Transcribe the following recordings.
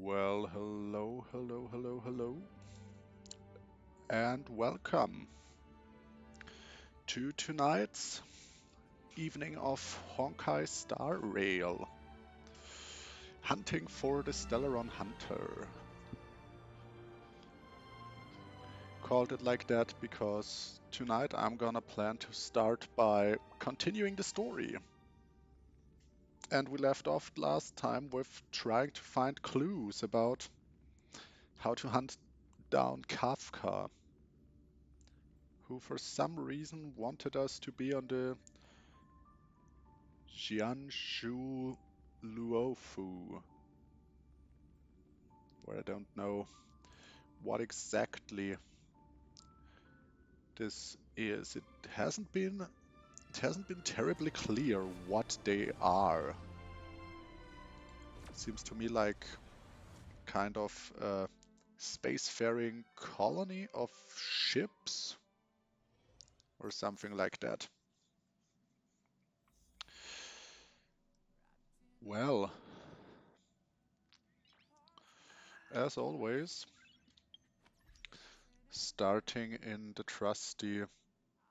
Well, hello, hello, hello, hello, and welcome to tonight's evening of Honkai Star Rail, hunting for the Stellaron Hunter. Called it like that because tonight I'm gonna plan to start by continuing the story. And we left off last time with trying to find clues about how to hunt down Kafka, who for some reason wanted us to be on the Jianshu Luofu, where I don't know what exactly this is. It hasn't been terribly clear what they are. It seems to me like kind of a spacefaring colony of ships or something like that. Well, as always, starting in the trusty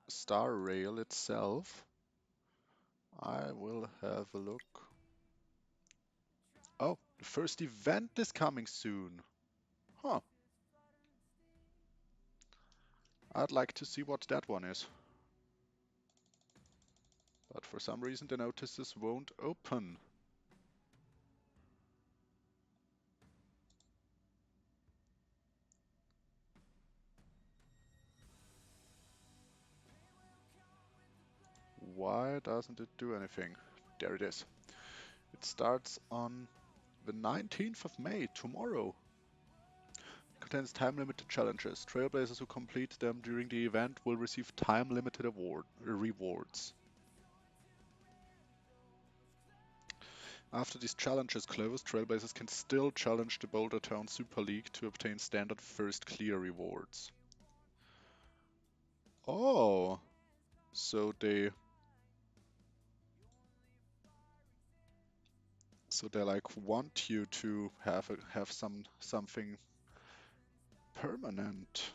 Star Rail itself, I will have a look. Oh, the first event is coming soon. Huh. I'd like to see what that one is. But for some reason the notices won't open. Why doesn't it do anything? There it is. It starts on the 19th of May, tomorrow. Contains time-limited challenges. Trailblazers who complete them during the event will receive time-limited rewards. After these challenges close, Trailblazers can still challenge the Boulder Town Super League to obtain standard first clear rewards. Oh, so they like want you to have something permanent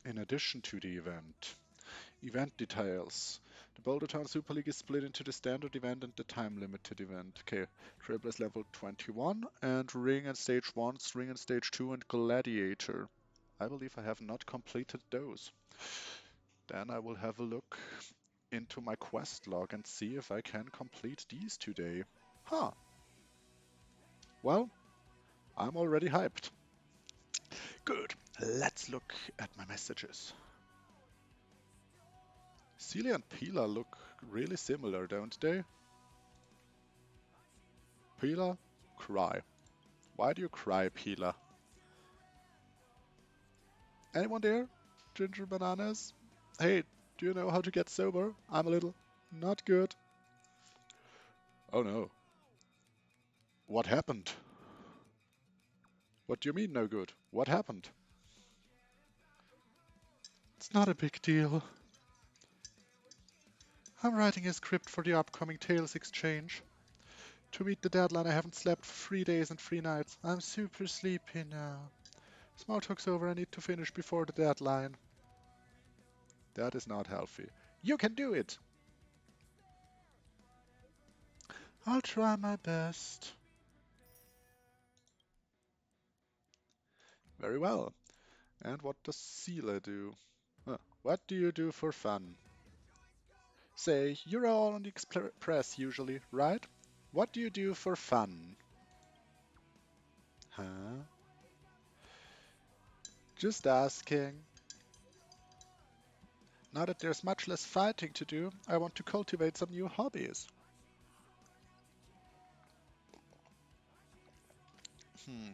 in addition to the event. Event details. The Boulder Town Super League is split into the standard event and the time limited event. Okay, Trailblaze level 21 and Ring and Stage 1, Ring and Stage 2 and Gladiator. I believe I have not completed those. Then I will have a look into my quest log and see if I can complete these today. Huh. Well, I'm already hyped. Good. Let's look at my messages. Celia and Pila look really similar, don't they? Pila, cry. Why do you cry, Pila? Anyone there? Ginger bananas? Hey, do you know how to get sober? I'm a little not good. Oh no. What happened? What do you mean no good? What happened? It's not a big deal. I'm writing a script for the upcoming Tales exchange. To meet the deadline, I haven't slept for 3 days and 3 nights. I'm super sleepy now. Small talk's over, I need to finish before the deadline. That is not healthy. You can do it! I'll try my best. Very well. And what does Sela do? What do you do for fun? Say, you're all on the express usually, right? What do you do for fun? Huh? Just asking. Now that there's much less fighting to do, I want to cultivate some new hobbies. Hmm.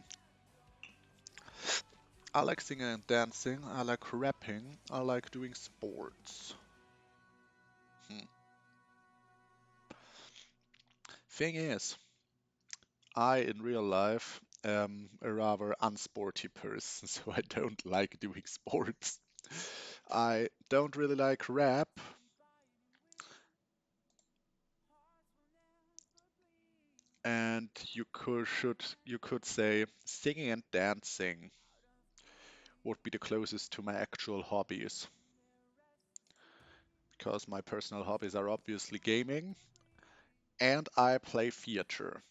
I like singing and dancing, I like rapping, I like doing sports. Hmm. Thing is, I in real life am a rather unsporty person, so I don't like doing sports. I don't really like rap. And you could say singing and dancing would be the closest to my actual hobbies, because my personal hobbies are obviously gaming and I play theater,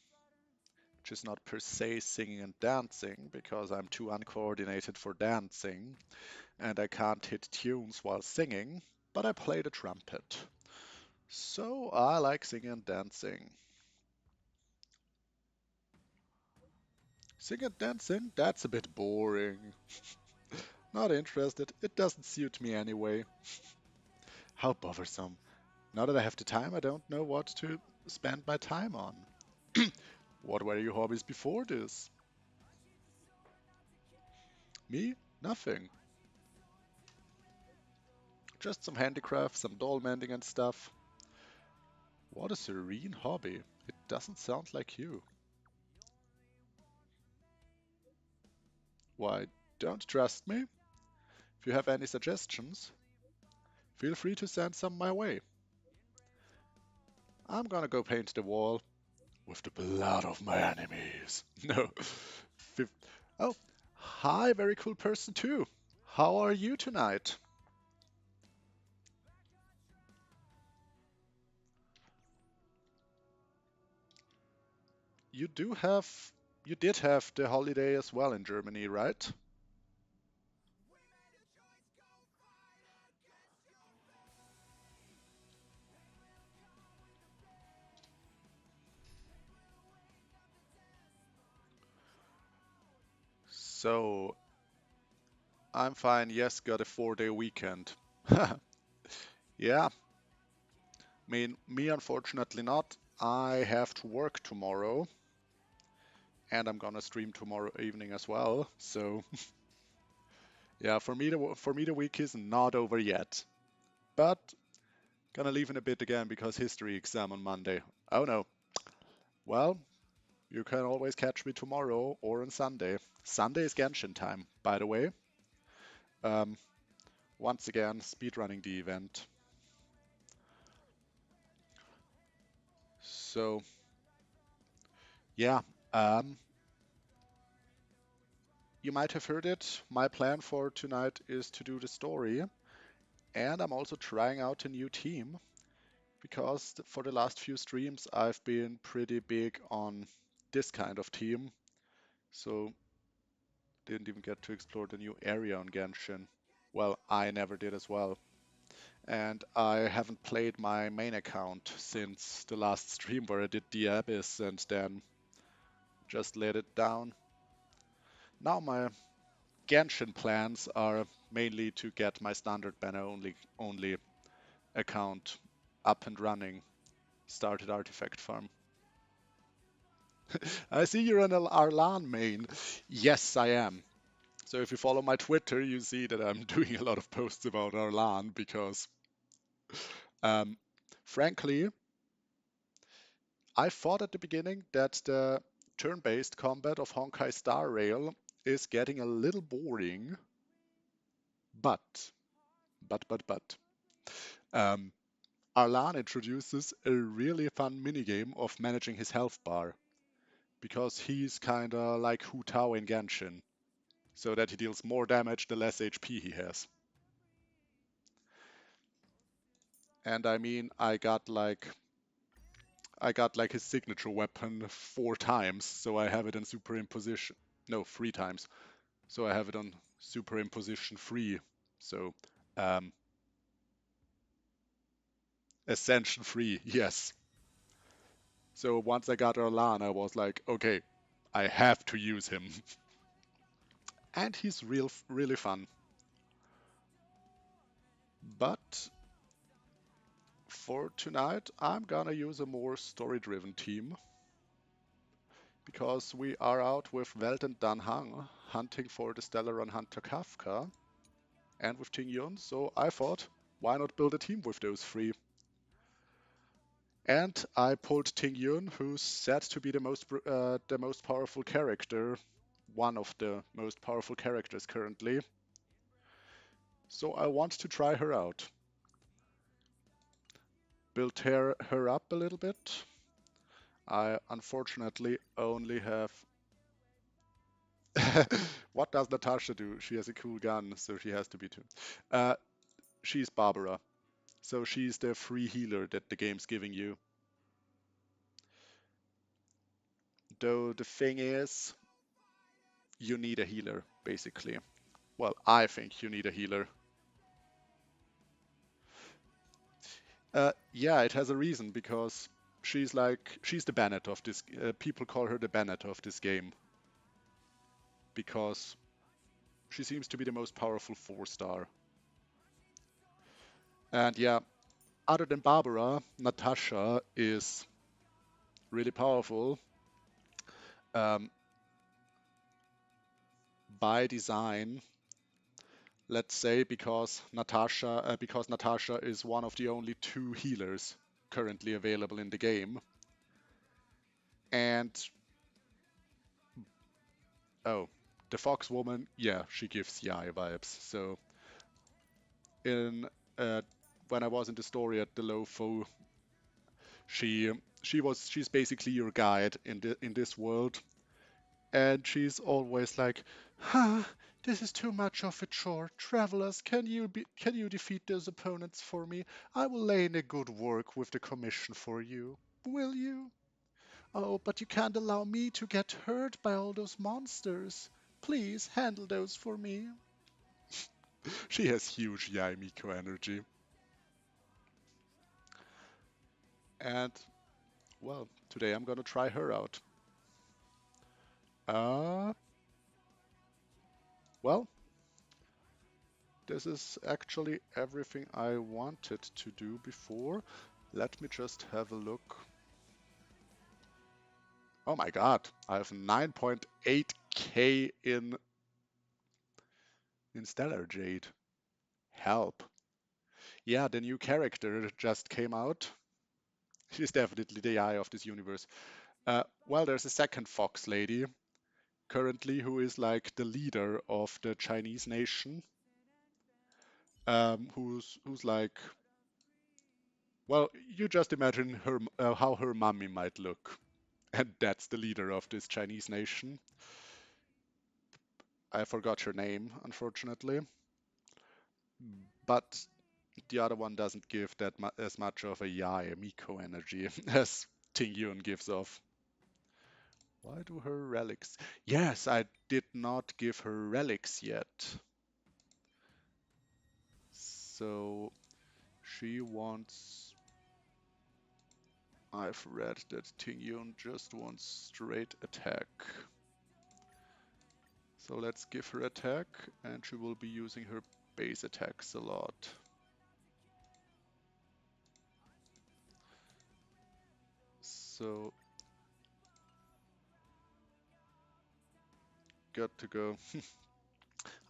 which is not per se singing and dancing because I'm too uncoordinated for dancing and I can't hit tunes while singing, but I play the trumpet. So I like singing and dancing. Singing and dancing? That's a bit boring. Not interested. It doesn't suit me anyway. How bothersome. Now that I have the time, I don't know what to spend my time on. What were your hobbies before this? Me? Nothing. Just some handicraft, some doll mending and stuff. What a serene hobby. It doesn't sound like you. Why, don't trust me? If you have any suggestions, feel free to send some my way. I'm gonna go paint the wall with the blood of my enemies. No. Fif- Oh, hi, very cool person too. How are you tonight? You do have, you did have the holiday as well in Germany, right? So, I'm fine. Yes, got a 4-day weekend. Yeah, me unfortunately not. I have to work tomorrow, and I'm gonna stream tomorrow evening as well. So, yeah, for me the week is not over yet. But gonna leave in a bit again because history exam on Monday. Oh no. Well, you can always catch me tomorrow or on Sunday. Sunday is Genshin time, by the way. Um, Once again, speedrunning the event. So, yeah, um, you might have heard it. My plan for tonight is to do the story, and I'm also trying out a new team because for the last few streams I've been pretty big on this kind of team, so didn't even get to explore the new area on Genshin. Well, I never did as well. And I haven't played my main account since the last stream where I did the Abyss and then just let it down. Now my Genshin plans are mainly to get my standard banner only account up and running, started artifact farm. I see you're an Arlan main. Yes, I am. So if you follow my Twitter, you see that I'm doing a lot of posts about Arlan because, um, frankly, I thought at the beginning that the turn-based combat of Honkai Star Rail is getting a little boring, but, but, um, Arlan introduces a really fun minigame of managing his health bar, because he's kinda like Hu Tao in Genshin, so that he deals more damage the less HP he has. And I mean, I got like his signature weapon 4 times, so I have it in superimposition. No, 3 times. So I have it on superimposition 3. So um, Ascension 3, yes. So once I got Erlan, I was like, okay, I have to use him. And he's really fun. But for tonight, I'm gonna use a more story-driven team because we are out with Welt and Dan Hang hunting for the Stellar Run Hunter Kafka and with Ting Yun, so I thought, why not build a team with those three? And I pulled Ting Yun, who's said to be the most powerful character, one of the most powerful characters currently. So I want to try her out. Build her up a little bit. I unfortunately only have. What does Natasha do? She has a cool gun, so she has to be too. Uh, she's Barbara, so she's the free healer that the game's giving you. Though the thing is, you need a healer, basically. Well, I think you need a healer. Yeah, it has a reason because she's the Bennett of this. People call her the Bennett of this game because she seems to be the most powerful 4-star. And yeah, other than Barbara, Natasha is really powerful um, by design. Let's say because Natasha is one of the only 2 healers currently available in the game, and oh, the Fox Woman, yeah, she gives Yai vibes. So in uh, when I was in the story at the Lofo, she she's basically your guide in this world, and she's always like, "Huh, this is too much of a chore. Travelers, can you defeat those opponents for me? I will lay in a good work with the commission for you. Will you? Oh, but you can't allow me to get hurt by all those monsters. Please handle those for me." She has huge Yaimiko energy. And, well, today I'm gonna try her out. Uh, well, this is actually everything I wanted to do before. Let me just have a look. Oh my god, I have 9.8k in Stellar Jade. Help. Yeah, the new character just came out. She's definitely the eye of this universe. Well, there's a second Fox lady currently who is like the leader of the Chinese nation, who's like, well, you just imagine her how her mummy might look, and that's the leader of this Chinese nation. I forgot her name, unfortunately, but the other one doesn't give that as much of a Yae Miko energy as Ting Yun gives off. Why do her relics? Yes, I did not give her relics yet. So she wants. I've read that Ting Yun just wants straight attack. So let's give her attack, and she will be using her base attacks a lot. So, good to go.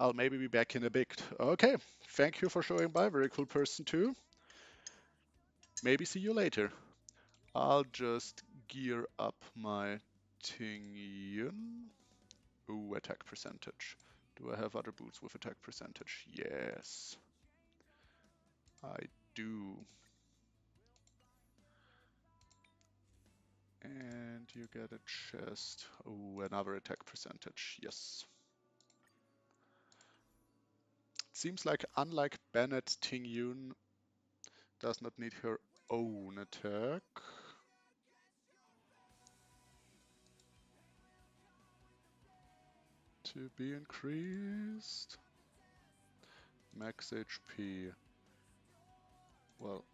I'll maybe be back in a bit. Okay, thank you for showing by. Very cool person too. Maybe see you later. I'll just gear up my Ting Yun. Ooh, attack percentage. Do I have other boots with attack percentage? Yes, I do. And you get a chest. Oh, another attack percentage. Yes. Seems like unlike Bennett, Ting Yun does not need her own attack. To be increased. Max HP. Well,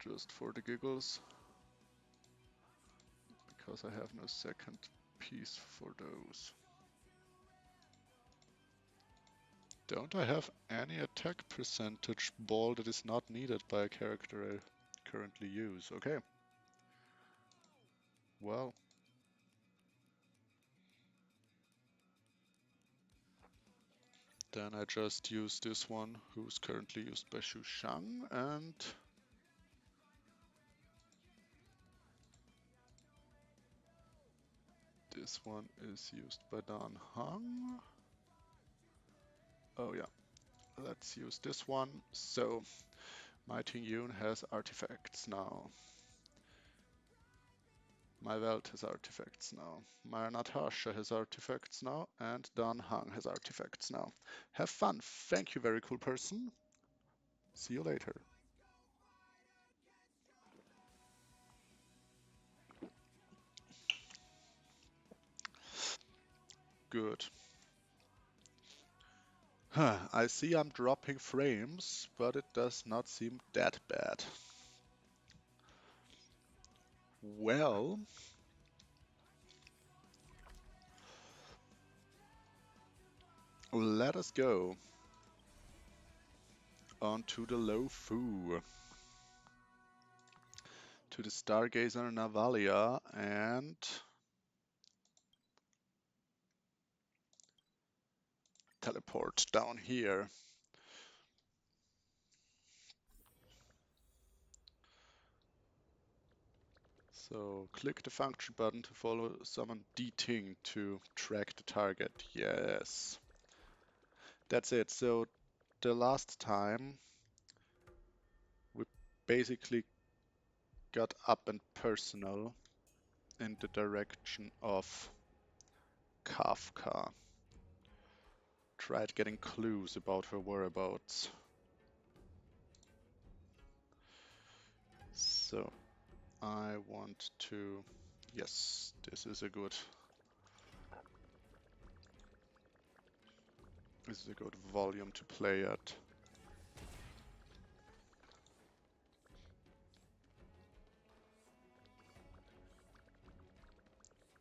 just for the giggles. Because I have no second piece for those. Don't I have any attack percentage ball that is not needed by a character I currently use? Okay. Well. Then I just use this one, who's currently used by Xu Shang, and this one is used by Dan Hang. Oh yeah, let's use this one. So my Ting Yun has artifacts now. My Welt has artifacts now. My Natasha has artifacts now. And Dan Hang has artifacts now. Have fun. Thank you, very cool person. See you later. Good. I see I'm dropping frames, but it does not seem that bad. Well, let us go on to the Lofu, to the Stargazer Navalia, and teleport down here. So click the function button to follow summon D-Ting to track the target. Yes. That's it. So the last time we basically got up and personal in the direction of Kafka. Tried getting clues about her whereabouts. So I want to... Yes, this is a good... This is a good volume to play at.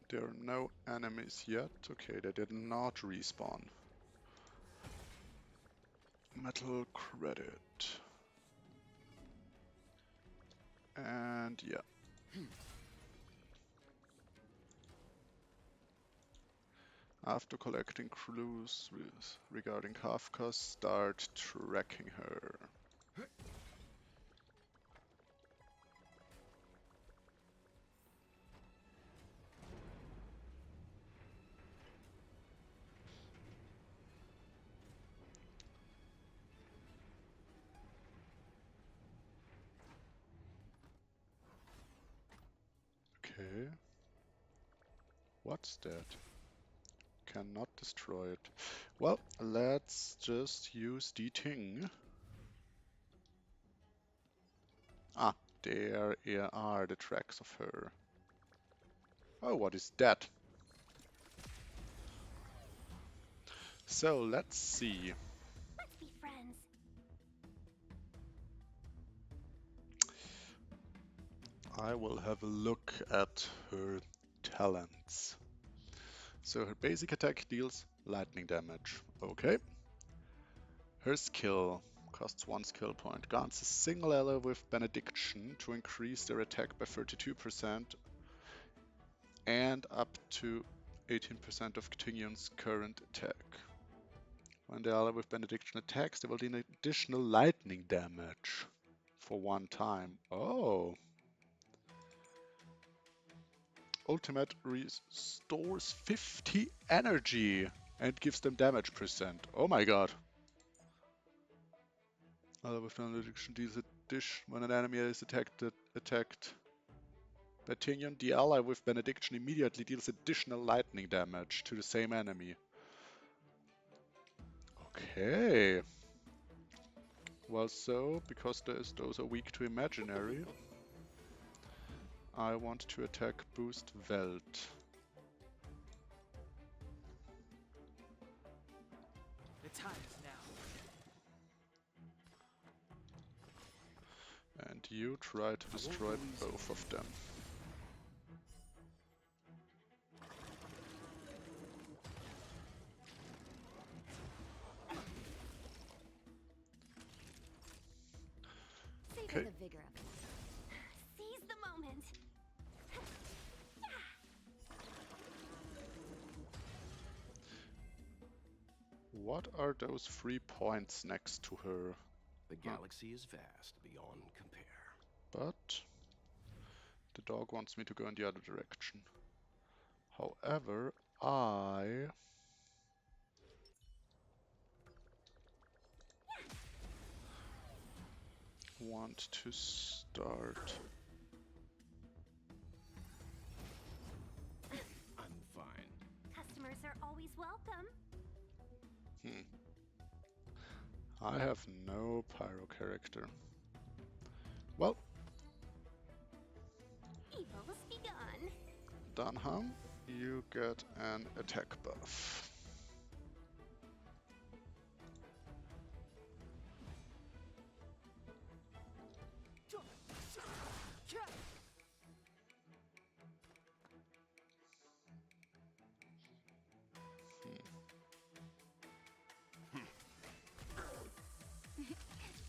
There are no enemies yet. Okay, they did not respawn. Metal credit. And yeah. After collecting clues regarding Kafka, start tracking her. Okay. What's that? Cannot destroy it. Well, let's just use the thing. Ah, there are the tracks of her. Oh, what is that? So let's see. Let's be friends. I will have a look at her talents. So her basic attack deals lightning damage. Okay. Her skill costs 1 skill point. Grants a single ally with Benediction to increase their attack by 32% and up to 18% of Ctinion's current attack. When the ally with Benediction attacks, they will deal additional lightning damage for 1 time. Oh! Ultimate restores 50 energy and gives them damage percent. Oh my god. Ally with Benediction deals addition when an enemy is attacked by Tinion, the ally with Benediction immediately deals additional lightning damage to the same enemy. Okay. Well, so, because those are weak to imaginary, I want to attack boost Welt. The time is now. And you try to destroy both of them. Savor the vigor of it. Seize the moment. What are those 3 points next to her? The galaxy is vast beyond compare. But the dog wants me to go in the other direction. However, I want to start always welcome. I have no pyro character. Well, Evil's begun. Dunham, you get an attack buff.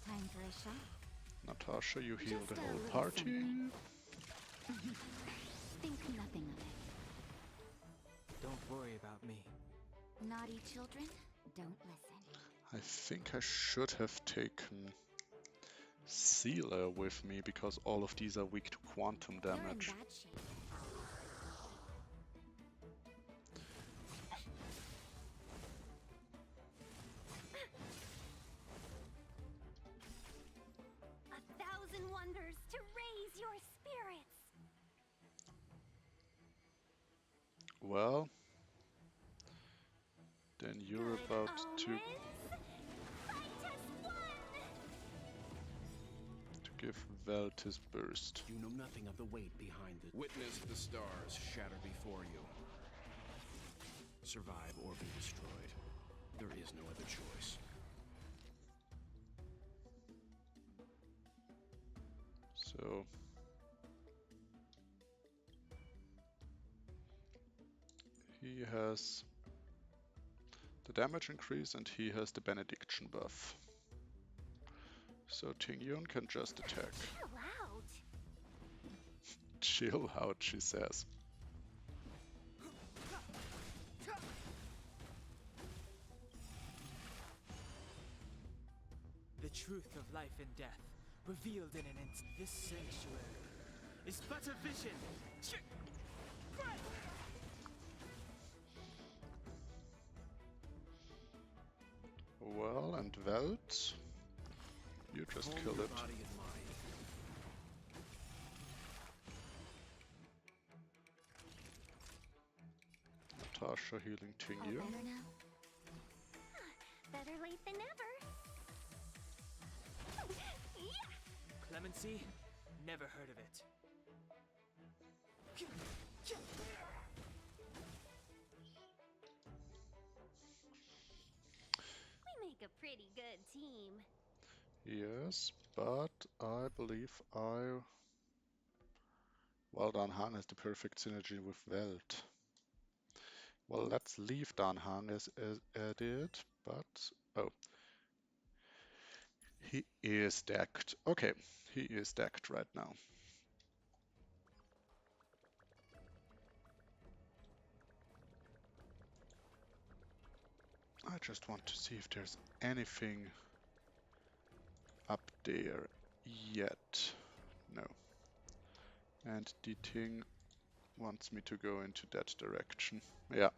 Time for a shot. Natasha, you heal the Just a whole little party. something. Think nothing of it. Don't worry about me. Naughty children, don't listen. I think I should have taken Sealer with me because all of these are weak to quantum You're in damage. bad shape. A thousand wonders to raise your spirits. Well, then you're Good about to omens. Fight as one. give Velt his burst. You know nothing of the weight behind it. Witness the stars shatter before you. Survive or be destroyed. There is no other choice. So he has the damage increase and he has the benediction buff. So Ting Yun can just attack. Chill out. Chill out, she says. The truth of life and death, revealed in an instant. This sanctuary is but a vision. Well, and Velt, you just Calm killed your it. body and mind. Natasha healing Ting All Yun. better now? Better late than never. Yeah. Clemency? Never heard of it. We make a pretty good team. Yes, but I believe well, Dan Han has the perfect synergy with Velt. Well, let's leave Dan Han as at it, but oh, he is decked. Okay, he is decked right now. I just want to see if there's anything up there yet. No. And the Ting wants me to go into that direction. Yeah.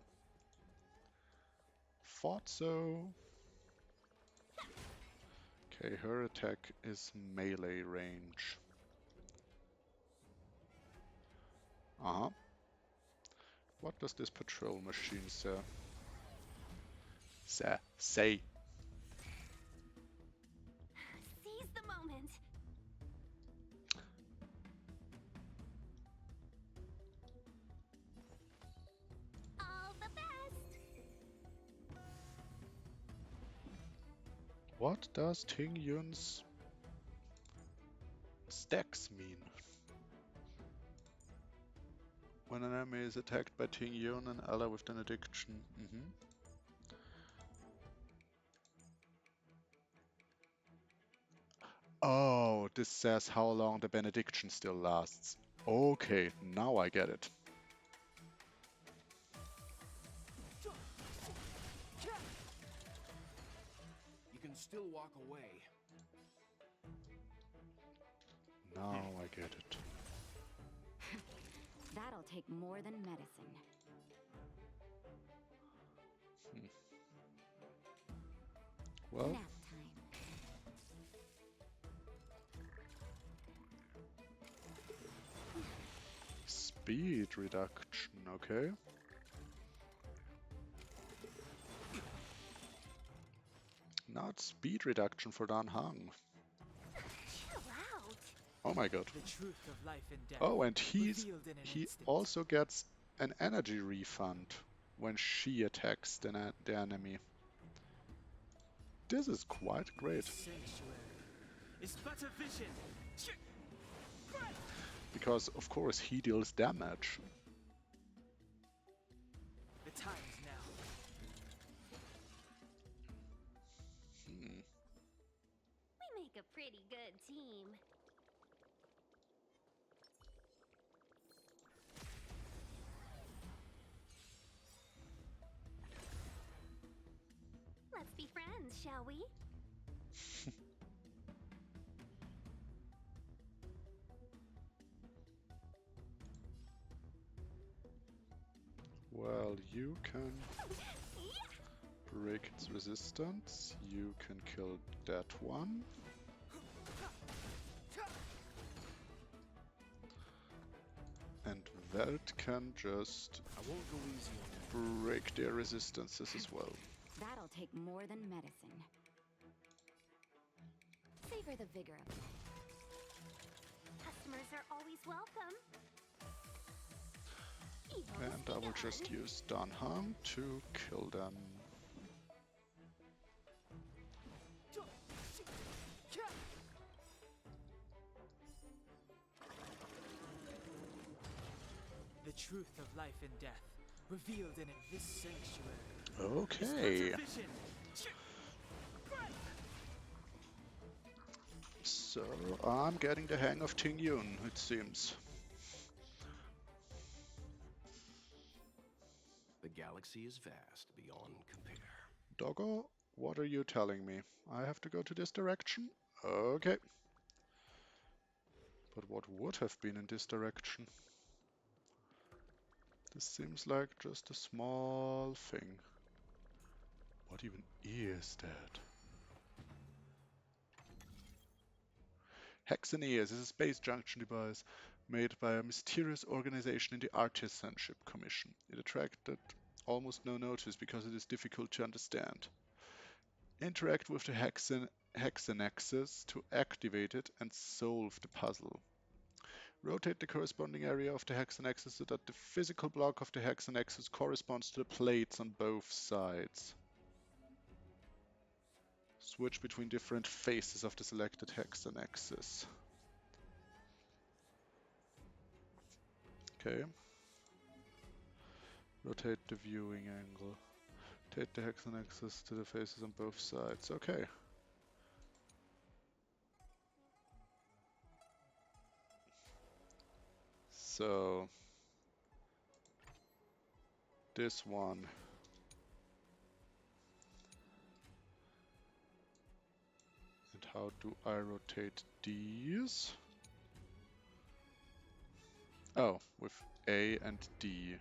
Thought so. Okay, her attack is melee range. Uh-huh. What does this patrol machine say? Say. Seize the moment. All the best. What does Ting Yun's stacks mean? When an enemy is attacked by Ting Yun, an ally with an addiction. Oh, this says how long the benediction still lasts. Okay, now I get it. You can still walk away. Now I get it. That'll take more than medicine. Well, Nap time. speed reduction, okay. Not speed reduction for Dan Hang. Chill out. Oh my god. The truth of life and death. Oh, and Revealed in an he instant. also gets an energy refund when she attacks the enemy. This is quite great. This sanctuary is but a vision. Because, of course, he deals damage. The time is now. We make a pretty good team. Let's be friends, shall we? Well, you can break its resistance. You can kill that one. And Welt can just I won't go easy on you. break their resistances as well. That'll take more than medicine. Savor the vigor of life. Customers are always welcome. Evil And I will begun. just use Danham to kill them. The truth of life and death. Revealed in this sanctuary. Okay. Is but a vision. So I'm getting the hang of Ting Yun, it seems. The galaxy is vast beyond compare. Doggo, what are you telling me? I have to go to this direction? Okay. But what would have been in this direction? This seems like just a small thing. What even is that? Hexaneas is a space junction device made by a mysterious organization in the Artisanship Commission. It attracted almost no notice because it is difficult to understand. Interact with the Hexanexus to activate it and solve the puzzle. Rotate the corresponding area of the Hexanexus so that the physical block of the Hexanexus corresponds to the plates on both sides. Switch between different faces of the selected Hexanexus. Okay. Rotate the viewing angle. Rotate the Hexanexus to the faces on both sides. Okay. So this one. And how do I rotate these? Oh, with A and D.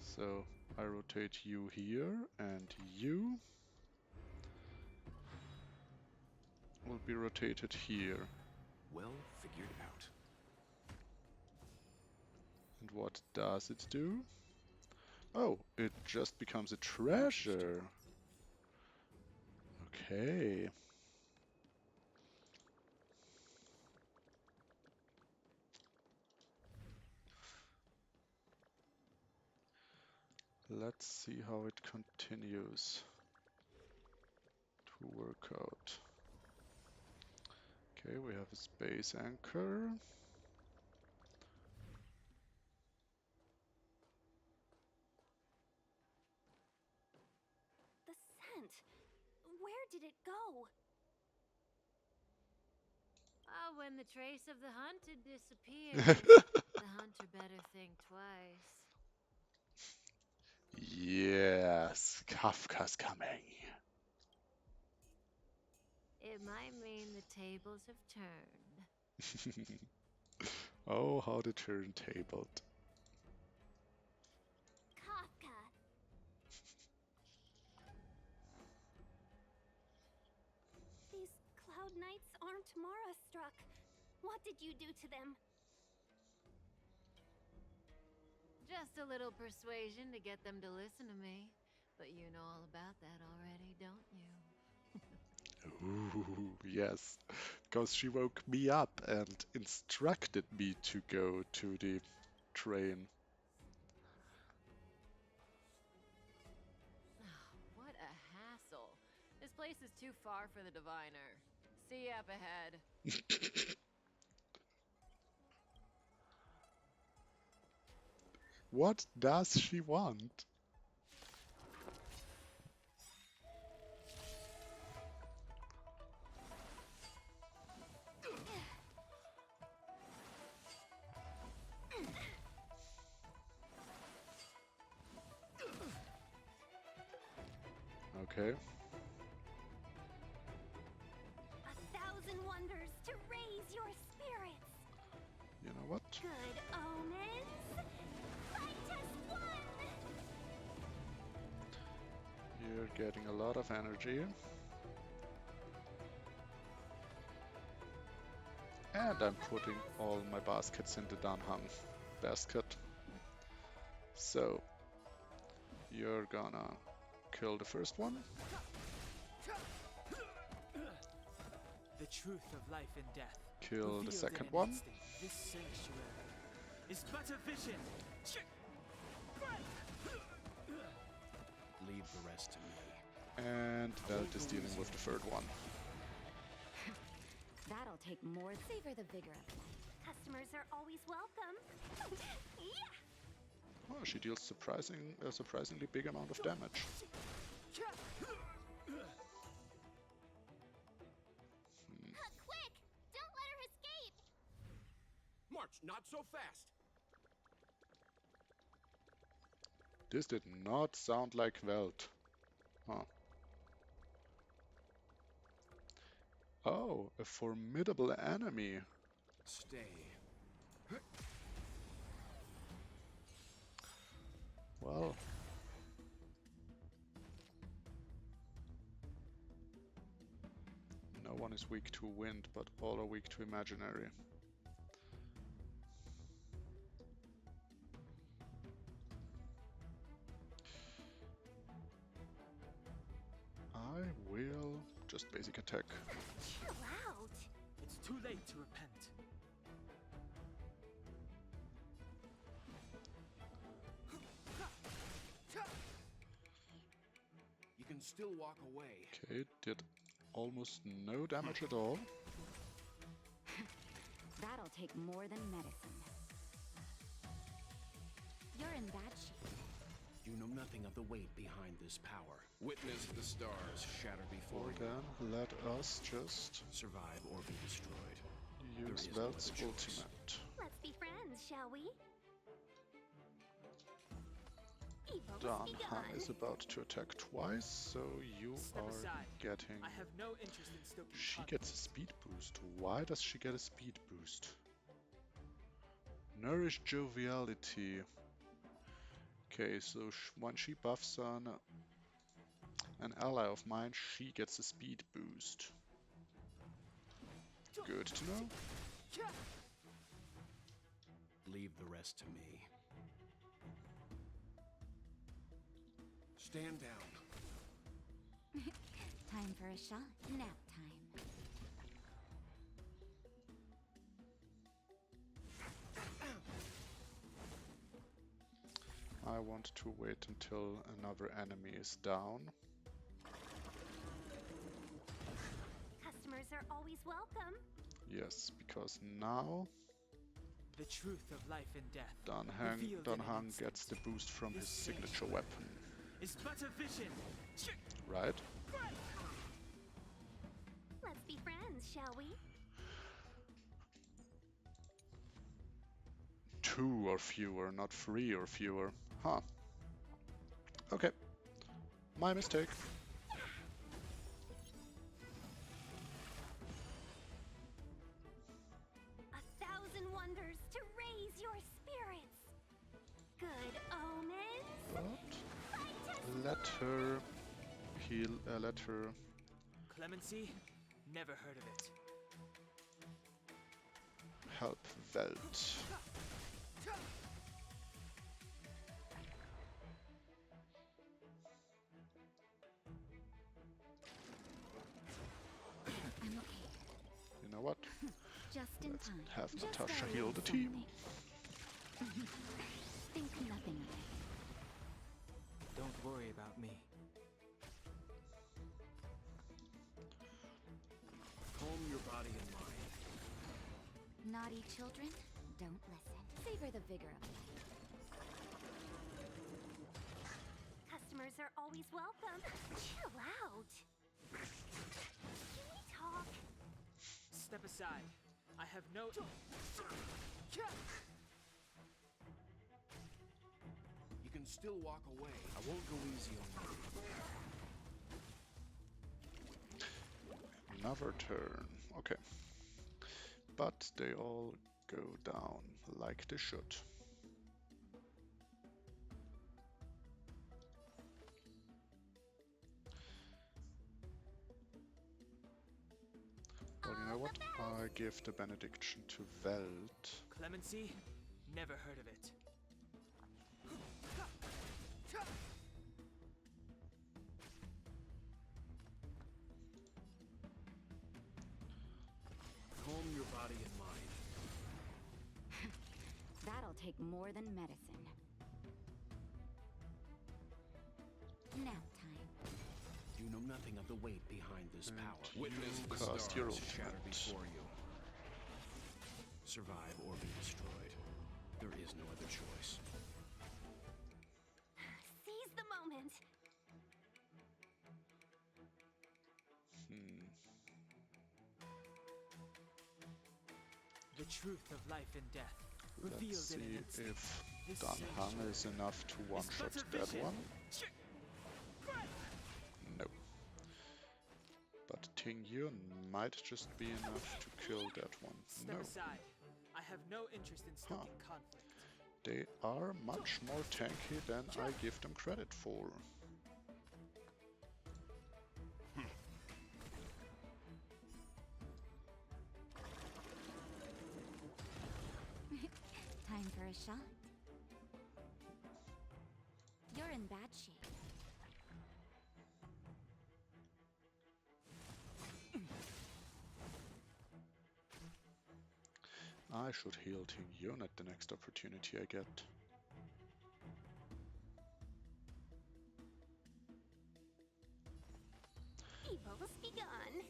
So I rotate you here, and you will be rotated here. Well figured out. And what does it do? Oh, it just becomes a treasure. Okay. Let's see how it continues to work out. Okay, we have a space anchor. The scent. Where did it go? Ah, when the trace of the hunted disappears, the hunter better think twice. Yes, Kafka's coming. It might mean the tables have turned. Oh, how the turntabled. Kafka. These cloud knights aren't Mara struck. What did you do to them? Just a little persuasion to get them to listen to me. But you know all about that already, don't you? Ooh, yes, because she woke me up and instructed me to go to the train. What a hassle. This place is too far for the diviner. See you up ahead. What does she want? Okay. 1,000 wonders to raise your spirits. You know what? Good omens. Fight as one. You're getting a lot of energy. And I'm putting all my baskets in the Danhang basket. So, you're gonna kill the first one. The truth of life and death. Kill the revealed second in an one. instant. This sanctuary is but a vision. Leave the rest to me. And Velt is dealing with the third one. That'll take more. Savor the vigor of life. Customers are always welcome. Yeah. Oh, she deals a surprisingly big amount of damage. Quick! Don't let her escape! March, not so fast. This did not sound like Velt. Huh. Oh, a formidable enemy. Stay. Well. No one is weak to wind, but all are weak to imaginary. I will just basic attack. Chill out. It's too late to repent. You can still walk away. Okay, did almost no damage at all. That'll take more than medicine. You're in bad shape. You know nothing of the weight behind this power. Witness the stars shatter before Or you. then let us just Survive or be destroyed. use is no Velt's other choice. ultimate. Let's be friends, shall we? Evil Danhang begun. is about to attack twice, so you Step are aside. getting... I have no interest in stoking She conflict. gets a speed boost. Why does she get a speed boost? Nourish joviality. Okay, so when she buffs on an ally of mine, she gets a speed boost. Good to know. Leave the rest to me. Stand down. Time for a shot. Nap time. I want to wait until another enemy is down. Customers are always welcome. Yes, because now The truth of life and death. revealed in an Danhang instant. gets the boost from his This signature sanctuary weapon, is but a vision. right? Let's be friends, shall we? 2 or fewer, not 3 or fewer. Huh. Okay. My mistake. A 1,000 wonders to raise your spirits. Good omens. But Fight as let her heal, let her... Clemency? Never heard of it. help Velt. know what? Just in Let's time. have Just Natasha a heal little the team. something. Think nothing of it. Don't worry about me. Calm your body and mind. Naughty children, don't listen. Savor the vigor of life. Customers are always welcome. Chill out. Can we talk? Step aside. I have no... You can still walk away. I won't go easy on you. Another turn. Okay. But they all go down like they should. Well, you know what? I give the benediction to Welt. Clemency? Never heard of it. Calm your body and mind. That'll take more than medicine. Nap time. You know nothing of the weight behind this And power. you Witness the cast your stars shatter ultimate. before you. Survive or be destroyed. There is no other choice. Seize the moment. The truth of life and death, Let's revealed see in an instant. if This Dan Hang sanctuary is enough to is one-shot but a that vision. one. No. But Ting Yun might just be enough to kill that one. Step No. aside. I have no interest in stoking conflict. They are much more tanky than I give them credit for. Time for a shot. You're in bad shape. I should heal Ting Yun at the next opportunity I get. Evil's begun.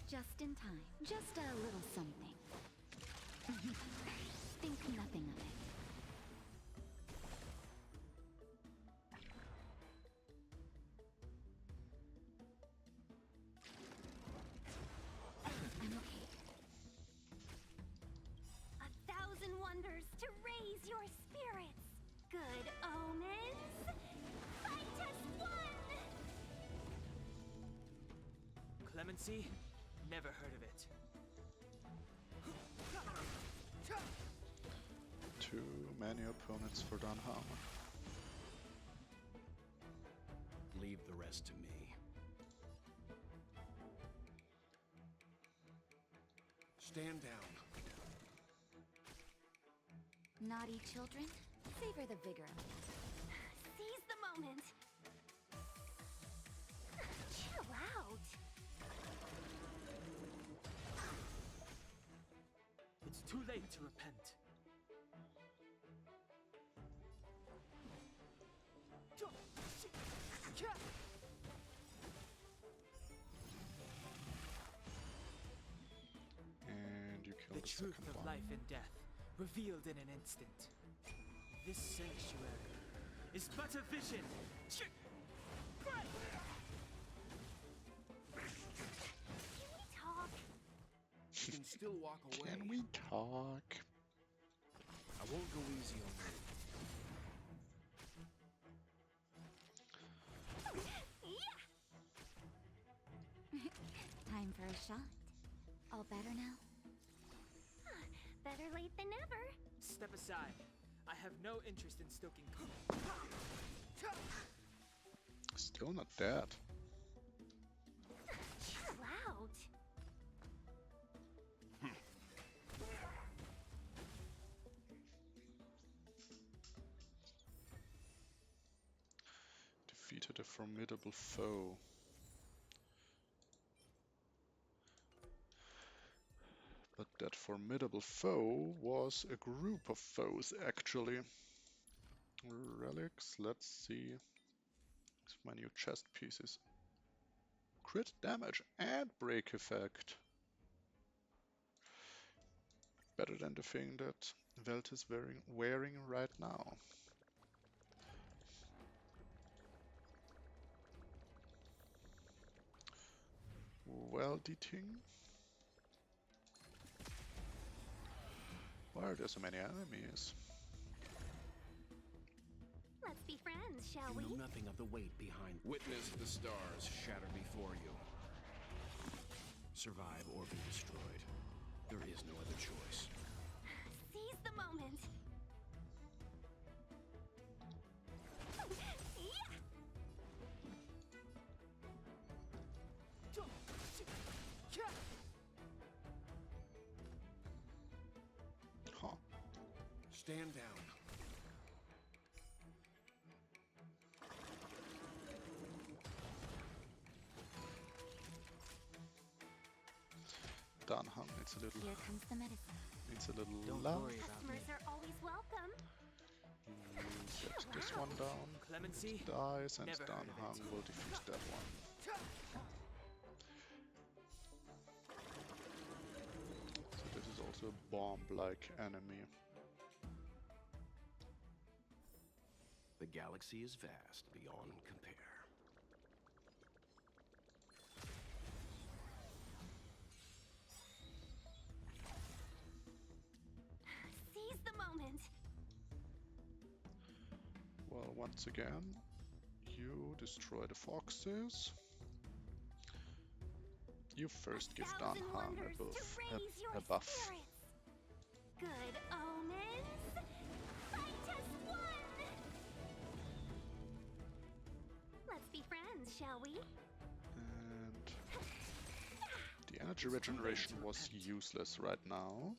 Just in time. Just a little something. Think nothing of it. I'm okay. 1,000 wonders to raise your spirits. Good omens. Fight as one. Clemency? Never heard of it. Too many opponents for Dan Hang. Leave the rest to me. Stand down. Naughty children, savor the vigor of life. Seize the moment. Chill out. It's too late to repent. And you kill The the truth second of one. life and death, revealed in an instant. This sanctuary is but a vision. Can we talk? You can still walk away. Can we talk? I won't go easy on you. Time for a shot. All better now? Better late than never. Step aside. I have no interest in stoking Still not dead. Chill out. defeated a formidable foe. But that formidable foe was a group of foes, actually. Relics, let's see. My new chest pieces. Crit damage and break effect. Better than the thing that Welt is wearing right now. Well, eating. Why are there so many enemies? Let's be friends, shall You we? know nothing of the weight behind. Witness the stars shatter before you. Survive or be destroyed. There is no other choice. Seize the moment. Huh. Stand down. Danhang needs a little, Here comes the medicine. needs a little Don't love. worry about me. Customers are always welcome. Get this one down. Clemency? It dies, and Never heard of Danhang it. will defuse that one. So this is also a bomb-like enemy. The galaxy is vast beyond compare. Seize the moment. Well, once again, you destroy the foxes. You first give Thousand Danhang wonders to raise your a buff. spirits. Good omens. Fight as one. Let's be friends, shall we? And the energy regeneration was useless right now.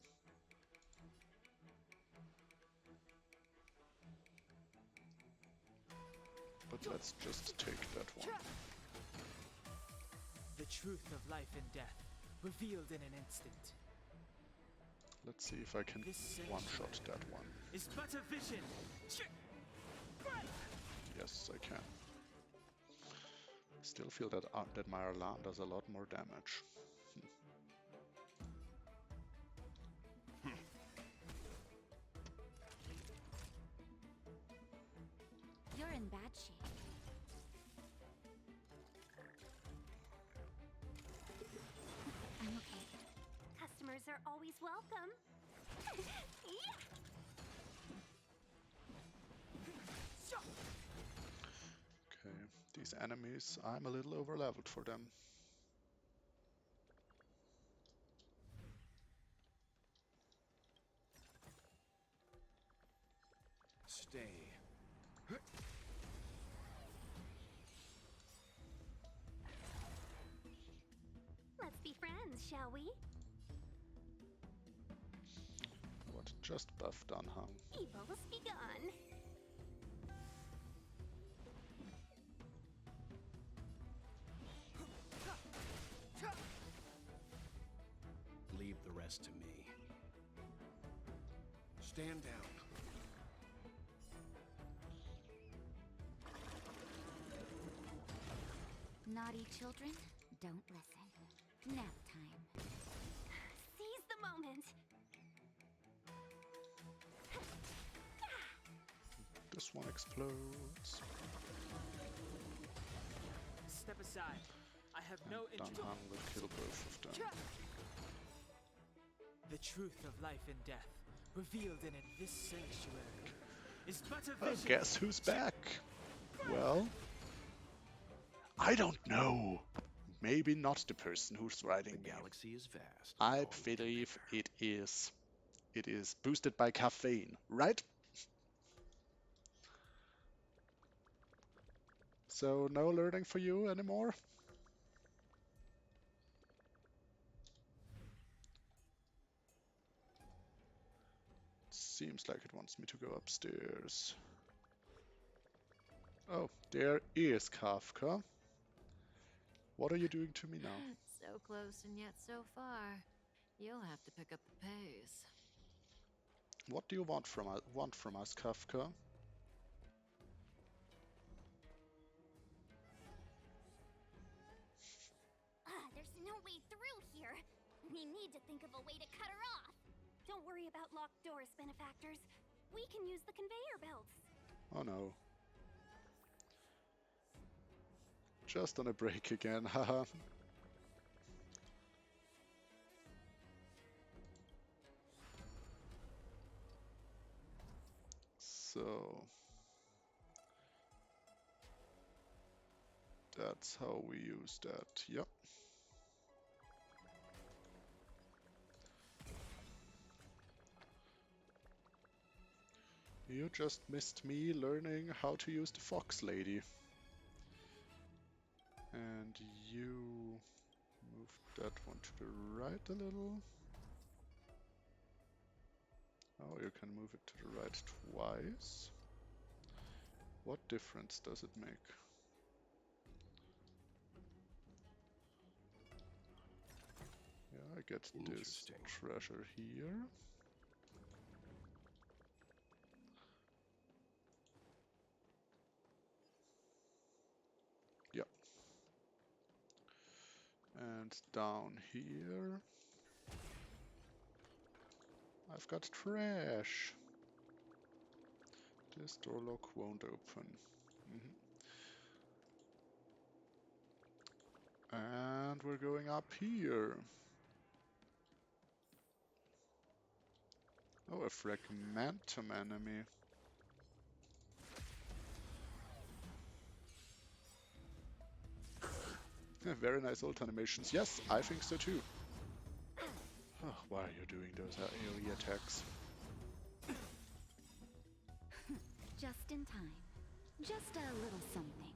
But let's just take that one. The truth of life and death, revealed in an instant. Let's see if I can This one-shot sanctuary that one. is but a vision. Yes, I can. Still feel that that my alarm does a lot more damage. You're in bad shape. I'm okay. Customers are always welcome. Yeah. Okay, these enemies, I'm a little over-leveled for them. Stay. Let's be friends, shall we? What just buffed Danhang? Evil's begun. Leave the rest to me. Stand down. Naughty children, don't listen. Nap time. Seize the moment. This one explodes. Step aside. I have no And interest. Danhang will kill both of them. The truth of life and death, revealed in it. This sanctuary is but a Well, vision. guess who's back? Well, I don't know. Maybe not the person who's The riding me. galaxy is vast. I beyond believe compare. it is. It is boosted by caffeine, right? So no learning for you anymore? Seems like it wants me to go upstairs. Oh, there is Kafka. What are you doing to me now? So close and yet so far. You'll have to pick up the pace. What do you want from us, Kafka? There's no way through here. We need to think of a way to cut her off. Don't worry about locked doors, benefactors. We can use the conveyor belts. Oh no. Just on a break again, haha. So that's how we use that. Yep. You just missed me learning how to use the Fox Lady. And you move that one to the right a little. Oh, you can move it to the right twice. What difference does it make? Yeah, I get this treasure here. Yep. And down here, I've got trash. This door lock won't open. And we're going up here. Oh, a fragmentum enemy. Very nice ult animations. Yes, I think so too. Oh, why are you doing those AoE attacks? Just in time. Just a little something.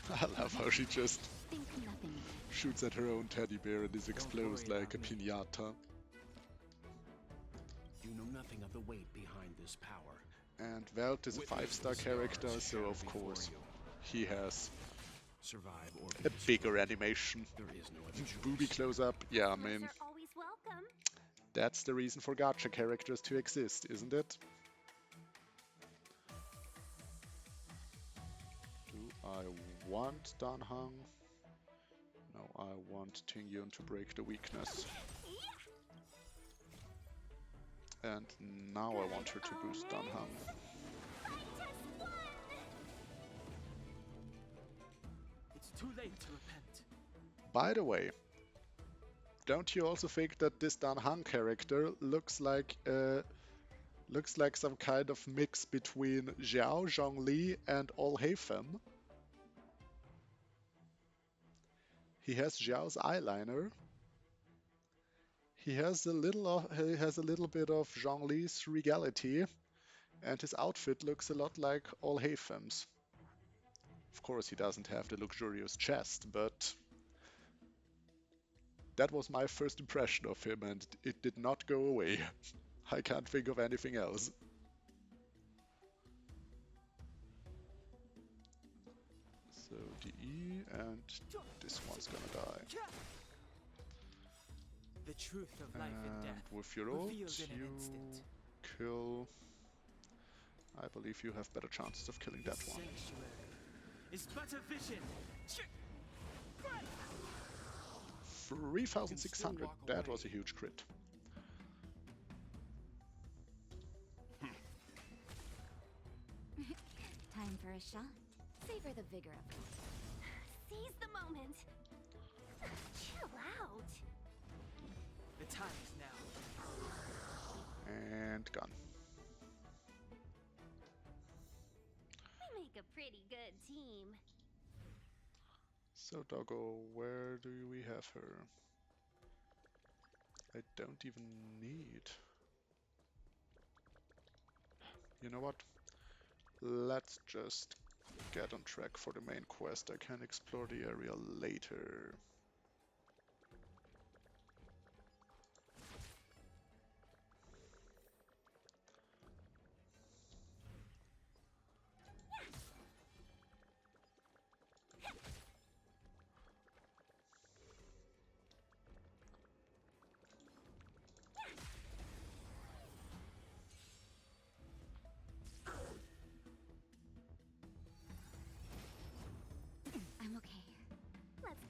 I love how she just Think nothing of it. shoots at her own teddy bear and is exposed worry like a about me. piñata. You know nothing of the weight behind this power. And Velt is a Witness 5-star the character, stars so shatter of before course you. he has Survive or a be bigger destroyed. animation. There is no other choice. Booby close up, yeah, I Customers mean, are always welcome. that's the reason for gacha characters to exist, isn't it? Do I want Danhang? No, I want Tingyun to break the weakness. And now I want her to boost Danhang. I just won! It's too late to repent. By the way, don't you also think that this Danhang character looks like some kind of mix between Xiao, Zhongli, and Alhaitham? He has Xiao's eyeliner. He has a little bit of Zhongli's regality, and his outfit looks a lot like Alhaitham's. Of course, he doesn't have the luxurious chest, but that was my first impression of him, and it did not go away. I can't think of anything else. So DE, and this one's gonna die. The truth of life and And death with your ult, revealed in an you instant. kill... I believe you have better chances of killing that This one. sanctuary is but a vision. 3,600, that was a huge crit. Time for a shot. Savor the vigor of it. Seize the moment. Chill out. The time is now. And gone. We make a pretty good team. So Doggo, where do we have her? I don't even need. You know what? Let's just get on track for the main quest. I can explore the area later.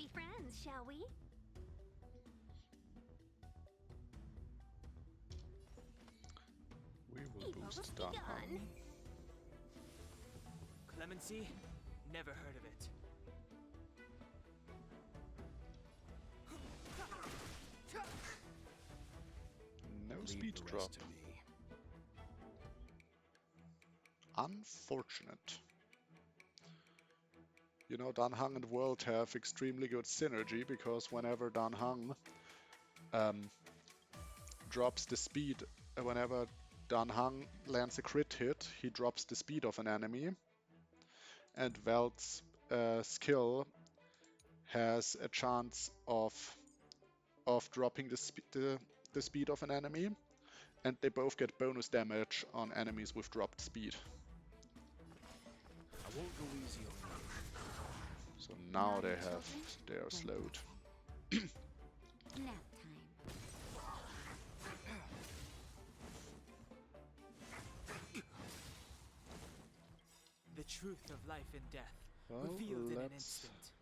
be friends, shall we? We will Evo's boost Dan begun. Hang. Clemency? Never heard of it. No Leave speed the drop. rest to me. Unfortunate. You know, Dan Hang and World have extremely good synergy because whenever Dan Hang drops the speed, whenever Dan Hang lands a crit hit, he drops the speed of an enemy, and Velt's skill has a chance of dropping the speed of an enemy, and they both get bonus damage on enemies with dropped speed. I won't go easy on you. So now Naughty they are children, slowed. Nap time. The truth of life and death, Well, revealed in an let's. instant.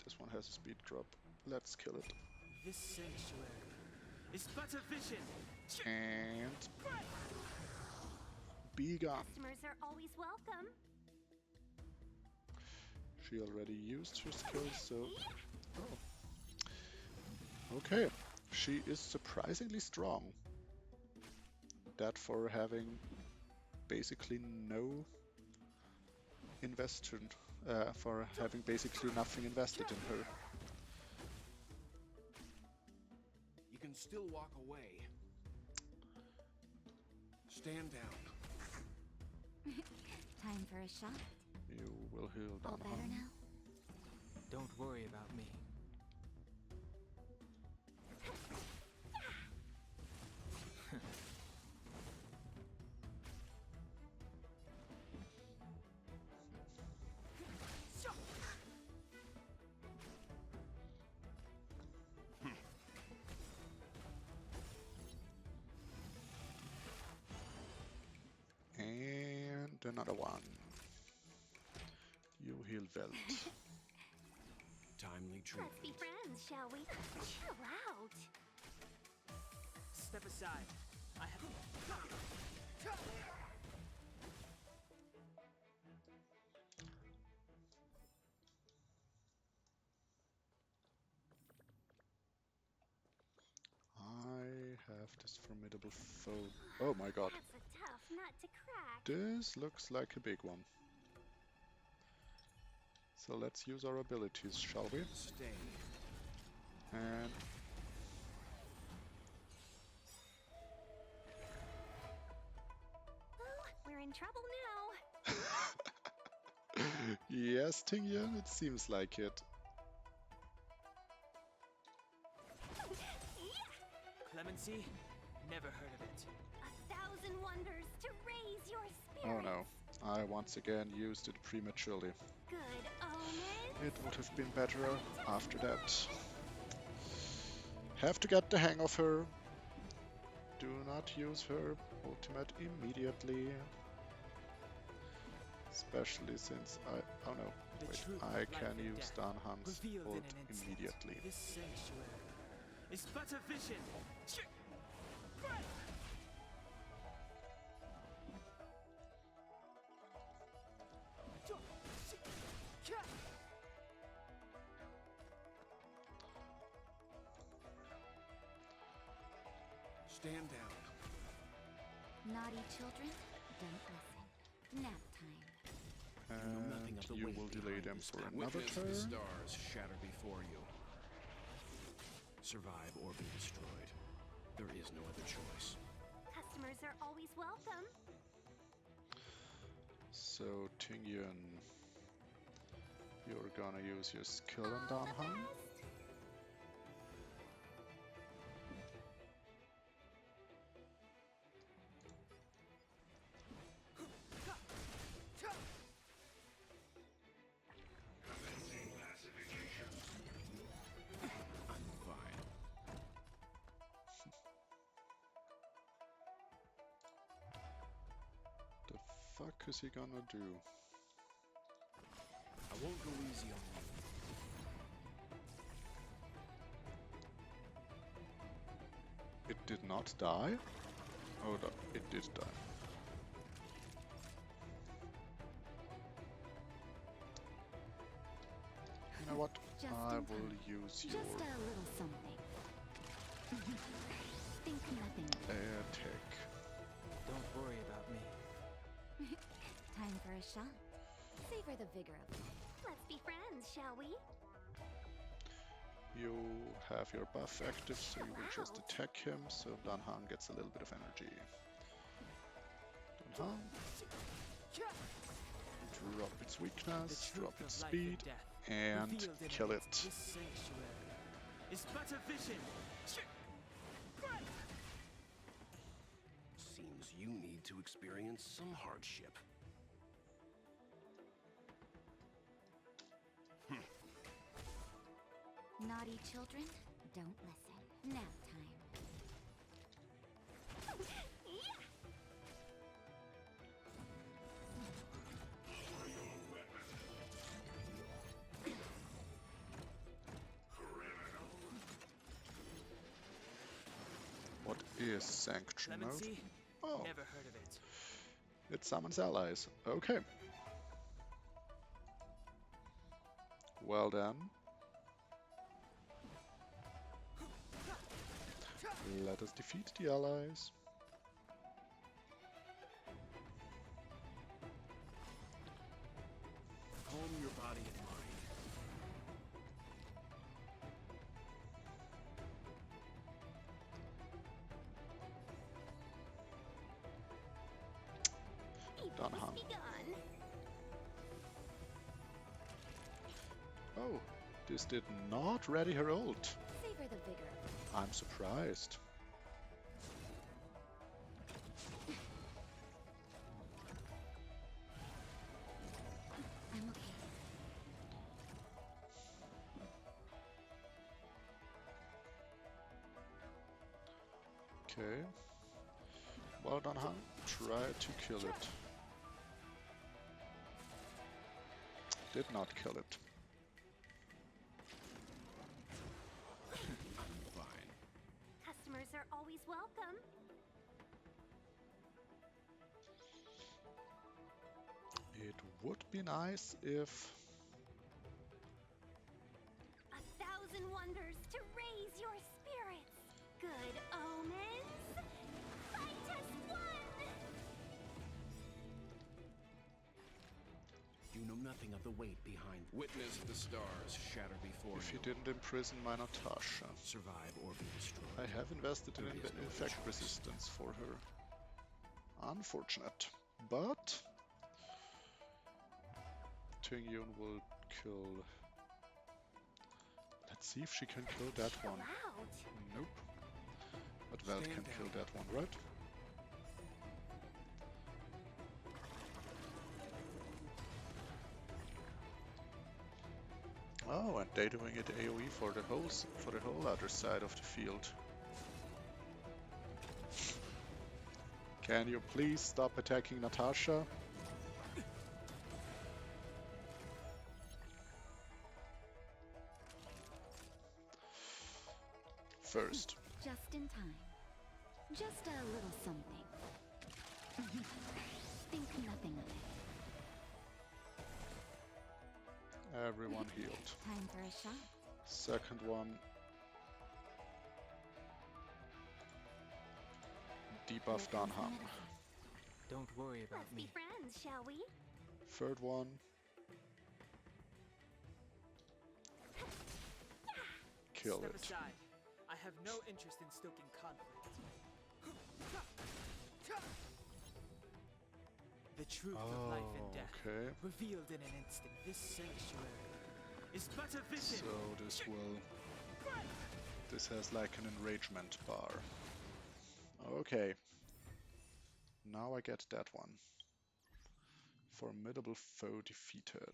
This one has a speed drop. Let's kill it. This sanctuary is but a vision. And be gone. Customers are always welcome. She already used her skill, so. Oh. Okay. She is surprisingly strong. That for having basically no investment, for having basically nothing invested in her. You can still walk away. Stand down. Time for a shot. You will heal All Dan better Hang. now? Don't worry about me. And another one. You heal Velt. Timely Let's treatment. be friends, shall we? Chill out. Step aside. I have. I have this formidable foe. Oh my god. That's a tough nut to crack. This looks like a big one. So let's use our abilities, shall we? Stay. And Well, we're in trouble now. yes, Tingyan, it seems like it. Clemency? Never heard of it. 1,000 wonders to raise your spirits. Oh no, I once again used it prematurely. Good omen. It would have been better after that. Have to get the hang of her. Do not use her ultimate immediately. Especially since I... Oh no, The wait, truth of I life can and use death, Dan Hang's revealed ult in an instant. immediately. This sanctuary is but a vision. Stand down. Naughty children, don't listen. Nap time. You know nothing And of the you weight will delay behind them this for power. another Witness turn. the stars shatter before you. Survive or be destroyed. There is no other choice. Customers are always welcome. So, Tingyan, you're gonna use your skill on All Dan the Hang. best. I'm fine. The fuck is he gonna do? I won't go easy on you. It did not die? Oh, no, it did die. You know what? Just I in will time. use Just your a little something. Think nothing of it. attack. Don't worry about me. Time for a shot. Savor the vigor of it. Let's be friends, shall we? You have your buff active, so you will just attack him, so Danhan gets a little bit of energy. Danhan. Drop its The weakness, truth drop of its life speed, death, and revealed in kill an it. instant. This sanctuary is but a vision. Seems you need to experience some hardship. Naughty children, don't listen. Nap time. Yeah! What is Sanction Mode? Clemency? Oh, Never heard of it. it summons allies. Okay. Well then. Let us defeat the allies. Calm your body and mind. Evil Danhan. must be gone. Oh, this did not ready her ult. Savor the vigor of it. I'm surprised. I'm okay. Okay. Well done, Han. Try to kill it. Did not kill it. I'm fine. Customers are always welcome. It would be nice if... A thousand wonders to raise your spirits. Good omens. Fight as one. You know nothing of the weight behind. Witness the stars shatter before If you. you didn't imprison my Natasha. Survive or be destroyed. I have invested in There is no effect choice. resistance for her. Unfortunate. But... Tingyun will kill... Let's see if she can kill that Chill one. out. Nope. But Veld Stand can down. kill that one, right? Oh, and they're doing it AoE for the whole other side of the field. Can you please stop attacking Natasha? First, Just in time. Just a little something. Think nothing of it. everyone healed. Time for a shot. Second one, debuff Here comes the Danham. medicine. Don't worry about Let's be me. friends, shall we? Third one, kill Step it. aside. I have no interest in stoking conflict. The truth of life and death, Okay, revealed in an instant. This sanctuary is but a vision. so this has like an enragement bar. Okay, now I get that one. Formidable foe defeated.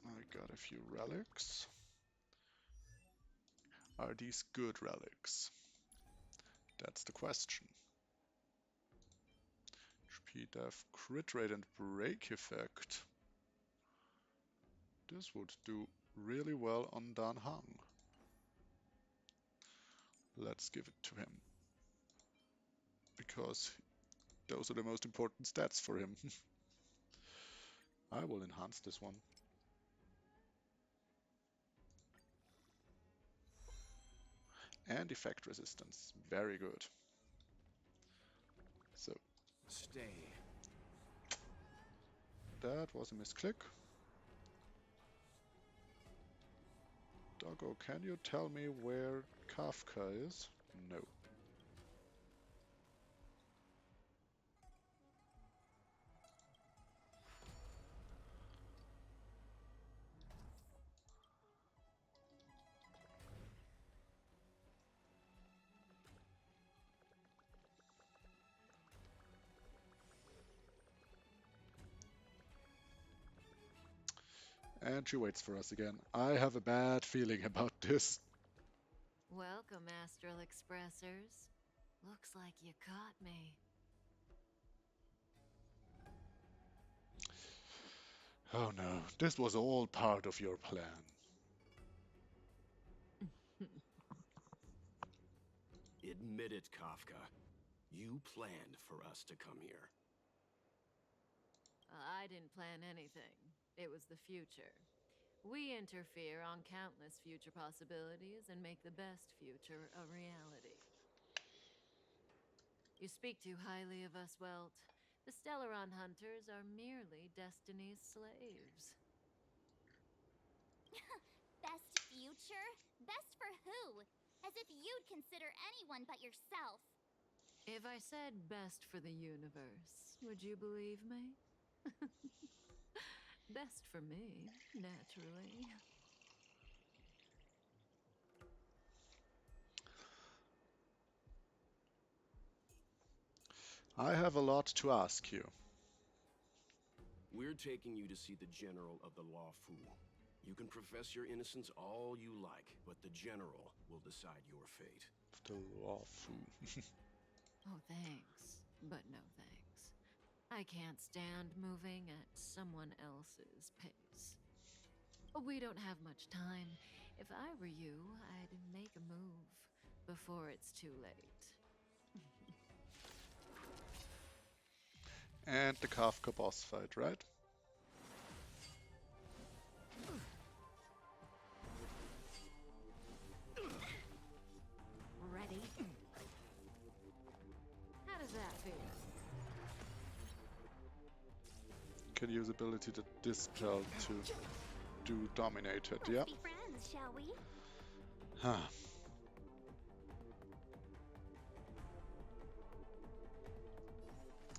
I got a few relics. Are these good relics? That's the question. HP def, crit rate and break effect. This would do really well on Dan Hang. Let's give it to him. Because those are the most important stats for him. I will enhance this one. And effect resistance. Very good. So. Stay. That was a misclick. Doggo, can you tell me where Kafka is? No. And she waits for us again. I have a bad feeling about this. Welcome, Astral Expressors. Looks like you caught me. Oh no, this was all part of your plan. Admit it, Kafka. You planned for us to come here. I didn't plan anything. It was the future. We interfere on countless future possibilities and make the best future a reality. You speak too highly of us, Welt. The Stellaron hunters are merely Destiny's slaves. Best future? Best for who? As if you'd consider anyone but yourself. If I said best for the universe, would you believe me? Best for me, naturally. I have a lot to ask you. We're taking you to see the General of the Law Fu. You can profess your innocence all you like, but the General will decide your fate. The lawful. Oh, thanks, but no thanks. I can't stand moving at someone else's pace. We don't have much time. If I were you, I'd make a move before it's too late. And the Kafka boss fight, right? Ready? How does that feel? Can use ability to dispel to do dominated, yeah? Let's be friends, shall we? Huh.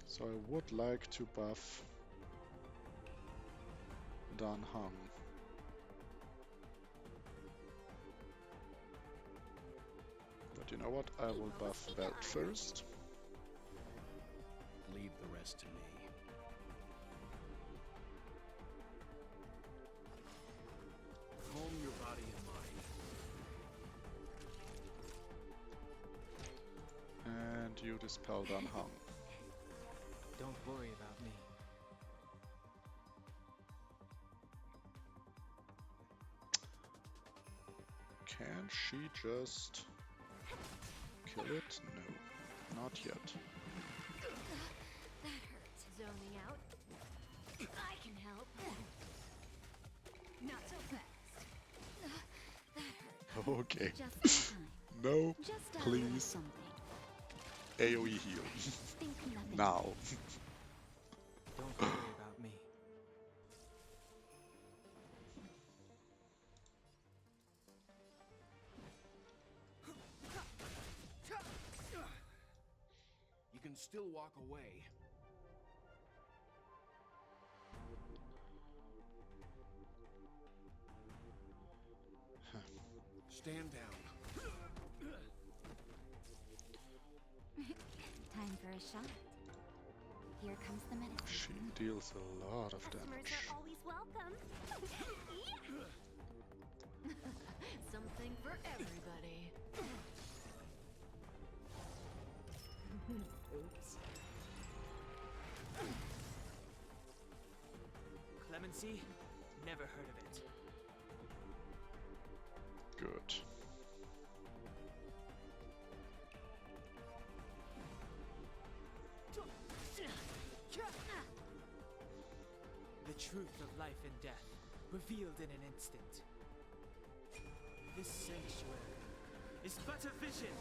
So I would like to buff Dan Hang. But you know what? I will buff Belt first. Leave the rest to me. Calm your body and mind. And you dispel Dan Hang. Don't worry about me. Can she just kill it? No, not yet. That hurts. Zoning out. I can help. Not so fast. That hurt. Okay. Just in time. No, Just a please. little something. AoE heal. Think nothing. Now. Don't worry about me. You can still walk away. Stand down. Time for a shot. Here comes the medicine. She deals a lot of Customers damage. are always welcome. Something for everybody. Oops. Clemency? Never heard of it. Good. The truth of life and death, revealed in an instant. This sanctuary is but a vision.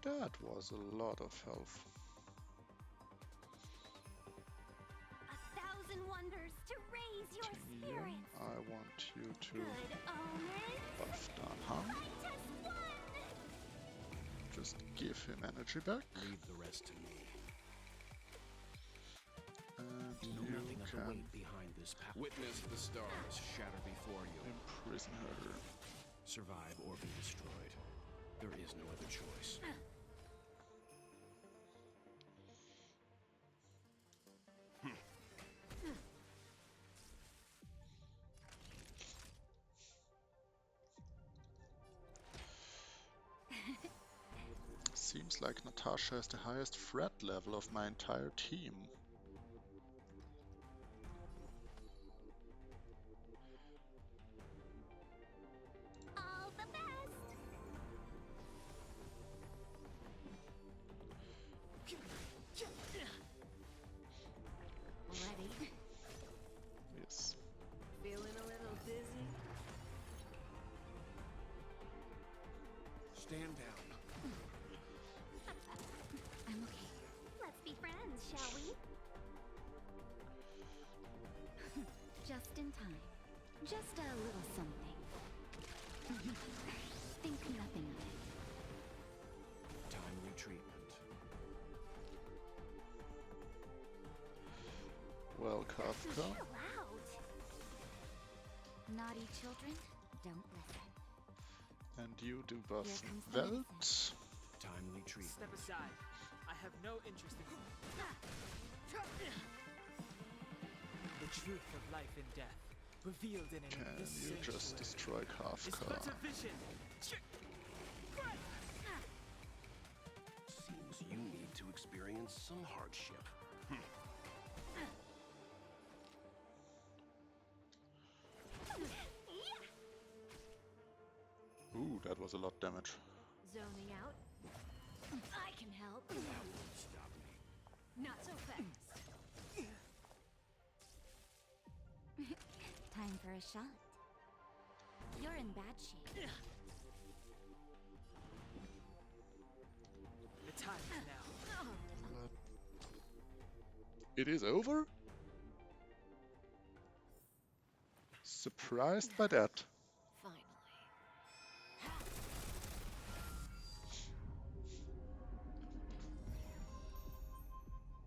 That was a lot of health. 1,000 wonders to raise your Team, spirits. I want you to Good omens. buff down harm. I just won. Just give him energy back. Leave the rest to me. And You know you nothing of the can weight behind this power. Witness the stars shatter before you. imprison her. Survive or be destroyed. There is no other choice. Seems like Natasha has the highest threat level of my entire team. All the best. Ready? Yes. Feeling a little dizzy? Stand down. I'm okay. Let's be friends, shall we? Just in time. Just a little something. Think nothing of it. Timely treatment. Well, Kafka. Chill out. Naughty children, don't listen. And you do buff Here comes the Welt. Timely treatment. Step aside. I have no interest in the truth of life and death, revealed in Can this you just sanctuary. destroy It's Kafka? but a vision. Seems you need to experience some hardship. Ooh, that was a lot damage. Zoning out? I can help. Stop me. Not so fast. Time for a shot. You're in bad shape. The time is now. It is over? Surprised by that. Finally.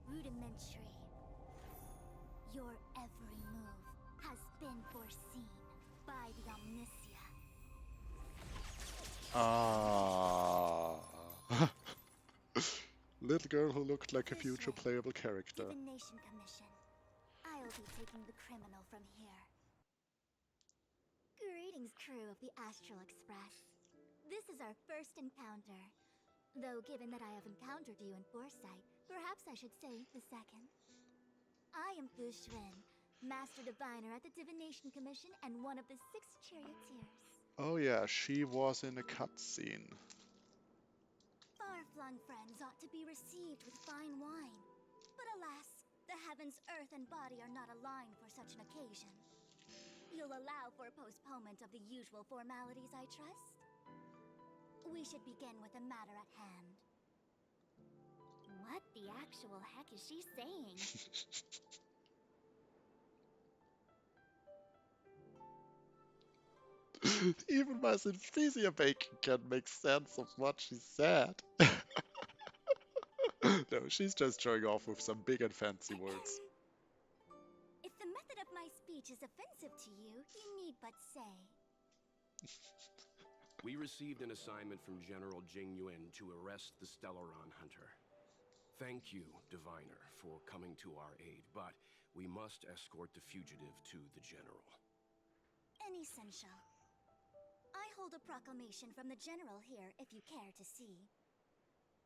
Rudimentary. Your every move has been foreseen by the Omniscia. Ah. Little girl who looked like a future playable character. Divination Commission. I'll be taking the criminal from here. Greetings, crew of the Astral Express. This is our first encounter. Though given that I have encountered you in Foresight, perhaps I should say the second. I am Fu Xuan, Master Diviner at the Divination Commission and one of the 6 charioteers. Oh yeah, she was in a cutscene. Far-flung friends ought to be received with fine wine. But alas, the heavens, earth, and body are not aligned for such an occasion. You'll allow for a postponement of the usual formalities, I trust? We should begin with the matter at hand. What the actual heck is she saying? Even my Synthesia bacon can make sense of what she said. No, she's just showing off with some big and fancy words. If the method of my speech is offensive to you, you need but say. We received an assignment from General Jing Yuan to arrest the Stellaron Hunter. Thank you, Diviner, for coming to our aid, but we must escort the fugitive to the General. Essential. I hold a proclamation from the General here, if you care to see.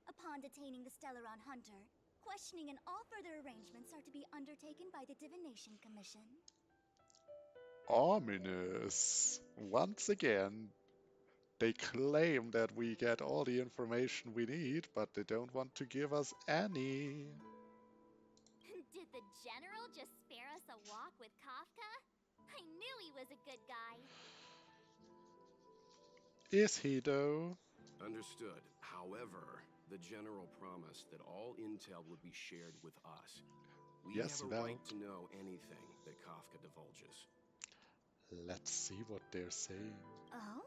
Upon detaining the Stellaron Hunter, questioning and all further arrangements are to be undertaken by the Divination Commission. Ominous. Once again, they claim that we get all the information we need, but they don't want to give us any. Did the General just spare us a walk with Kafka? I knew he was a good guy. Is he though? Understood. However, the General promised that all intel would be shared with us. We Yes, have a well, right to know anything that Kafka divulges. let's see what they're saying. Oh?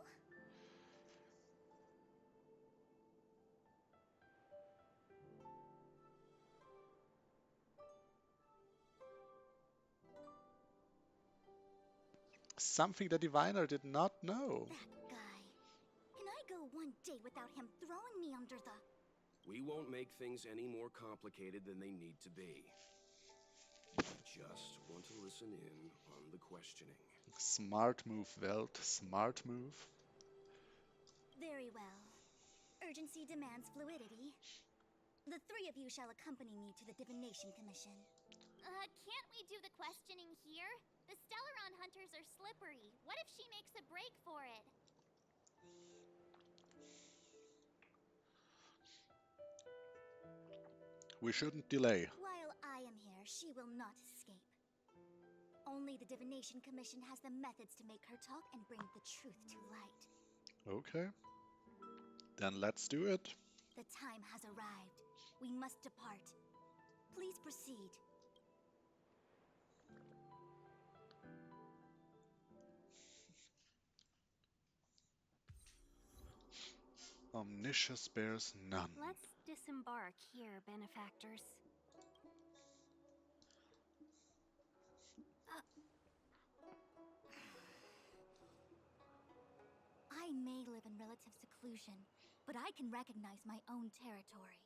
Something the diviner did not know. That guy. Can I go one day without him throwing me under the... We won't make things any more complicated than they need to be. Just want to listen in on the questioning. Smart move, Welt. Smart move. Very well. Urgency demands fluidity. The three of you shall accompany me to the Divination Commission. Can't we do the questioning here? The Stellaron hunters are slippery. What if she makes a break for it? We shouldn't delay. While I am here, she will not escape. Only the Divination Commission has the methods to make her talk and bring the truth to light. Okay. Then let's do it. The time has arrived. We must depart. Please proceed. Omniscience bears none. Let's disembark here, benefactors. I may live in relative seclusion, but I can recognize my own territory.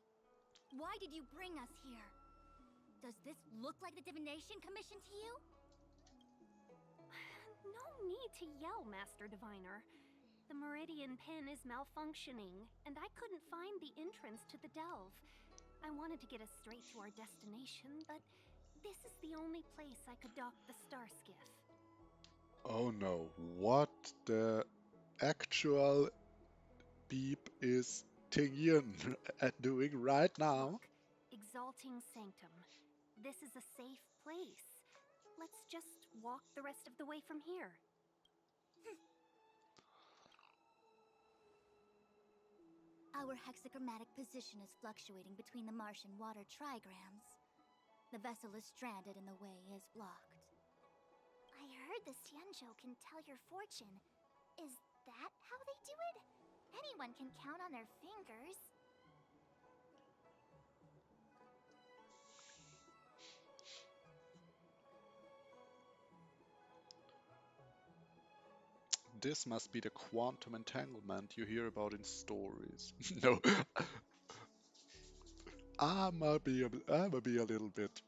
Why did you bring us here? Does this look like the Divination Commission to you? No need to yell, Master Diviner. The Meridian Pen is malfunctioning, and I couldn't find the entrance to the delve. I wanted to get us straight to our destination, but this is the only place I could dock the star skiff. Oh no, what the actual beep is Tingyan doing right now? Look, Exalting Sanctum. This is a safe place. Let's just walk the rest of the way from here. Our hexagrammatic position is fluctuating between the Martian water trigrams. The vessel is stranded and the way is blocked. I heard the Xianzhou can tell your fortune. Is that how they do it? Anyone can count on their fingers. This must be the quantum entanglement you hear about in stories. No, I'm a little bit.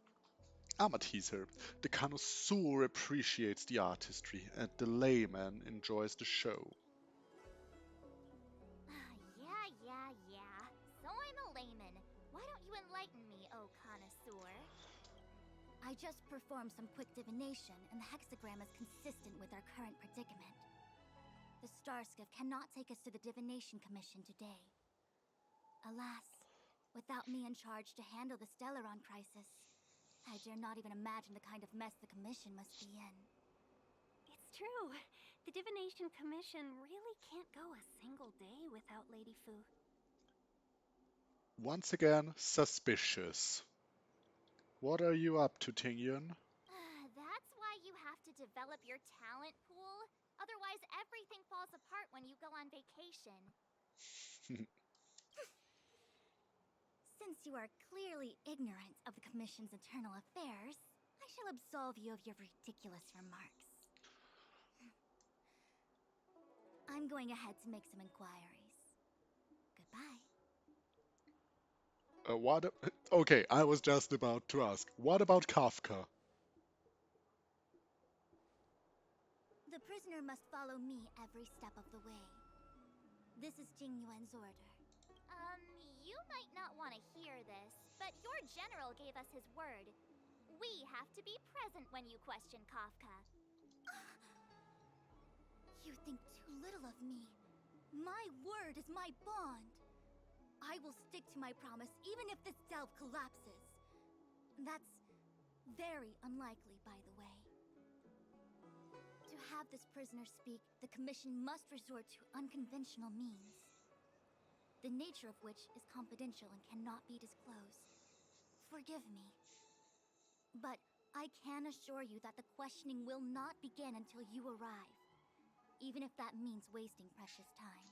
I'm a teaser. The connoisseur appreciates the artistry, and the layman enjoys the show. Yeah. So I'm a layman. Why don't you enlighten me, oh connoisseur? I just performed some quick divination, and the hexagram is consistent with our current predicament. The Starskiff cannot take us to the Divination Commission today. Alas, without me in charge to handle the Stellaron crisis, I dare not even imagine the kind of mess the Commission must be in. It's true. The Divination Commission really can't go a single day without Lady Fu. Once again, suspicious. What are you up to, Tingyan? That's why you have to develop your talent pool. Otherwise, everything falls apart when you go on vacation. Since you are clearly ignorant of the Commission's internal affairs, I shall absolve you of your ridiculous remarks. I'm going ahead to make some inquiries. Goodbye. Okay, I was just about to ask. What about Kafka? The prisoner must follow me every step of the way. This is Jing Yuan's order. You might not want to hear this, but your general gave us his word. We have to be present when you question Kafka. You think too little of me. My word is my bond. I will stick to my promise even if this delve collapses. That's very unlikely, by the way. To have this prisoner speak, the Commission must resort to unconventional means, the nature of which is confidential and cannot be disclosed. Forgive me. But I can assure you that the questioning will not begin until you arrive, even if that means wasting precious time.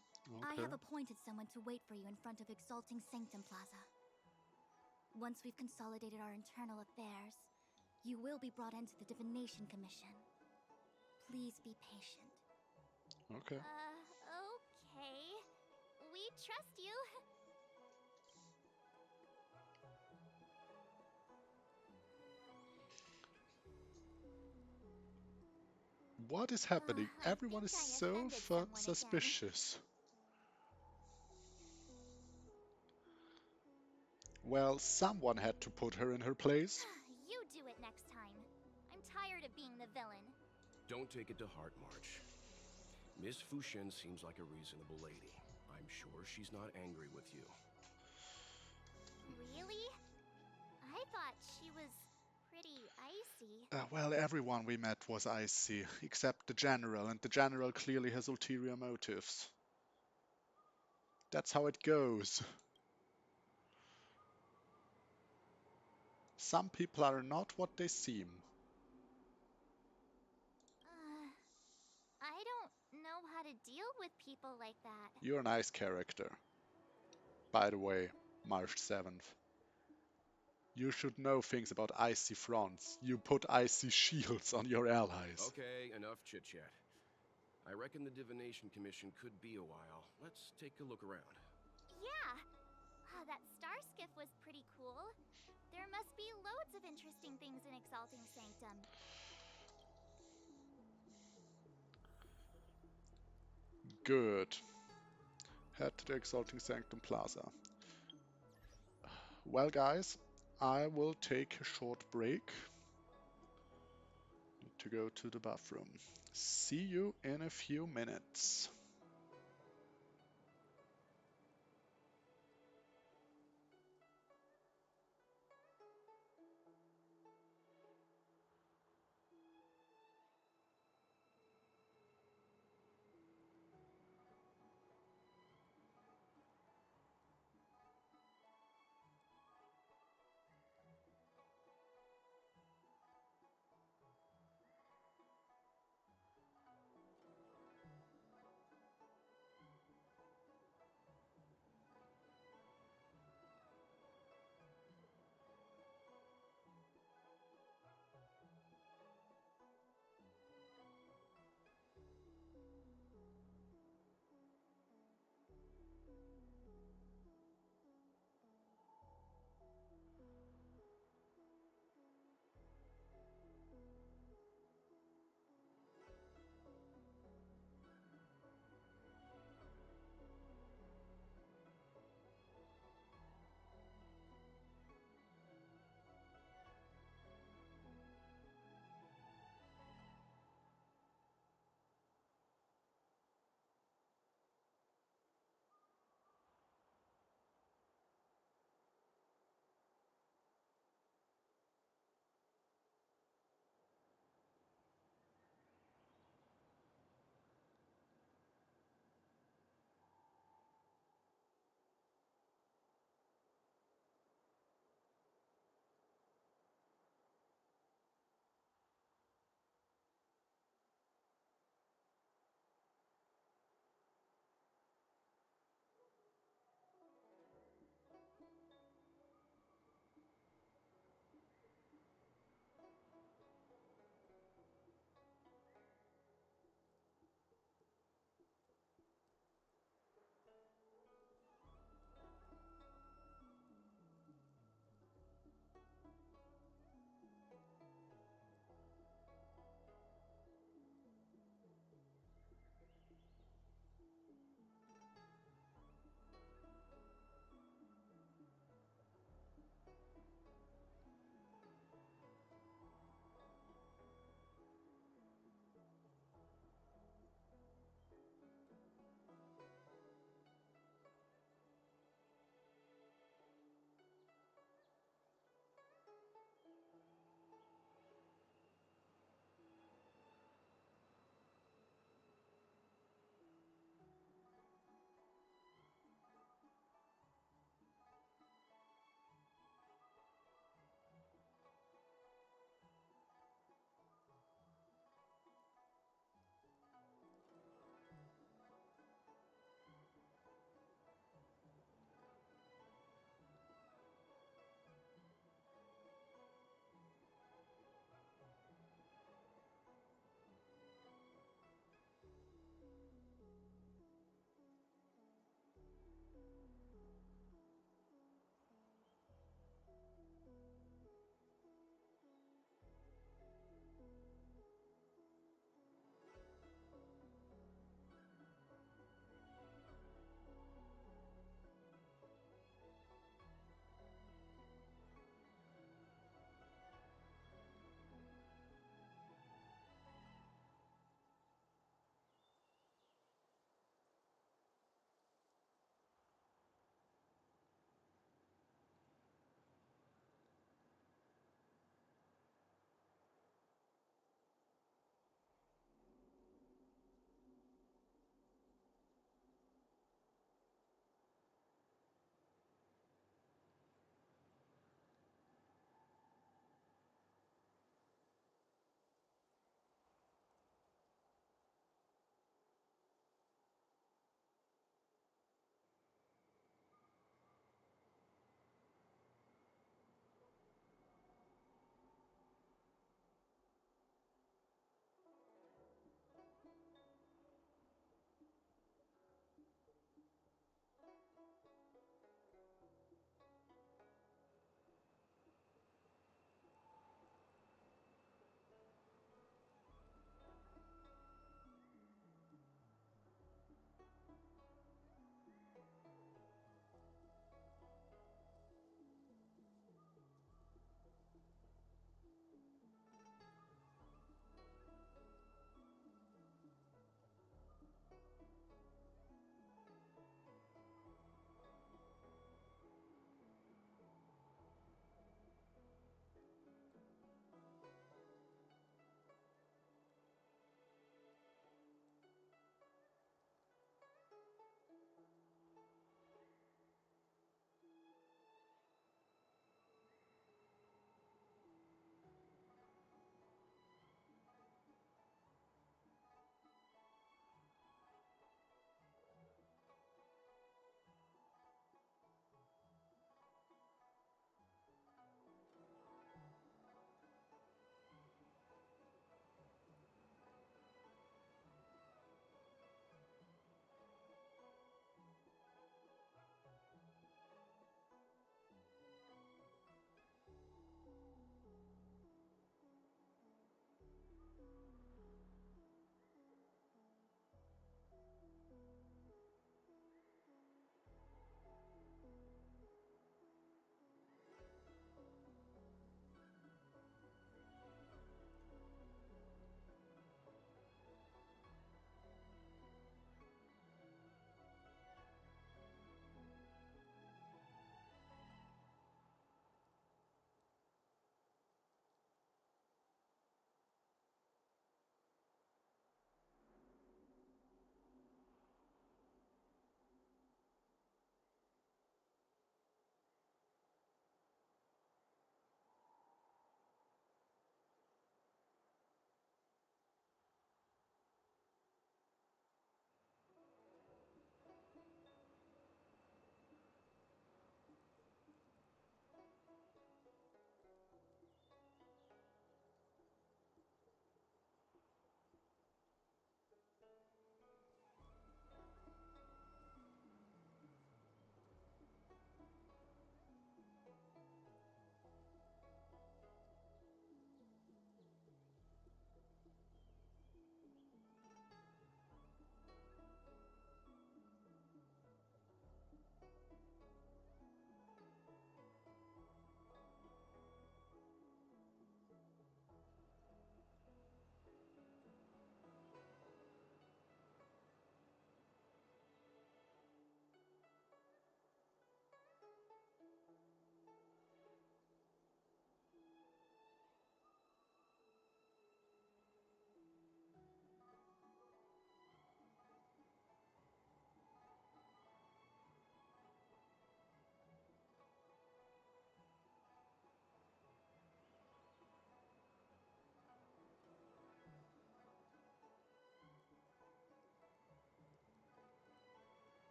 I Okay. have appointed someone to wait for you in front of Exalting Sanctum Plaza. Once we've consolidated our internal affairs, you will be brought into the Divination Commission. Please be patient. Okay. Okay. We trust you. What is happening? I Everyone is think I so offended someone again. suspicious. Well, someone had to put her in her place. You do it next time. I'm tired of being the villain. Don't take it to heart, March. Miss Fushen seems like a reasonable lady. I'm sure she's not angry with you. Really? I thought she was pretty icy. Well, everyone we met was icy, except the General, and the General clearly has ulterior motives. That's how it goes. Some people are not what they seem. I don't know how to deal with people like that. You're a nice character. By the way, March 7th. You should know things about icy fronts. You put icy shields on your allies. Okay, enough chit-chat. I reckon the Divination Commission could be a while. Let's take a look around. Yeah. That star skiff was pretty cool. There must be loads of interesting things in Exalting Sanctum. Good. Head to the Exalting Sanctum Plaza. Well, guys, I will take a short break. Need to go to the bathroom. See you in a few minutes.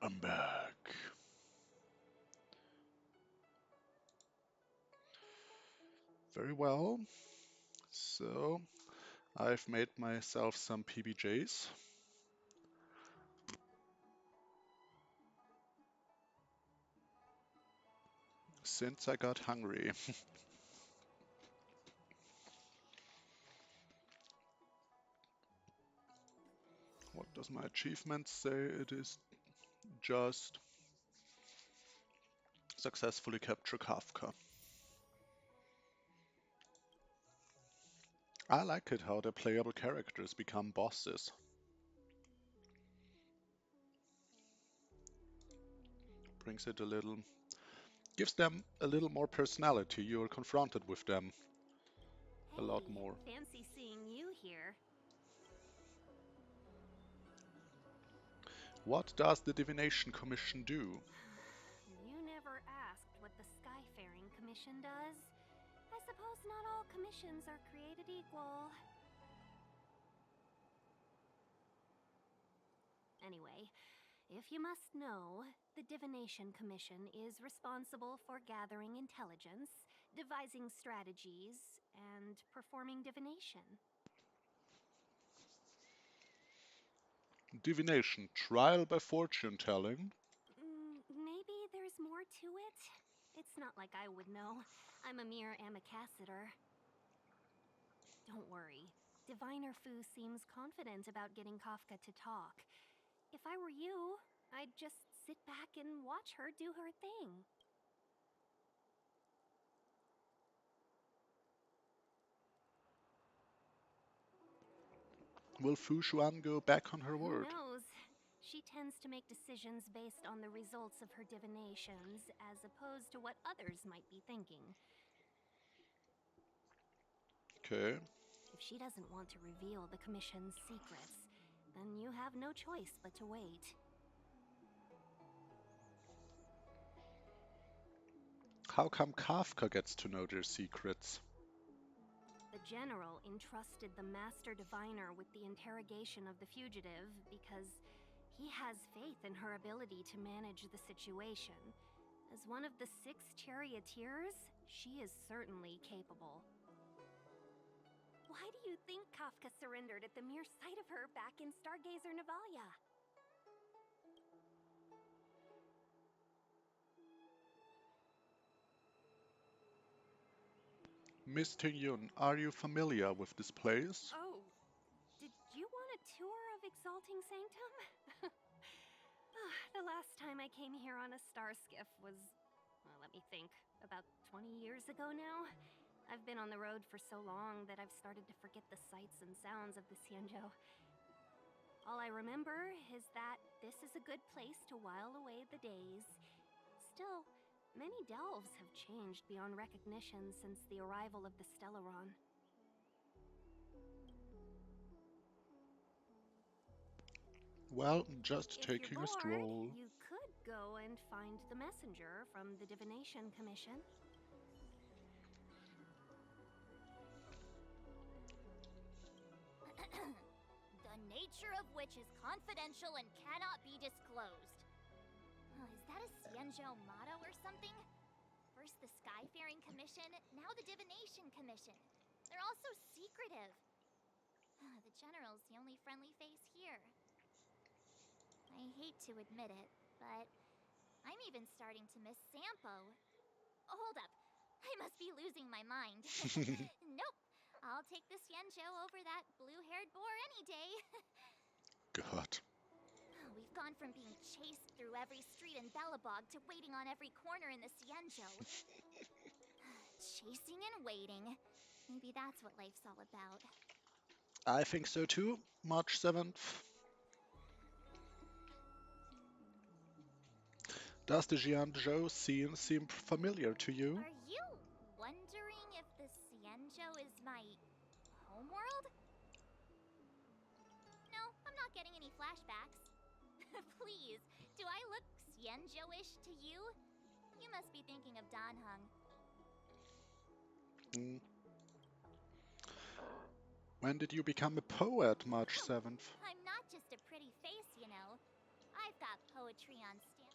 I'm back. Very well. So, I've made myself some PBJs. Since I got hungry. What does my achievement say? It is just successfully capture Kafka. I like it how the playable characters become bosses. Brings it a little, gives them a little more personality. You're confronted with them a lot Hey, more. fancy seeing you here. What does the Divination Commission do? You never asked what the Skyfaring Commission does. I suppose not all commissions are created equal. Anyway, if you must know, the Divination Commission is responsible for gathering intelligence, devising strategies, and performing divination. Divination, trial by fortune telling. Maybe there's more to it? It's not like I would know. I'm a mere ambassador. Don't worry. Diviner Fu seems confident about getting Kafka to talk. If I were you, I'd just sit back and watch her do her thing. Will Fu Xuan go back on her Who word? knows? She tends to make decisions based on the results of her divinations, as opposed to what others might be thinking. Okay. If she doesn't want to reveal the Commission's secrets, then you have no choice but to wait. How come Kafka gets to know their secrets? The General entrusted the Master Diviner with the interrogation of the fugitive because he has faith in her ability to manage the situation. As one of the 6 charioteers, she is certainly capable. Why do you think Kafka surrendered at the mere sight of her back in Stargazer Navalia? Miss Ting-yun, are you familiar with this place? Oh, did you want a tour of Exalting Sanctum? The last time I came here on a star skiff was, well, let me think, about 20 years ago now. I've been on the road for so long that I've started to forget the sights and sounds of the Xianzhou. All I remember is that this is a good place to while away the days. Still, many delves have changed beyond recognition since the arrival of the Stellaron. Well, just If you're taking a bored, stroll. you could go and find the messenger from the Divination Commission. The nature of which is confidential and cannot be disclosed. Oh, is that a Xianzhou motto or something? First the Skyfaring Commission, now the Divination Commission. They're all so secretive. The General's the only friendly face here. I hate to admit it, but I'm even starting to miss Sampo. Hold up. I must be losing my mind. Nope. I'll take the Xianzhou over that blue-haired boar any day. God. We've gone from being chased through every street in Belobog to waiting on every corner in the Xianzhou. Chasing and waiting. Maybe that's what life's all about. I think so too. March 7th. Does the Jianzhou scene seem familiar to you? Are you wondering if the Xianzhou is my homeworld? No, I'm not getting any flashbacks. Please, do I look Xianzhou-ish to you? You must be thinking of Danheng. Hmm. When did you become a poet, March 7th? I'm not just a pretty face, you know. I I've got poetry on stamp.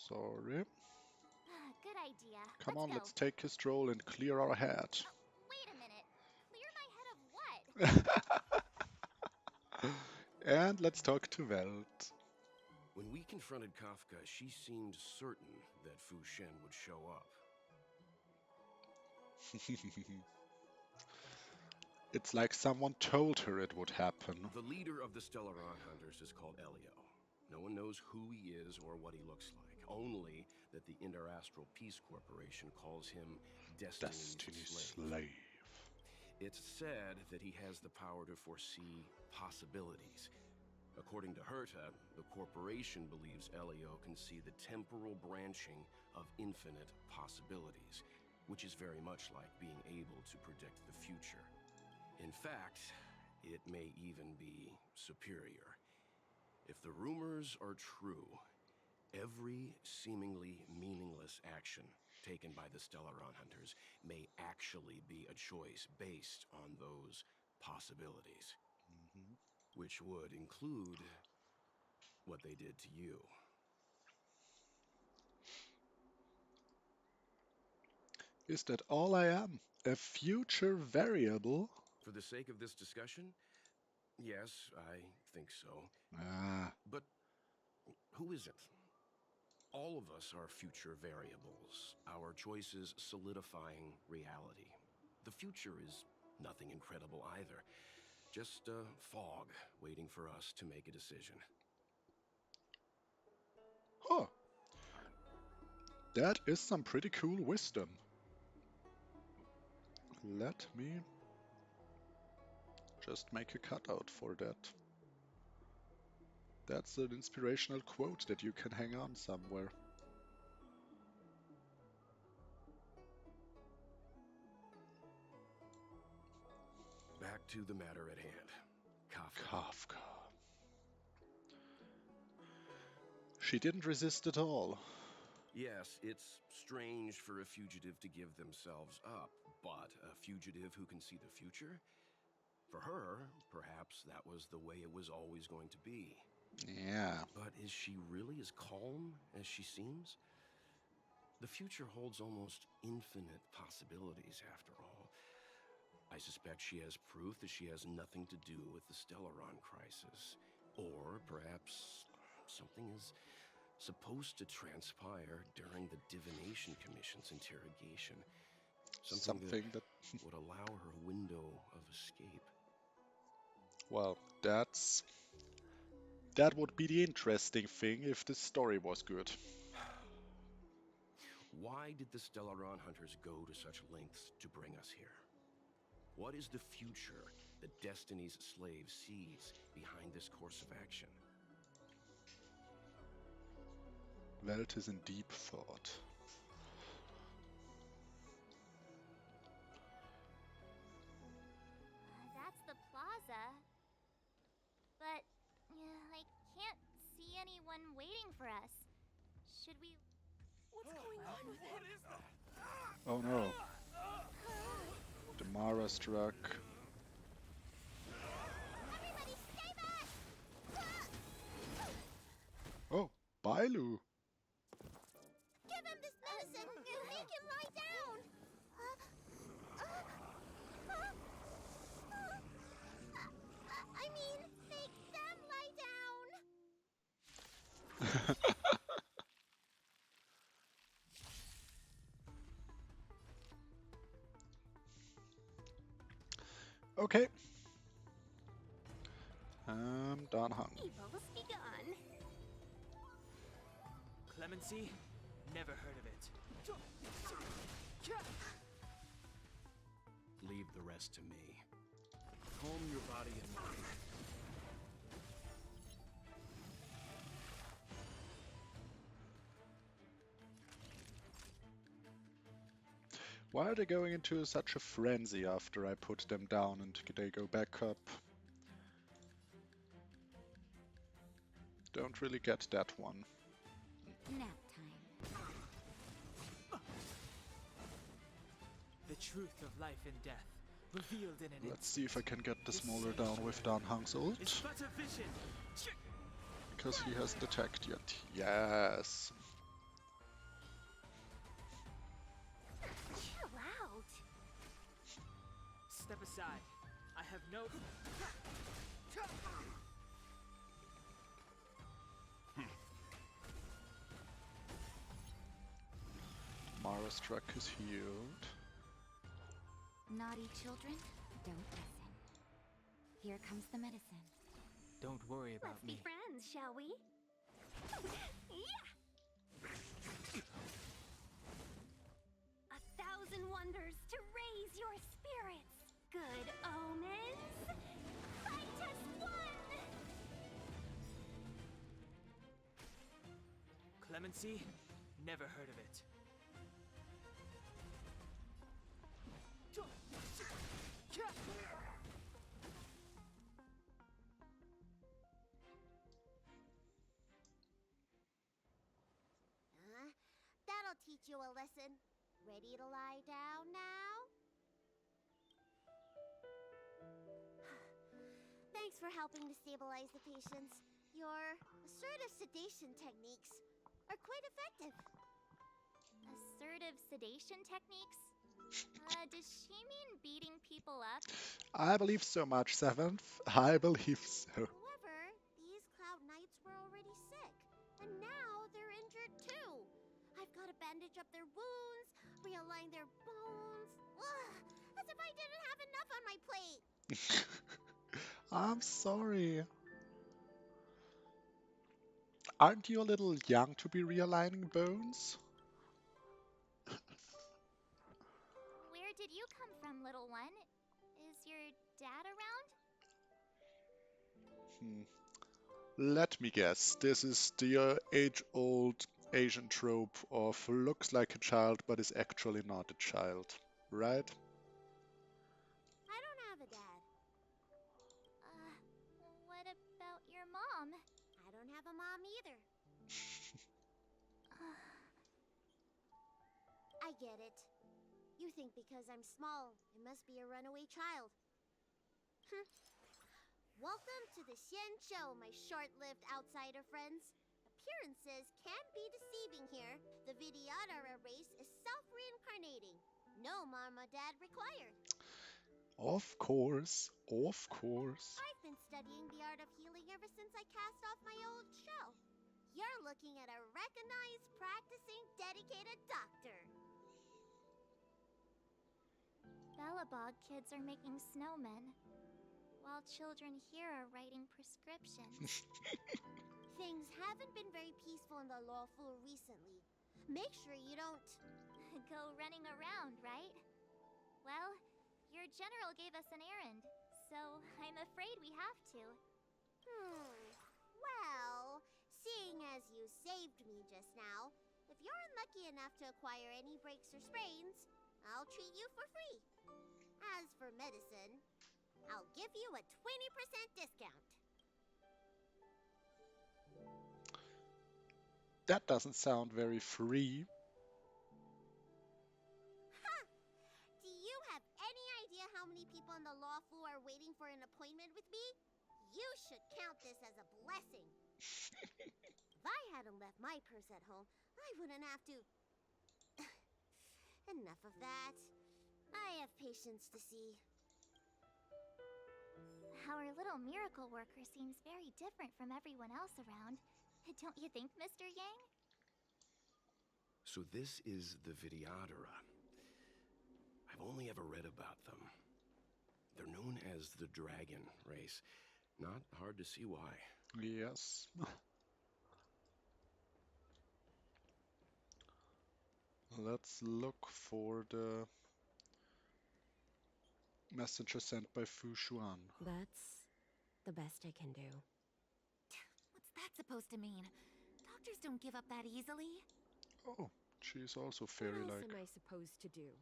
Sorry. Good idea. Come on, Let's let's go. take a stroll and clear our head. Wait a minute. Clear my head of what? And let's talk to Welt. When we confronted Kafka, she seemed certain that Fu Shen would show up. It's like someone told her it would happen. The leader of the Stellaron Hunters is called Elio. No one knows who he is or what he looks like, only that the Interastral Peace Corporation calls him Destiny's Slave. It's said that he has the power to foresee possibilities. According to Herta, the corporation believes Elio can see the temporal branching of infinite possibilities, which is very much like being able to predict the future. In fact, it may even be superior. If the rumors are true, every seemingly meaningless action taken by the Stellaron Hunters may actually be a choice based on those possibilities. Which would include what they did to you. Is that all I am? A future variable? For the sake of this discussion, yes, I think so. Ah. But who isn't? All of us are future variables, our choices solidifying reality. The future is nothing incredible either, just a fog waiting for us to make a decision. Huh. That is some pretty cool wisdom. Let me just make a cutout for that. That's an inspirational quote that you can hang on somewhere. Back to the matter at hand. Kafka. She didn't resist at all. Yes, it's strange for a fugitive to give themselves up, but a fugitive who can see the future? For her, perhaps that was the way it was always going to be. Yeah. But is she really as calm as she seems? The future holds almost infinite possibilities, after all. I suspect she has proof that she has nothing to do with the Stellaron crisis. Or perhaps something is supposed to transpire during the Divination Commission's interrogation. Something that would allow her a window of escape. Well, that would be the interesting thing if the story was good. Why did the Stellaron Hunters go to such lengths to bring us here? What is the future that Destiny's Slave sees behind this course of action? Welt is in deep thought. That's the plaza. But I can't see anyone waiting for us. Should we... What's going on with him? What is that? Oh no. The Mara struck. Everybody stay back! Oh, Bailu. Give him this medicine! Make him lie down! I mean, make them lie down! Okay. I'm done hung. Evil's begun. Clemency? Never heard of it. Leave the rest to me. Calm your body and mind. Why are they going into such a frenzy after I put them down and they go back up? Don't really get that one. Nap time. truth of life and death, revealed in an Let's see if I can get the This Smolder down with Dan Hang's ult. It's but a vision. Because he hasn't attacked yet. Yes! Chill out. Step aside. I have no. Mara's truck is healed. Naughty children, don't listen. Here comes the medicine. Don't worry about Let's be friends, shall we? Yeah! 1,000 wonders to raise your spirits. Good omens. Fight as one! Clemency? Never heard of it. That'll teach you a lesson. Ready to lie down now? Thanks for helping to stabilize the patients. Your assertive sedation techniques are quite effective. Assertive sedation techniques? Does she mean beating people up? I believe so much, 7th. I believe so. However, these Cloud Knights were already sick, and now they're injured too. I've got to bandage up their wounds, realign their bones. Ugh, as if I didn't have enough on my plate. I'm sorry. Aren't you a little young to be realigning bones? Where did you come from, little one? Is your dad around? Let me guess. This is the age-old Asian trope of looks like a child but is actually not a child, right? I don't have a dad. What about your mom? I don't have a mom either. I get it. You think because I'm small, I must be a runaway child. Welcome to the Xian Show, my short-lived outsider friends. Appearances can be deceiving here. The Vidyadhara race is self-reincarnating. No mom or dad required. Of course, of course. I've been studying the art of healing ever since I cast off my old shell. You're looking at a recognized, practicing, dedicated doctor. Bellabog kids are making snowmen, while children here are writing prescriptions. Things haven't been very peaceful in the lawful recently. Make sure you don't... Go running around, right? Well, your general gave us an errand, so I'm afraid we have to. Well, seeing as you saved me just now, if you're unlucky enough to acquire any breaks or sprains, I'll treat you for free. As for medicine, I'll give you a 20% discount. That doesn't sound very free. Do you have any idea how many people in the law fu are waiting for an appointment with me? You should count this as a blessing. If I hadn't left my purse at home, I wouldn't have to... Enough of that. I have patients to see. Our little miracle worker seems very different from everyone else around. Don't you think, Mr. Yang? So this is the Vidyadhara. I've only ever read about them. They're known as the Dragon Race. Not hard to see why. Yes. Let's look for the messenger sent by Fu Xuan. That's the best I can do. What's that supposed to mean? Doctors don't give up that easily. Oh, she's also What else fairy-like. am I supposed to do?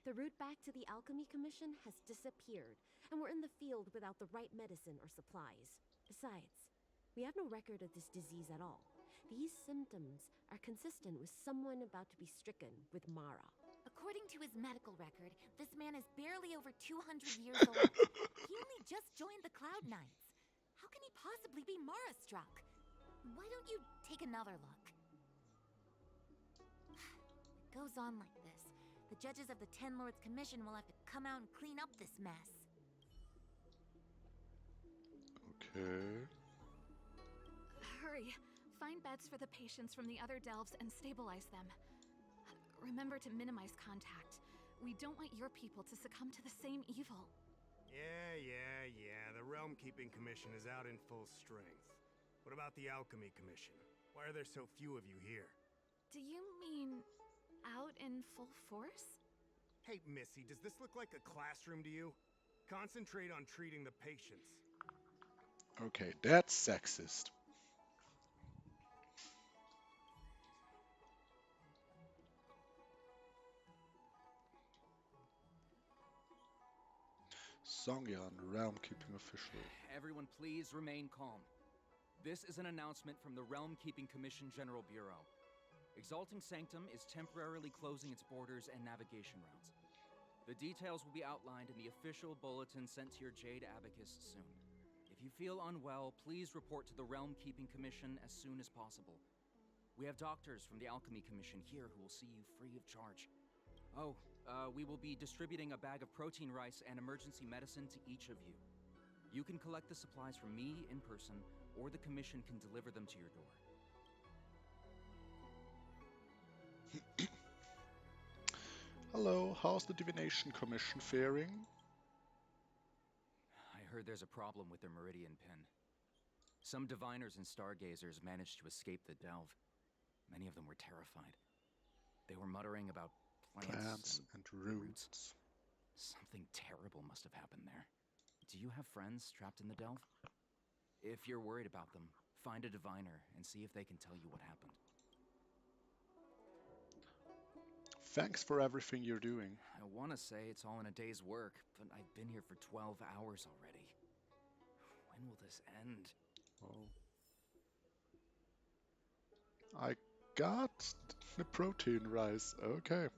The route back to the Alchemy Commission has disappeared, and we're in the field without the right medicine or supplies. Besides, we have no record of this disease at all. These symptoms are consistent with someone about to be stricken with Mara. According to his medical record, this man is barely over 200 years old. He only just joined the Cloud Knights. How can he possibly be Mara-struck? Why don't you take another look? It goes on like this. The judges of the Ten Lords Commission will have to come out and clean up this mess. Okay. Hurry. Find beds for the patients from the other delves and stabilize them. Remember to minimize contact. We don't want your people to succumb to the same evil. Yeah. The Realm Keeping Commission is out in full strength. What about the Alchemy Commission? Why are there so few of you here? Do you mean out in full force? Hey, Missy, does this look like a classroom to you? Concentrate on treating the patients. Okay, that's sexist. Songyan, Realm Keeping Official. Everyone please remain calm. This is an announcement from the Realm Keeping Commission General Bureau. Exalting Sanctum is temporarily closing its borders and navigation routes. The details will be outlined in the official bulletin sent to your Jade Abacus soon. If you feel unwell, please report to the Realm Keeping Commission as soon as possible. We have doctors from the Alchemy Commission here who will see you free of charge. Oh, we will be distributing a bag of protein rice and emergency medicine to each of you. You can collect the supplies from me in person, or the Commission can deliver them to your door. Hello, how's the Divination Commission faring? I heard there's a problem with their Meridian pin. Some diviners and stargazers managed to escape the delve. Many of them were terrified. They were muttering about plants and roots. Something terrible must have happened there. Do you have friends trapped in the delve? If you're worried about them, find a diviner and see if they can tell you what happened. Thanks for everything you're doing. I want to say it's all in a day's work, but I've been here for 12 hours already. When will this end? Oh. I got the protein rice. Okay.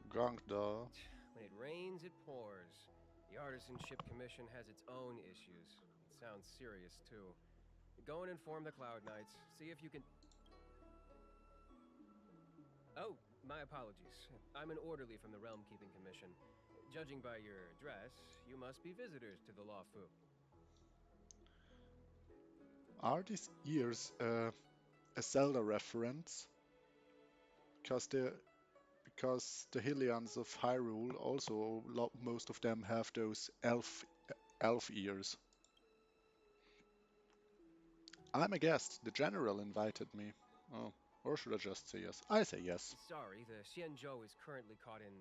Gongda. When it rains, it pours. The Artisanship Commission has its own issues. It sounds serious, too. Go and inform the Cloud Knights. See if you can... Oh, my apologies. I'm an orderly from the Realm Keeping Commission. Judging by your dress, you must be visitors to the Lawfu. Are these ears a Zelda reference? Because the Hylians of Hyrule also, most of them have those elf ears. I'm a guest. The general invited me. Oh, or should I just say yes? I say yes. Sorry, the Xianzhou is currently caught in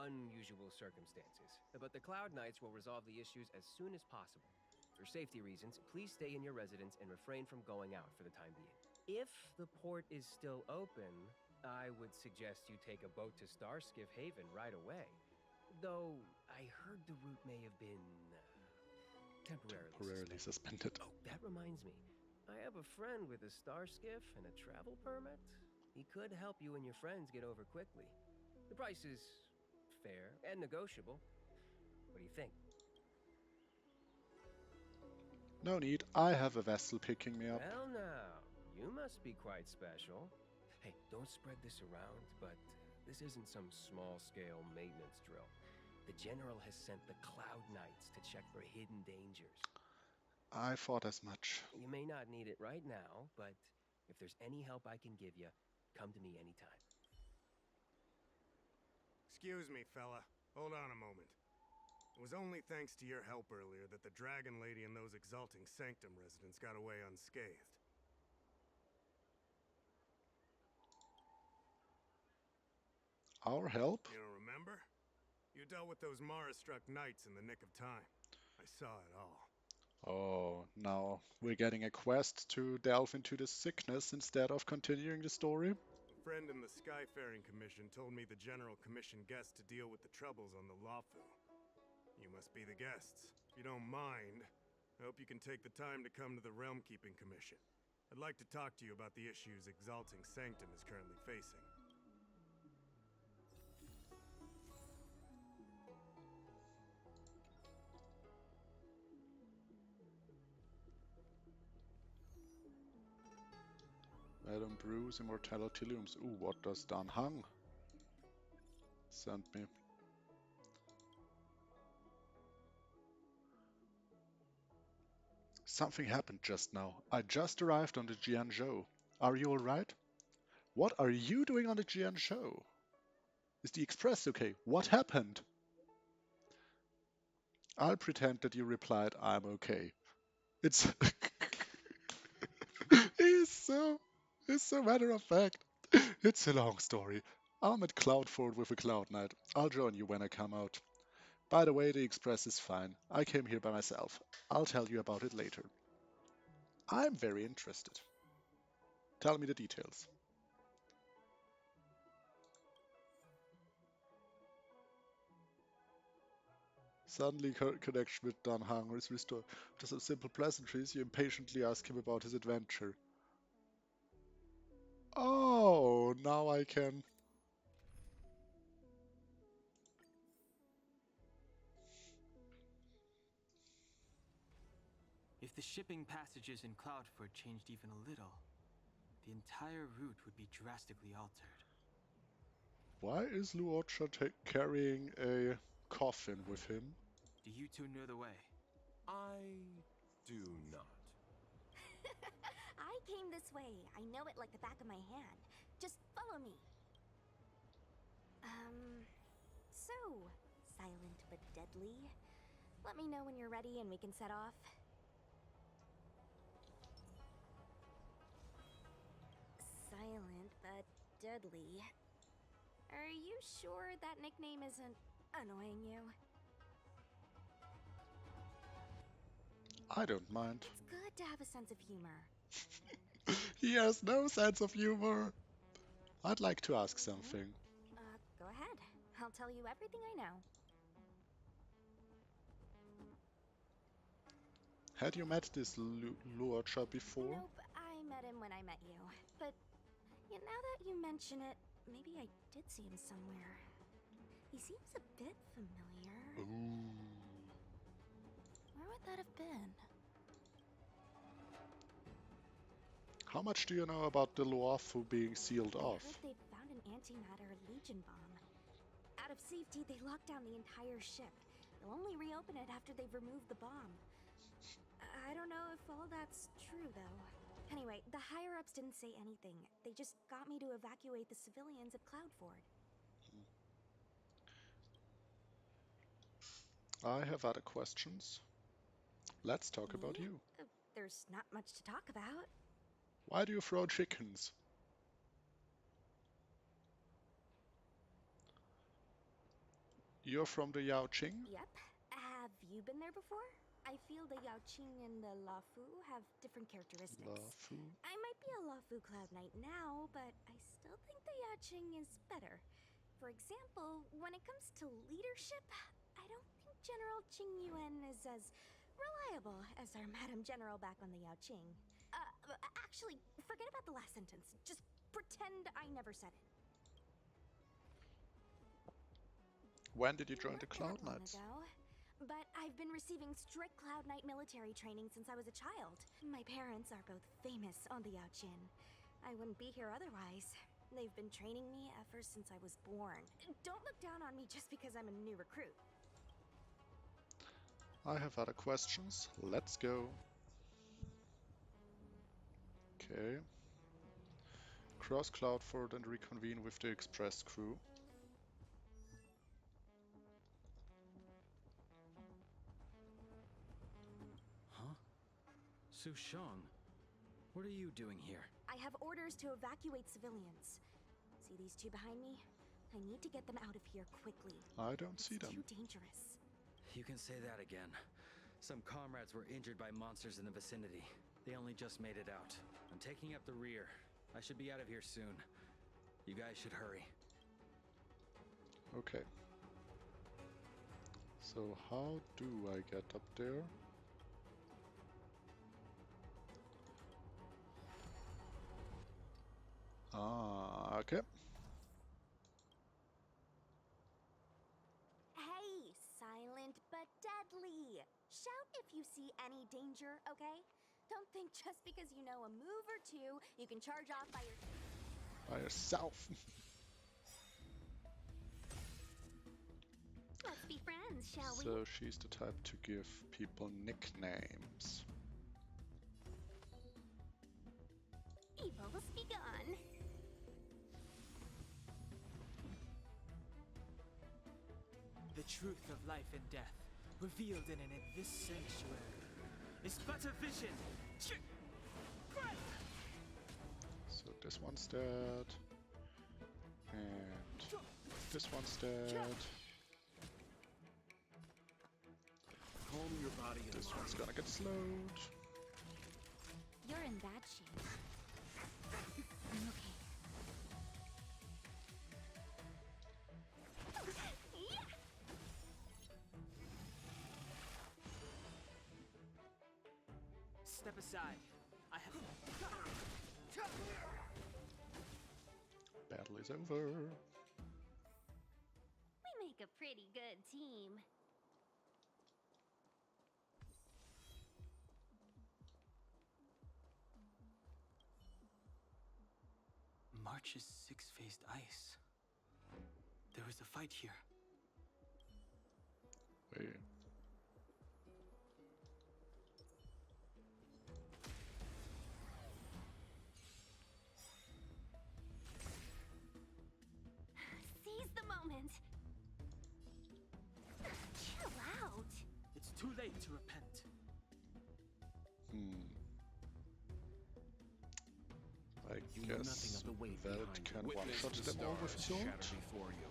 unusual circumstances. But the Cloud Knights will resolve the issues as soon as possible. For safety reasons, please stay in your residence and refrain from going out for the time being. If the port is still open, I would suggest you take a boat to Starskiff Haven right away. Though, I heard the route may have been temporarily suspended. Oh, that reminds me. I have a friend with a Starskiff and a travel permit. He could help you and your friends get over quickly. The price is fair and negotiable. What do you think? No need. I have a vessel picking me up. Well now, you must be quite special. Hey, don't spread this around, but this isn't some small-scale maintenance drill. The General has sent the Cloud Knights to check for hidden dangers. I thought as much. You may not need it right now, but if there's any help I can give you, come to me anytime. Excuse me, fella. Hold on a moment. It was only thanks to your help earlier that the Dragon Lady and those Exalting Sanctum residents got away unscathed. Our help? You don't remember? You dealt with those Mara-struck knights in the nick of time. I saw it all. Oh, now we're getting a quest to delve into the sickness instead of continuing the story? A friend in the Skyfaring Commission told me the General commissioned guests to deal with the troubles on the Lawfu. You must be the guests. If you don't mind, I hope you can take the time to come to the Realm Keeping Commission. I'd like to talk to you about the issues Exalting Sanctum is currently facing. Adam Bruce, Immortality Looms. Ooh, what does Dan Hang send me? Something happened just now. I just arrived on the Jianzhou. Are you alright? What are you doing on the Jianzhou? Is the express okay? What happened? I'll pretend that you replied, I'm okay. It's it's so matter of fact. It's a long story. I'm at Cloudford with a Cloud Knight. I'll join you when I come out. By the way, the express is fine. I came here by myself. I'll tell you about it later. I'm very interested. Tell me the details. Suddenly, connection with Dan Hang is restored. After some simple pleasantries, you impatiently ask him about his adventure. Oh, now I can. If the shipping passages in Cloudford changed even a little, the entire route would be drastically altered. Why is Luocha carrying a coffin with him? Do you two know the way? I do not. I came this way. I know it like the back of my hand. Just follow me. So, silent but deadly. Let me know when you're ready and we can set off. Silent but deadly. Are you sure that nickname isn't annoying you? I don't mind. It's good to have a sense of humor. He has no sense of humor. I'd like to ask something. Go ahead. I'll tell you everything I know. Had you met this Luocha before? Nope, I met him when I met you. But yeah, now that you mention it, maybe I did see him somewhere. He seems a bit familiar. Ooh. Where would that have been? How much do you know about the Luofu being sealed I off? heard they found an antimatter Legion bomb. Out of safety, they locked down the entire ship. They'll only reopen it after they've removed the bomb. I don't know if all that's true, though. Anyway, the higher-ups didn't say anything. They just got me to evacuate the civilians at Cloudford. I have other questions. Let's talk about Me? you. There's not much to talk about. Why do you throw chickens? You're from the Yaoqing? Yep. Have you been there before? I feel the Yaoqing and the Lafu have different characteristics. Lafu? I might be a Lafu Cloud Knight now, but I still think the Yaoqing is better. For example, when it comes to leadership, I don't think General Qing Yuan is as reliable as our Madam General back on the Yaoqing. Actually, forget about the last sentence. Just pretend I never said it. When did you join the Not Cloud that long Knights? ago. But I've been receiving strict Cloud Knight military training since I was a child. My parents are both famous on the Yaoqin. I wouldn't be here otherwise. They've been training me ever since I was born. Don't look down on me just because I'm a new recruit. I have other questions. Let's go. Okay. Cross Cloudford and reconvene with the Express crew. Huh? Su Shang, what are you doing here? I have orders to evacuate civilians. See these two behind me? I need to get them out of here quickly. I don't see them. It's too dangerous. You can say that again. Some comrades were injured by monsters in the vicinity. They only just made it out. I'm taking up the rear. I should be out of here soon. You guys should hurry. Okay. So how do I get up there? Ah, okay. Hey, silent but deadly. Shout if you see any danger, okay? Don't think just because you know a move or two, you can charge off by your... By yourself. Let's be friends, shall we? So she's the type to give people nicknames. Evil's begun. The truth of life and death, revealed in this sanctuary, is but a vision. So this one's dead. And this one's dead. Calm your body and This one's gonna get slowed. You're in bad shape. I'm okay. Step aside. I have... Battle is over. We make a pretty good team. March's six-faced ice. There was a fight here. Wait. Seize the moment. Chill out. It's too late to repent. I You know nothing guess of the weight Veld behind can it. Witness one-shot the them all with stars his ult. shatter before you.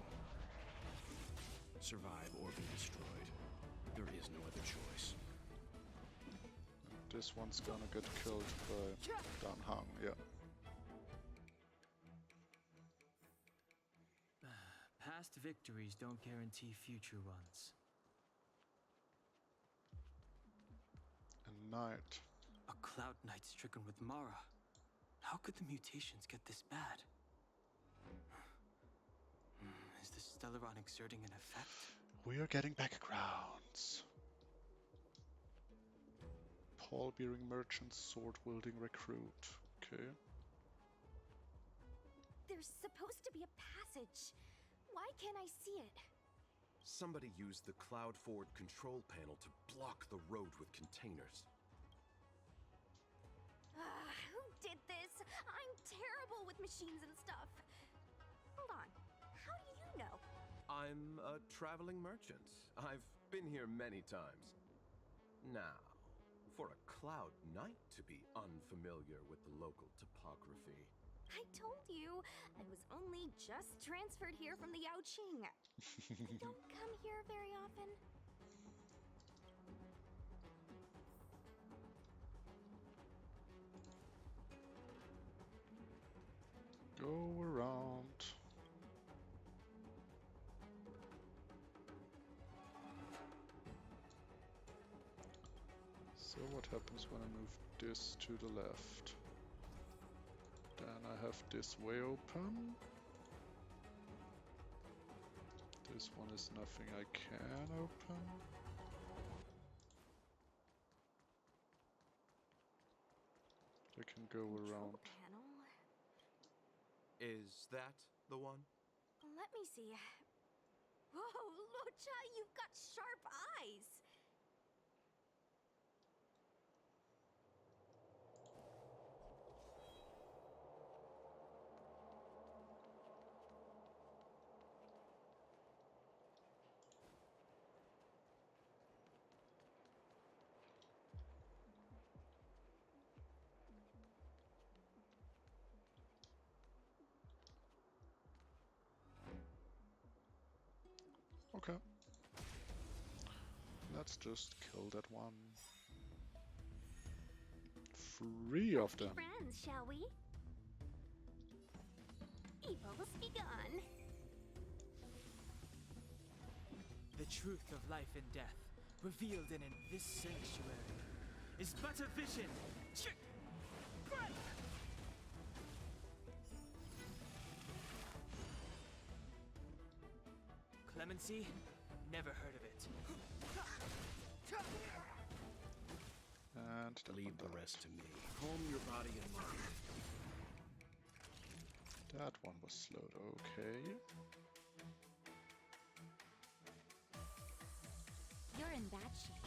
Survive or be destroyed. There is no other choice. This one's gonna get killed by Dan Hang, yeah. Past victories don't guarantee future ones. A knight. A Cloud Knight stricken with Mara. How could the mutations get this bad? Is the Stellaron exerting an effect? We are getting backgrounds. Pall-bearing merchant, sword-wielding recruit. Okay. There's supposed to be a passage. Why can't I see it? Somebody used the Cloud Forward control panel to block the road with containers. Who did this? I'm terrible with machines and stuff. Hold on. How do you know? I'm a traveling merchant. I've been here many times. Now, for a Cloud Knight to be unfamiliar with the local topography. I told you, I was only just transferred here from the Yaoqing. I don't come here very often. Go around. So what happens when I move this to the left? Then I have this way open. This one is nothing I can open. I can go around. Panel. Is that the one? Let me see. Whoa, Lucha, you've got sharp eyes. Okay. Let's just kill that one. 3 of them. Friends, shall we? Evil's begun. The truth of life and death, revealed in this sanctuary, is but a vision. Clemency? Never heard of it. And that Leave one the died. rest to me. Calm your body and mind. That one was slowed, okay. You're in bad shape.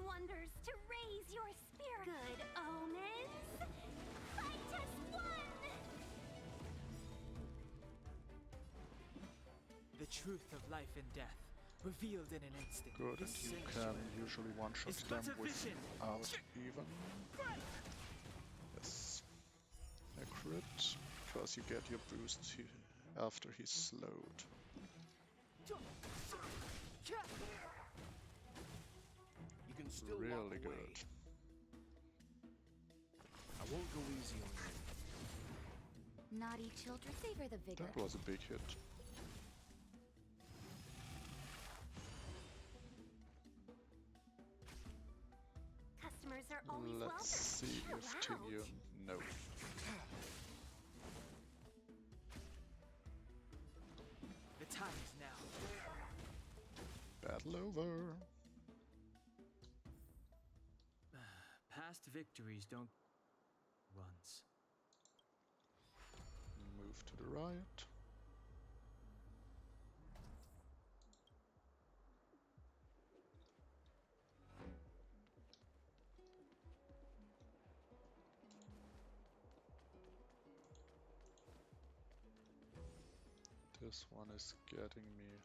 Wonders to raise your spirit. Good omens. Fight us one. The truth of life and death, revealed in an instant. Good, The and you can sanctuary usually one-shot is them but a vision. without even... Yes. A crit, because you get your boost after he's slowed. You can still Really walk away. good. I won't go easy on you. Naughty children, savor the vigor. That was a big hit. Customers are always Let's welcome. see Chill if out. Tingyun... No. The time is now. Battle over. Past victories don't... Once. Move to the right. This one is getting me.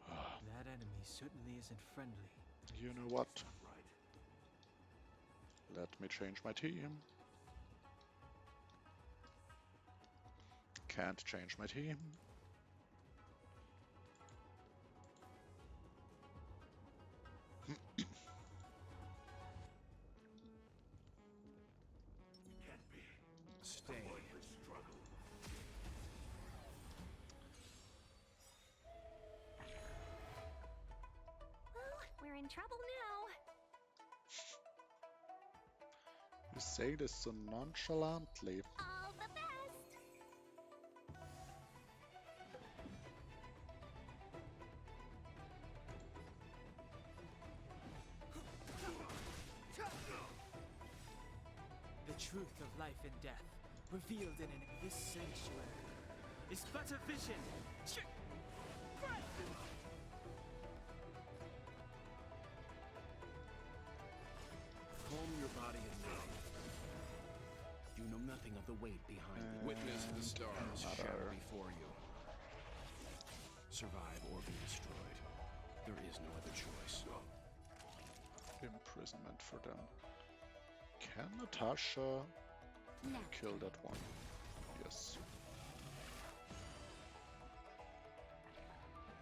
That enemy certainly isn't friendly. You know what? Let me change my team. Can't change my team. Stay. Well, we're in trouble now. You say this so nonchalantly. All the best. The truth of life and death, revealed in this sanctuary, is but a vision. Calm your body and mind. You know nothing of the weight behind it. Witness the stars shatter before you. Survive or be destroyed. There is no other choice. Imprisonment for them. Can Natasha kill that one? Yes.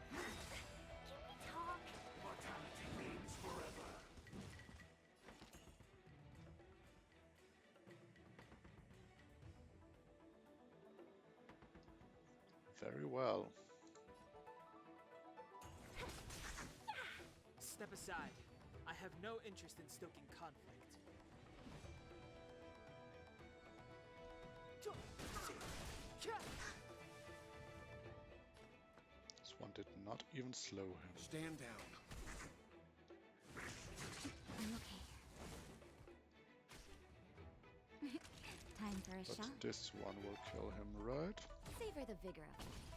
Can we talk? Mortality reigns forever. Very well. Step aside. I have no interest in stoking conflict. This one did not even slow him. Stand down. I'm okay. Time for a But shot. this one will kill him, right? Savor the vigor of life.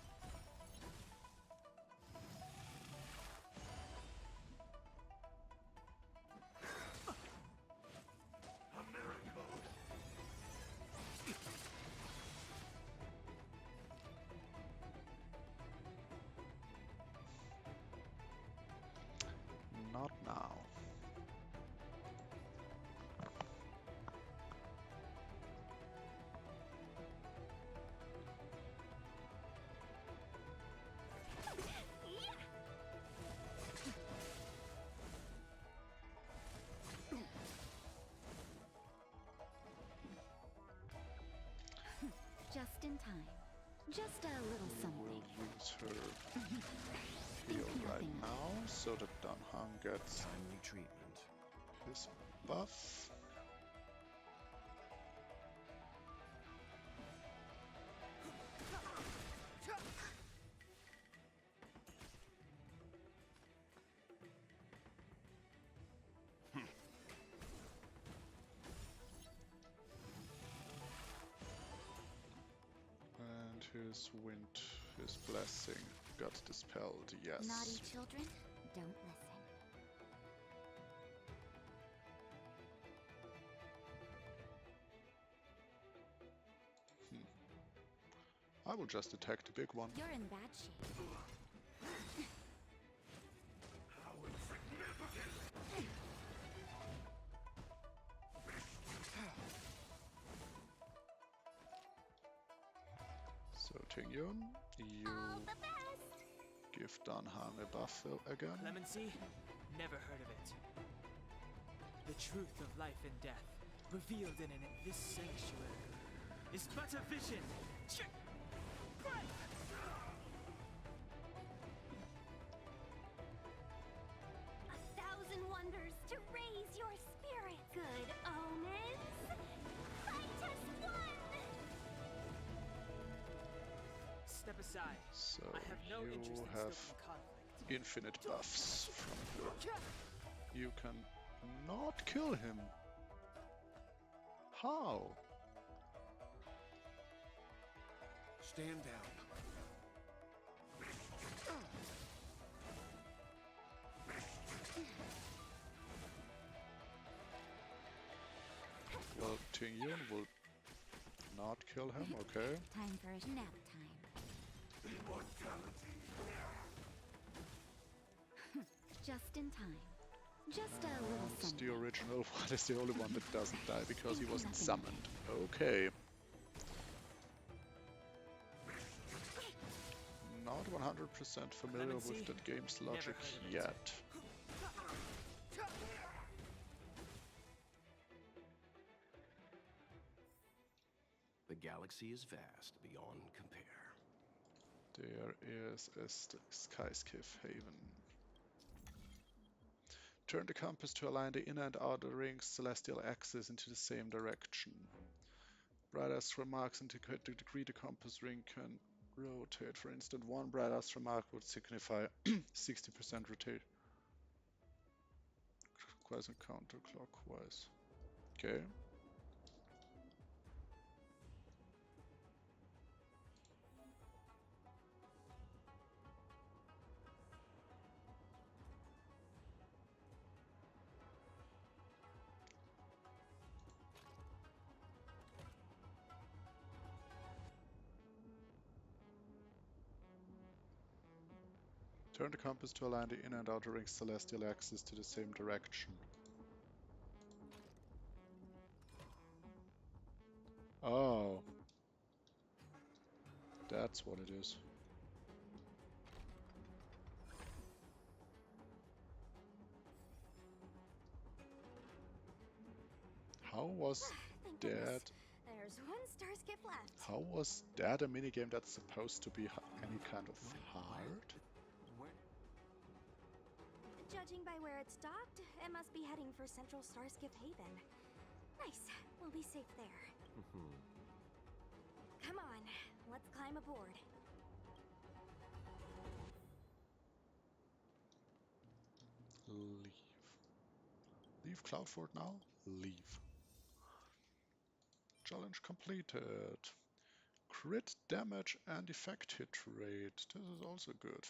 Not now. Just in time. Just a little We something. will use her heal right now, so that Danhang gets Timely treatment. his buff. And his wind, his blessing got dispelled, yes. Naughty children, don't listen. I will just attack the big one. You're in bad shape. So Tingyun, you give Danhang a buff again. Clemency? Never heard of it. The truth of life and death, revealed in this sanctuary, is but a vision. A thousand wonders to raise your spirit. Good omens. Fight as one. Step aside. So I have no interest you in have stoking conflict. infinite buffs from her. You can not kill him. How? Stand down. Well, Tingyun will not kill him, okay. Time for a nap time. Just in time. Just a little It's the something. original one, is the only one that doesn't die because he wasn't summoned. Okay. Not 100% familiar with Clemency? that game's Never logic heard of it. yet. The galaxy is vast beyond compare. There is a Skyskiff Haven. Turn the compass to align the inner and outer ring's celestial axis into the same direction. Bright-Eyes remarks indicate the degree the compass ring can rotate. For instance, one Bright-Eyes remark would signify 60% rotate. Clockwise and counterclockwise. Okay. Turn the compass to align the inner and outer ring's celestial axis to the same direction. Oh. That's what it is. How was Thank that? goodness. There's one star skip left. How was that a minigame that's supposed to be any kind of hard? Judging by where it's docked, it must be heading for Central Starskiff Haven. Nice. We'll be safe there. Come on, let's climb aboard. Leave. Leave Cloudfort now? Leave. Challenge completed. Crit damage and effect hit rate. This is also good.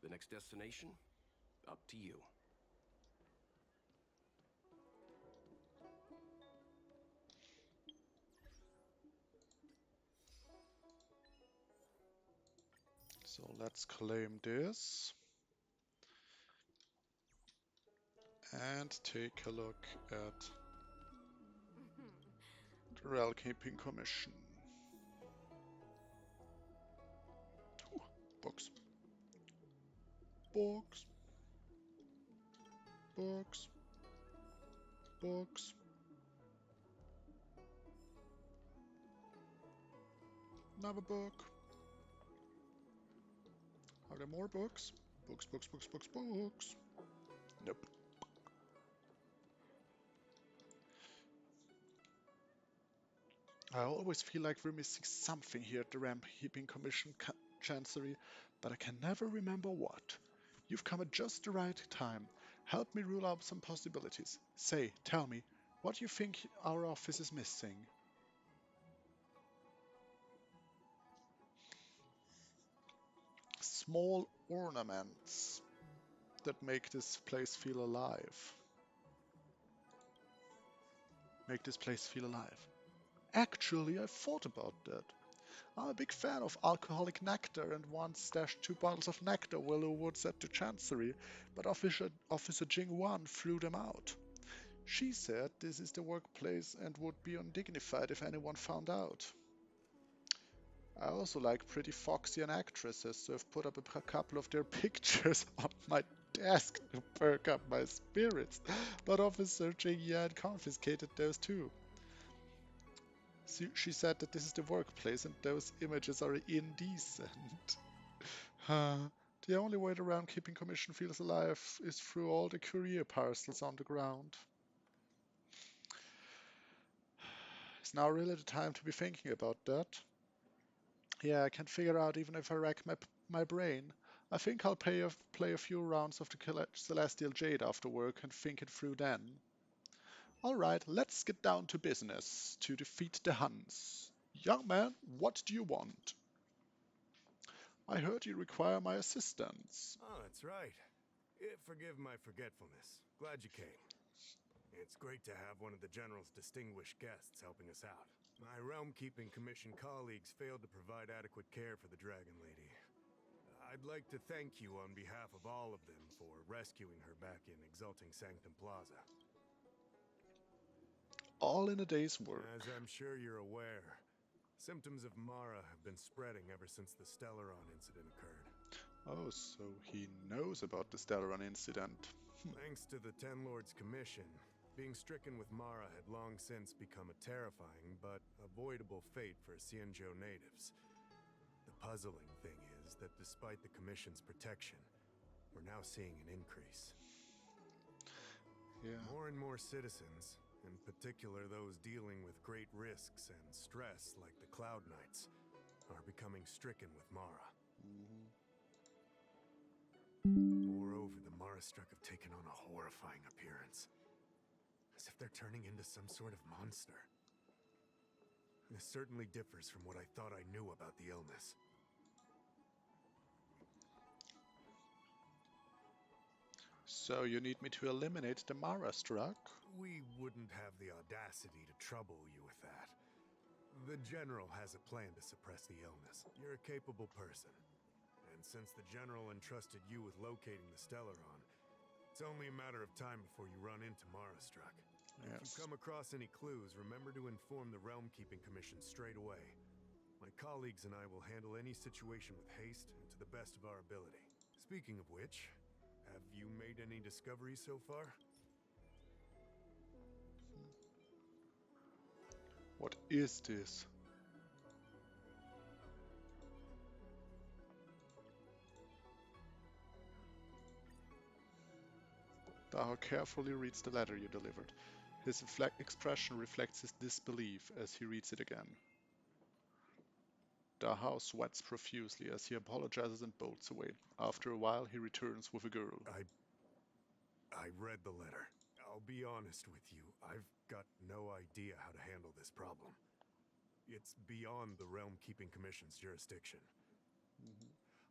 The next destination? Up to you. So let's claim this. And take a look at the Realm Keeping Commission. Ooh, books. Books. Books. Books. Another book. Are there more books? Books, books, books, books, books. Nope. I always feel like we're missing something here at the Ramp Keeping Commission Chancery, but I can never remember what. You've come at just the right time. Help me rule out some possibilities. Say, tell me, what do you think our office is missing? Small ornaments that make this place feel alive. Make this place feel alive. Actually, I've thought about that. I'm a big fan of alcoholic nectar and once stashed 2 bottles of nectar Willow Woods at the Chancery, but Officer Jing Wan threw them out. She said this is the workplace and would be undignified if anyone found out. I also like pretty foxy and actresses, so I've put up a couple of their pictures on my desk to perk up my spirits, but Officer Jing Yan confiscated those too. She said that this is the workplace and those images are indecent. The only way the Round Keeping Commission feels alive is through all the courier parcels on the ground. Is now really the time to be thinking about that? Yeah, I can't figure out even if I rack my brain. I think I'll play a few rounds of the Celestial Jade after work and think it through then. Alright, let's get down to business to defeat the Huns. Young man, what do you want? I heard you require my assistance. Oh, that's right. Forgive my forgetfulness. Glad you came. It's great to have one of the General's distinguished guests helping us out. My Realm Keeping Commission colleagues failed to provide adequate care for the Dragon Lady. I'd like to thank you on behalf of all of them for rescuing her back in Exalting Sanctum Plaza. All in a day's work. As I'm sure you're aware, symptoms of Mara have been spreading ever since the Stellaron incident occurred. Oh, so he knows about the Stellaron incident. Thanks to the Ten Lords Commission, being stricken with Mara had long since become a terrifying but avoidable fate for Xianzhou natives. The puzzling thing is that despite the Commission's protection, we're now seeing an increase. Yeah. More and more citizens, in particular those dealing with great risks and stress like the Cloud Knights, are becoming stricken with Mara. Moreover, the Mara-struck have taken on a horrifying appearance. As if they're turning into some sort of monster. This certainly differs from what I thought I knew about the illness. So you need me to eliminate the Mara-struck? We wouldn't have the audacity to trouble you with that. The General has a plan to suppress the illness. You're a capable person. And since the General entrusted you with locating the Stellaron, it's only a matter of time before you run into Mara-struck. Yes. If you come across any clues, remember to inform the Realm Keeping Commission straight away. My colleagues and I will handle any situation with haste and to the best of our ability. Speaking of which, have you made any discoveries so far? What is this? Dahao carefully reads the letter you delivered. His expression reflects his disbelief as he reads it again. Dahao sweats profusely as he apologizes and bolts away. After a while, he returns with a girl. I read the letter. I'll be honest with you, I've got no idea how to handle this problem. It's beyond the Realm Keeping Commission's jurisdiction.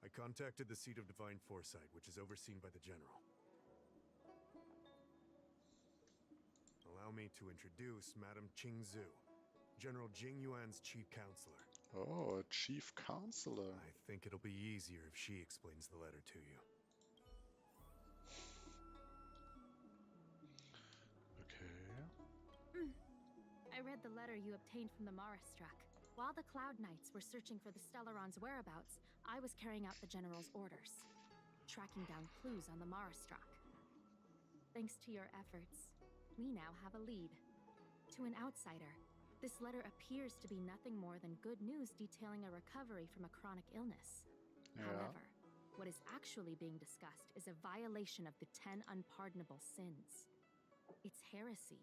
I contacted the Seat of Divine Foresight, which is overseen by the General. Allow me to introduce Madame Qingzhu, General Jing Yuan's chief counselor. Oh, a chief counselor. I think it'll be easier if she explains the letter to you. I read the letter you obtained from the Mara-struck. While the Cloud Knights were searching for the Stellaron's whereabouts, I was carrying out the General's orders, tracking down clues on the Mara-struck. Thanks to your efforts, we now have a lead. To an outsider, this letter appears to be nothing more than good news detailing a recovery from a chronic illness. Yeah. However, What is actually being discussed is a violation of the 10 unpardonable sins. It's heresy.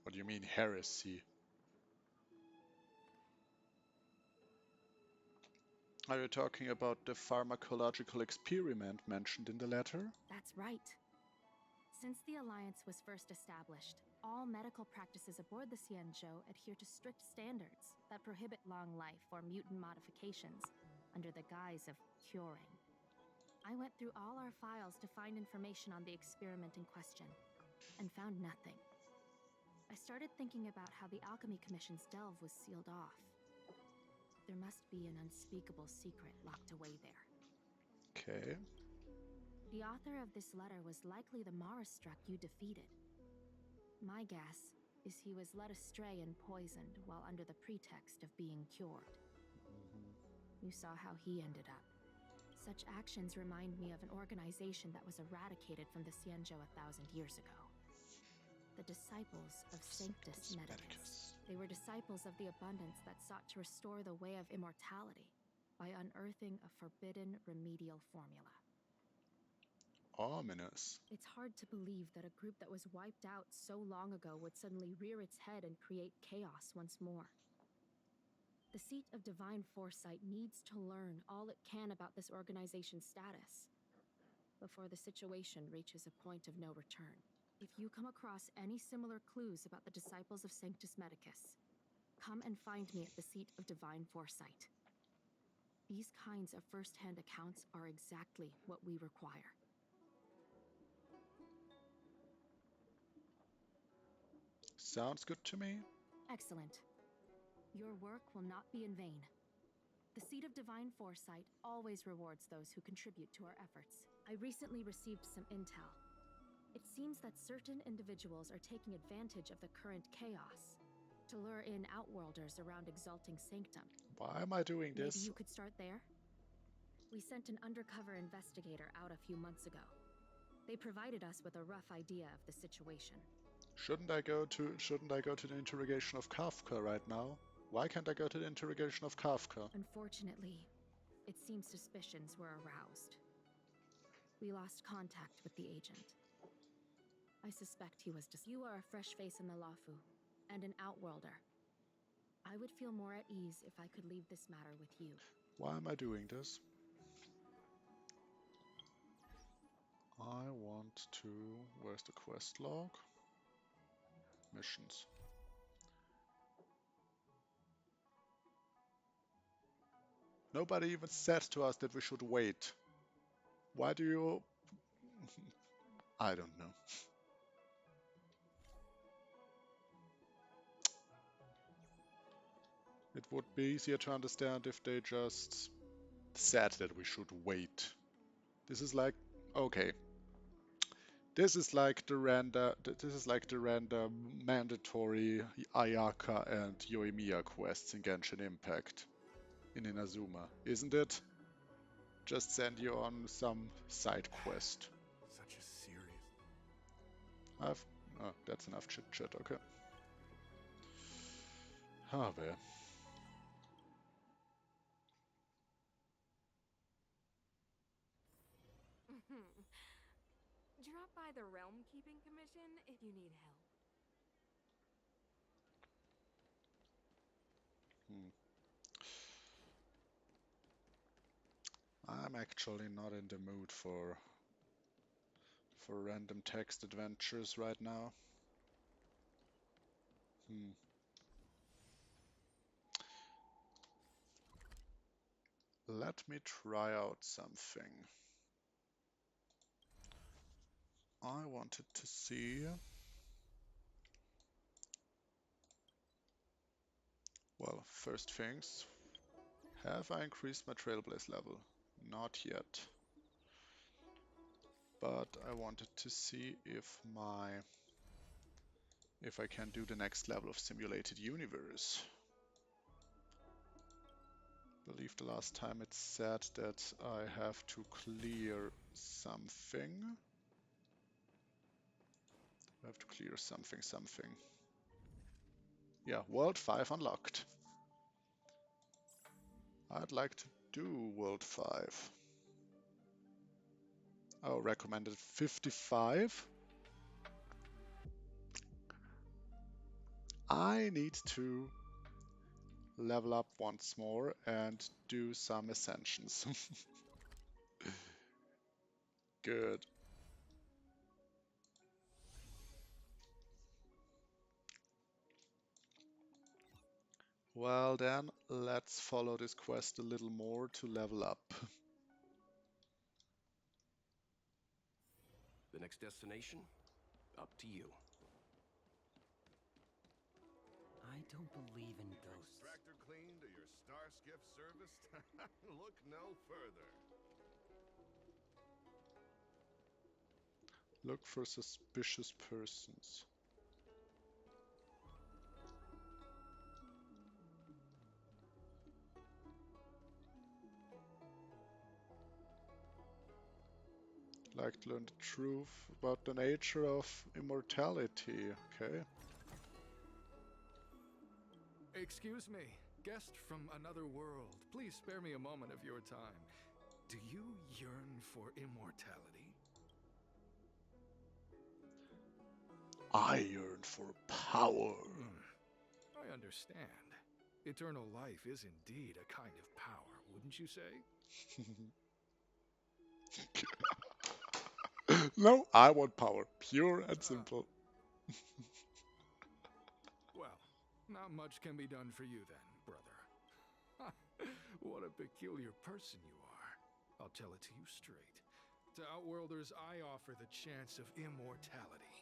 What do you mean, heresy? Are you talking about the pharmacological experiment mentioned in the letter? That's right. Since the Alliance was first established, all medical practices aboard the Xianzhou adhere to strict standards that prohibit long life or mutant modifications under the guise of curing. I went through all our files to find information on the experiment in question, and found nothing. I started thinking about how the Alchemy Commission's delve was sealed off. There must be an unspeakable secret locked away there. Okay. The author of this letter was likely the Marastruck you defeated. My guess is he was led astray and poisoned while under the pretext of being cured. You saw how he ended up. Such actions remind me of an organization that was eradicated from the Xianzhou 1,000 years ago. The Disciples of Sanctus Medicus. They were disciples of the Abundance that sought to restore the way of immortality by unearthing a forbidden remedial formula. Ominous. It's hard to believe that a group that was wiped out so long ago would suddenly rear its head and create chaos once more. The Seat of Divine Foresight needs to learn all it can about this organization's status before the situation reaches a point of no return. If you come across any similar clues about the Disciples of Sanctus Medicus, come and find me at the Seat of Divine Foresight. These kinds of first-hand accounts are exactly what we require. Sounds good to me. Excellent. Your work will not be in vain. The Seat of Divine Foresight always rewards those who contribute to our efforts. I recently received some intel. It seems that certain individuals are taking advantage of the current chaos to lure in outworlders around Exalting Sanctum. Why am I doing this? Maybe you could start there? We sent an undercover investigator out a few months ago. They provided us with a rough idea of the situation. Shouldn't I go to the interrogation of Kafka right now? Why can't I go to the interrogation of Kafka? Unfortunately, it seems suspicions were aroused. We lost contact with the agent. I suspect he was You are a fresh face in the Lafu, and an outworlder. I would feel more at ease if I could leave this matter with you. Why am I doing this? I want to... Where's the quest log? Missions. Nobody even said to us that we should wait. Why do you... I don't know. It would be easier to understand if they just said that we should wait. This is like... Okay. This is like the random mandatory Ayaka and Yoimiya quests in Genshin Impact in Inazuma, isn't it? Just send you on some side quest. Such a serious... Oh, that's enough chit chat, okay. Ah, well. Drop by the Realm Keeping Commission if you need help. I'm actually not in the mood for random text adventures right now. Let me try out something. I wanted to see... Well, first things, have I increased my Trailblaze level? Not yet. But I wanted to see if I can do the next level of Simulated Universe. I believe the last time it said that I have to clear something. I have to clear something. Yeah, World 5 unlocked. I'd like to do World 5. Oh, recommended 55. I need to level up once more and do some ascensions. Good. Well then, let's follow this quest a little more to level up. The next destination? Up to you. I don't believe in ghosts. Tractor cleaned or your star skiff serviced? Look no further. Look for suspicious persons. Like to learn the truth about the nature of immortality, okay? Excuse me, guest from another world. Please spare me a moment of your time. Do you yearn for immortality? I yearn for power. I understand. Eternal life is indeed a kind of power, wouldn't you say? No, I want power. Pure and simple. Well, not much can be done for you then, brother. What a peculiar person you are. I'll tell it to you straight. To Outworlders, I offer the chance of immortality.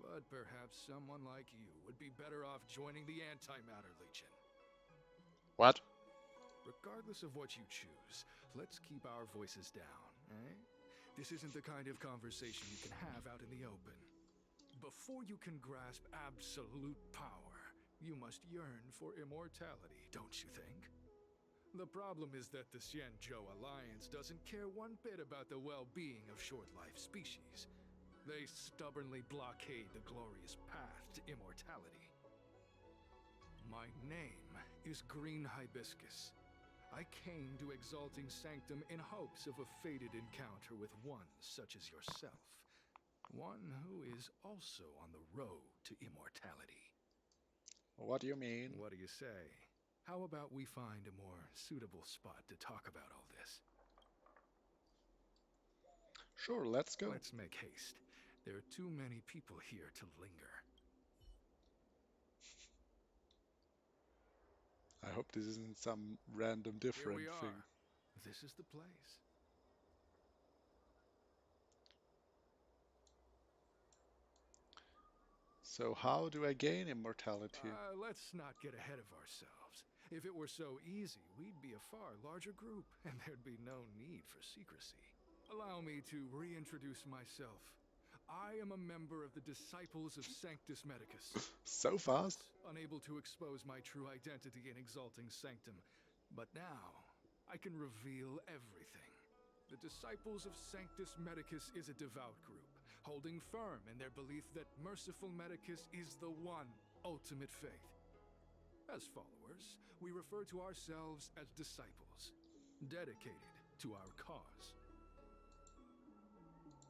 But perhaps someone like you would be better off joining the Antimatter Legion. What? Regardless of what you choose, let's keep our voices down, eh? This isn't the kind of conversation you can have out in the open. Before you can grasp absolute power, you must yearn for immortality, don't you think? The problem is that the Xianzhou Alliance doesn't care one bit about the well-being of short-life species. They stubbornly blockade the glorious path to immortality. My name is Green Hibiscus. I came to Exalting Sanctum in hopes of a fated encounter with one such as yourself. One who is also on the road to immortality. What do you mean? What do you say? How about we find a more suitable spot to talk about all this? Sure, let's go. Let's make haste. There are too many people here to linger. I hope this isn't some random different Here we thing. are. This is the place. So how do I gain immortality? Let's not get ahead of ourselves. If it were so easy, we'd be a far larger group, and there'd be no need for secrecy. Allow me to reintroduce myself. I am a member of the Disciples of Sanctus Medicus. So fast? Unable to expose my true identity in Exalting Sanctum. But now, I can reveal everything. The Disciples of Sanctus Medicus is a devout group, holding firm in their belief that Merciful Medicus is the one ultimate faith. As followers, we refer to ourselves as disciples, dedicated to our cause.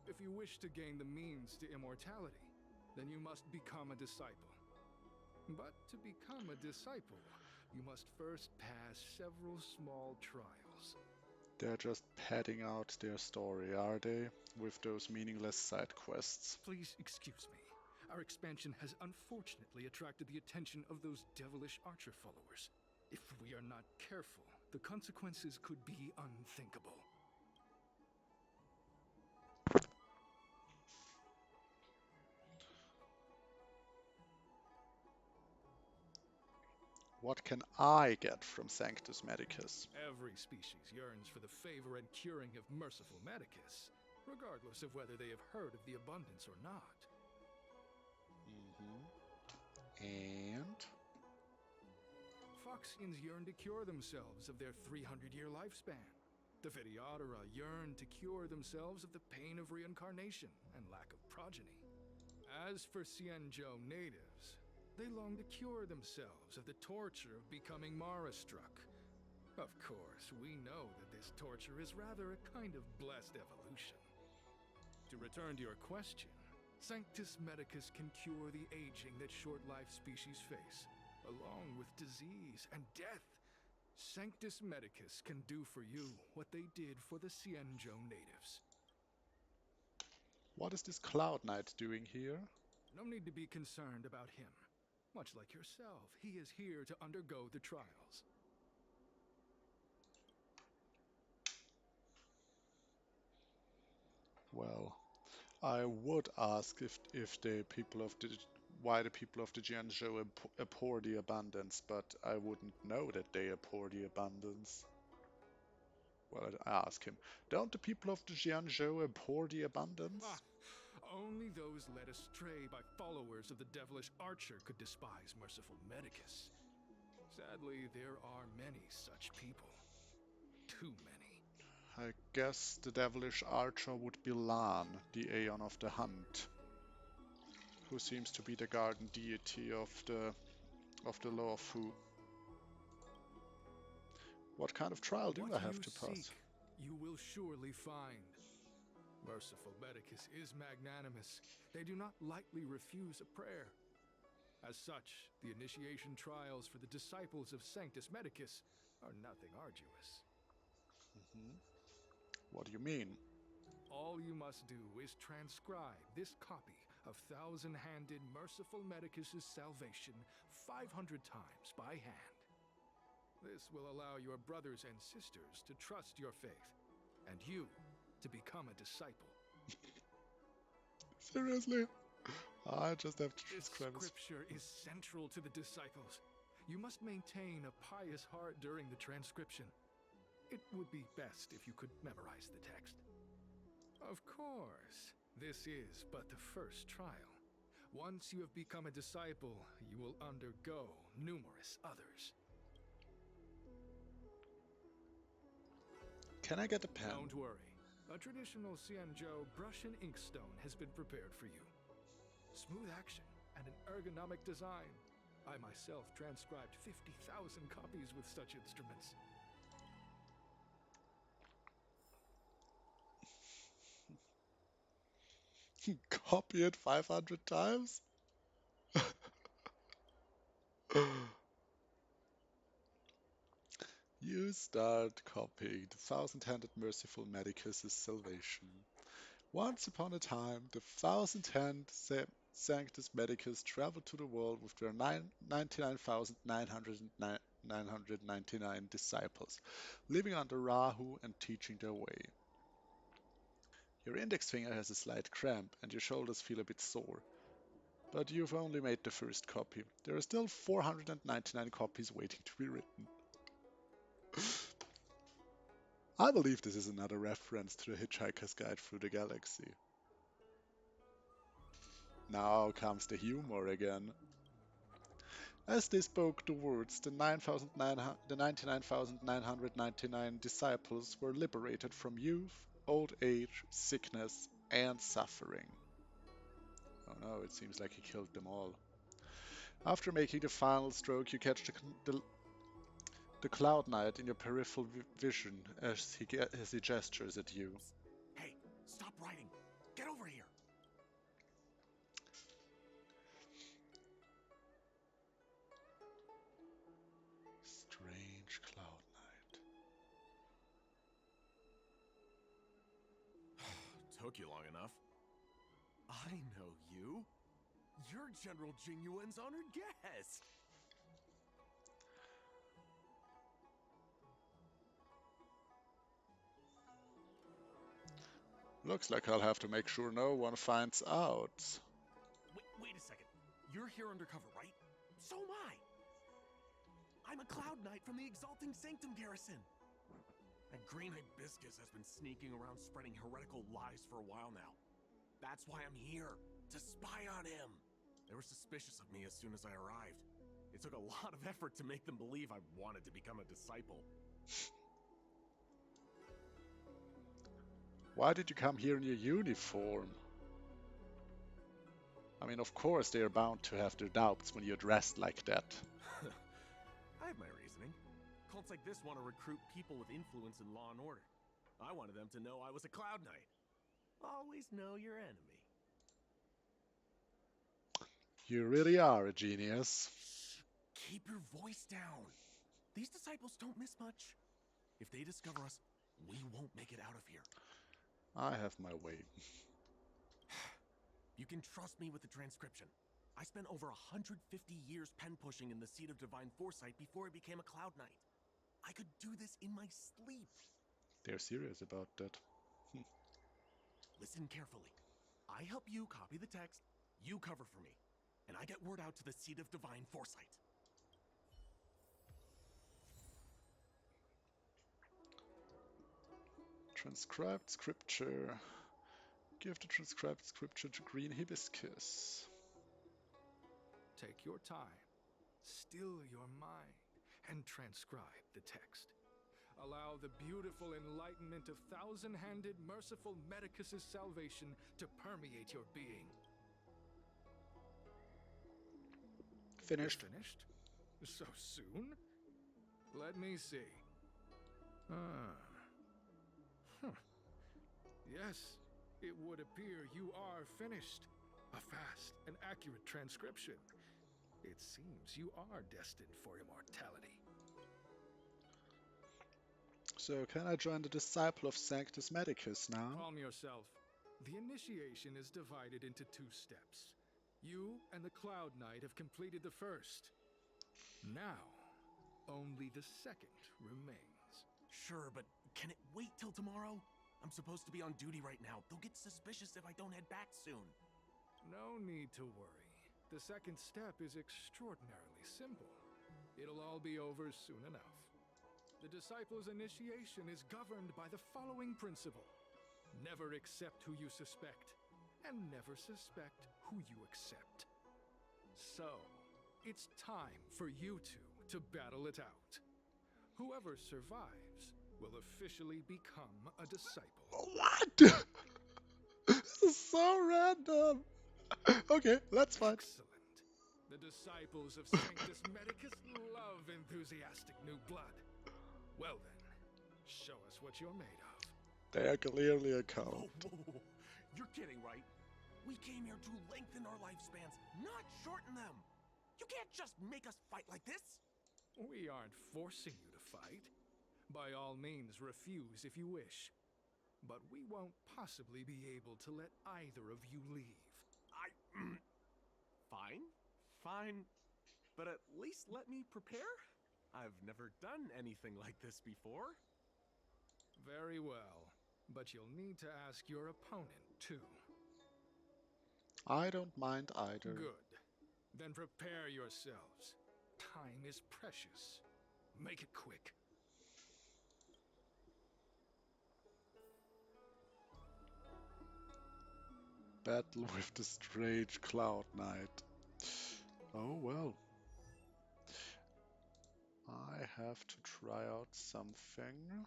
If you wish to gain the means to immortality, then you must become a disciple. But to become a disciple, you must first pass several small trials. They're just padding out their story, are they? With those meaningless side quests. Please excuse me. Our expansion has unfortunately attracted the attention of those devilish archer followers. If we are not careful, the consequences could be unthinkable. What can I get from Sanctus Medicus? Every species yearns for the favor and curing of Merciful Medicus, regardless of whether they have heard of the abundance or not. And? Foxians yearn to cure themselves of their 300-year lifespan. The Videodora yearn to cure themselves of the pain of reincarnation and lack of progeny. As for Xianzhou natives, they long to cure themselves of the torture of becoming Mara-struck. Of course, we know that this torture is rather a kind of blessed evolution. return to your question, Sanctus Medicus can cure the aging that short-lived species face, along with disease and death. Sanctus Medicus can do for you what they did for the Xianzhou natives. What is this Cloud Knight doing here? No need to be concerned about him. Much like yourself, he is here to undergo the trials. Well, I would ask if the people of the why the people of the Jianzhou abhor the abundance, but I wouldn't know that they abhor the abundance. Well, I'd ask him, don't the people of the Jianzhou abhor the abundance? Only those led astray by followers of the devilish archer could despise merciful Medicus. Sadly, there are many such people. Too many. I guess the devilish archer would be Lan, the Aeon of the Hunt, who seems to be the garden deity of the Luofu. What kind of trial do I have to pass? What you seek, you will surely find. Merciful Medicus is magnanimous. They do not lightly refuse a prayer. As such, the initiation trials for the disciples of Sanctus Medicus are nothing arduous. What do you mean? All you must do is transcribe this copy of thousand-handed Merciful Medicus's salvation 500 times by hand. This will allow your brothers and sisters to trust your faith, and you to become a disciple. Seriously? I just have to transcribe this scripture is central to the disciples. You must maintain a pious heart during the transcription. It would be best if you could memorize the text. Of course, this is but the first trial. Once you have become a disciple, you will undergo numerous others. Can I get a pen? Don't worry. A traditional Xianzhou brush and ink stone has been prepared for you. Smooth action and an ergonomic design. I myself transcribed 50,000 copies with such instruments. Copy it 500 times? You start copying the thousand-handed merciful Medicus' salvation. Once upon a time, the thousand-hand Sanctus Medicus traveled to the world with their 99,999 disciples, living under Rahu and teaching their way. Your index finger has a slight cramp and your shoulders feel a bit sore. But you've only made the first copy. There are still 499 copies waiting to be written. I believe this is another reference to the Hitchhiker's Guide Through the Galaxy. Now comes the humor again. As they spoke the words, the 99,999 disciples were liberated from youth, old age, sickness, and suffering. Oh no, it seems like he killed them all. After making the final stroke, you catch the Cloud Knight in your peripheral vision as he gestures at you. Hey, stop writing! Get over here! Strange Cloud Knight. Took you long enough. I know you. You're General Jing Yuan's honored guest. Looks like I'll have to make sure no one finds out. Wait a second. You're here undercover, right? So am I. I'm a Cloud Knight from the Exalting Sanctum garrison. That green hibiscus has been sneaking around spreading heretical lies for a while now. That's why I'm here, to spy on him. They were suspicious of me as soon as I arrived. It took a lot of effort to make them believe I wanted to become a disciple. Why did you come here in your uniform? I mean, of course they are bound to have their doubts when you're dressed like that. I have my reasoning. Cults like this want to recruit people with influence in law and order. I wanted them to know I was a Cloud Knight. Always know your enemy. You really are a genius. Shh. Keep your voice down. These disciples don't miss much. If they discover us, we won't make it out of here. I have my way. You can trust me with the transcription. I spent over 150 years pen pushing in the seat of divine foresight before I became a Cloud Knight. I could do this in my sleep. They're serious about that. Listen carefully. I help you copy the text, you cover for me, and I get word out to the seat of divine foresight. Transcribed scripture. Give the transcribed scripture to Green Hibiscus. Take your time, still your mind, and transcribe the text. Allow the beautiful enlightenment of thousand-handed, merciful Medicus's salvation to permeate your being. Finished. Finished? So soon? Let me see. Yes, it would appear you are finished. A fast and accurate transcription. It seems you are destined for immortality. So can I join the disciple of Sanctus Medicus now? Calm yourself. The initiation is divided into 2 steps. You and the Cloud Knight have completed the first. Now, only the second remains. Sure, but can it wait till tomorrow? I'm supposed to be on duty right now. They'll get suspicious if I don't head back soon. No need to worry. The second step is extraordinarily simple. It'll all be over soon enough. The disciple's initiation is governed by the following principle. Never accept who you suspect, and never suspect who you accept. So, it's time for you two to battle it out. Whoever survives will officially become a disciple. What? This is so random. Okay, that's fine. Excellent. The disciples of Sanctus Medicus love enthusiastic new blood. Well then, show us what you're made of. They are clearly a cult. Whoa. You're kidding, right? We came here to lengthen our lifespans, not shorten them. You can't just make us fight like this. We aren't forcing you to fight. By all means, refuse if you wish. But we won't possibly be able to let either of you leave. Fine. But at least let me prepare. I've never done anything like this before. Very well. But you'll need to ask your opponent, too. I don't mind either. Good. Then prepare yourselves. Time is precious. Make it quick. Battle with the strange Cloud Knight. Oh well. I have to try out something.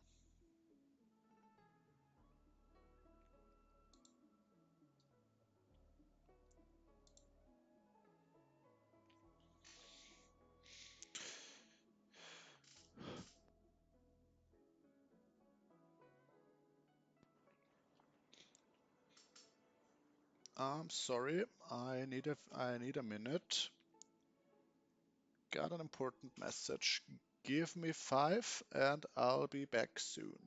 I'm sorry, I need a minute. Got an important message. Give me 5 and I'll be back soon.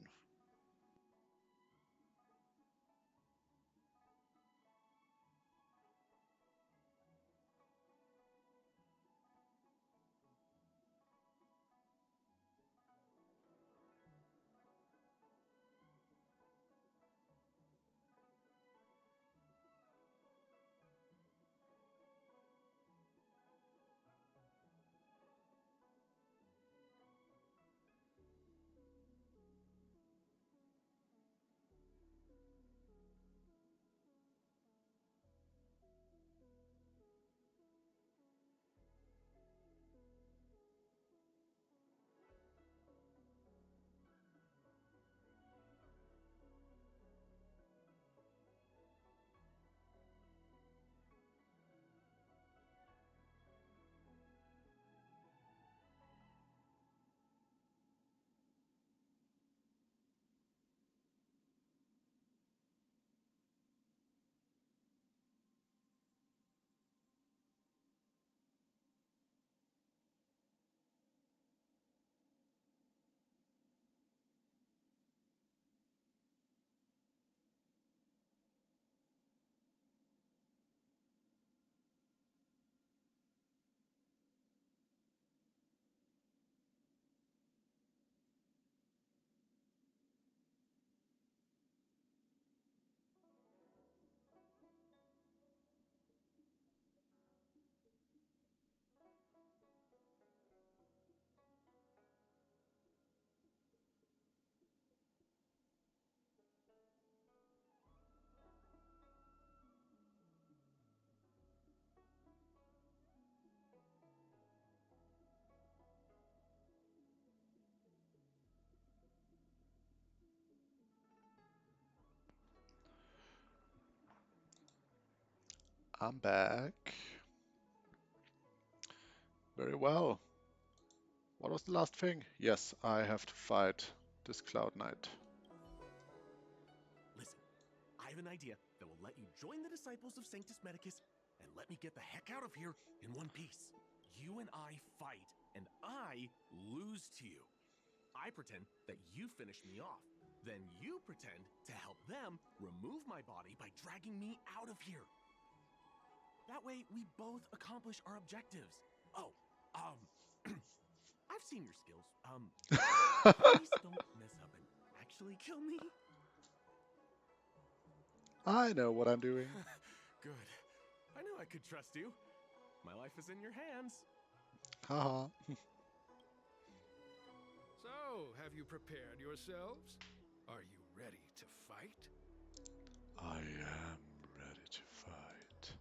I'm back. Very well. What was the last thing? Yes, I have to fight this Cloud Knight. Listen, I have an idea that will let you join the disciples of Sanctus Medicus and let me get the heck out of here in one piece. You and I fight, and I lose to you. I pretend that you finish me off. Then you pretend to help them remove my body by dragging me out of here. That way, we both accomplish our objectives. Oh, I've seen your skills. Please don't mess up and actually kill me. I know what I'm doing. Good. I knew I could trust you. My life is in your hands. Haha. So, have you prepared yourselves? Are you ready to fight? I am ready to fight.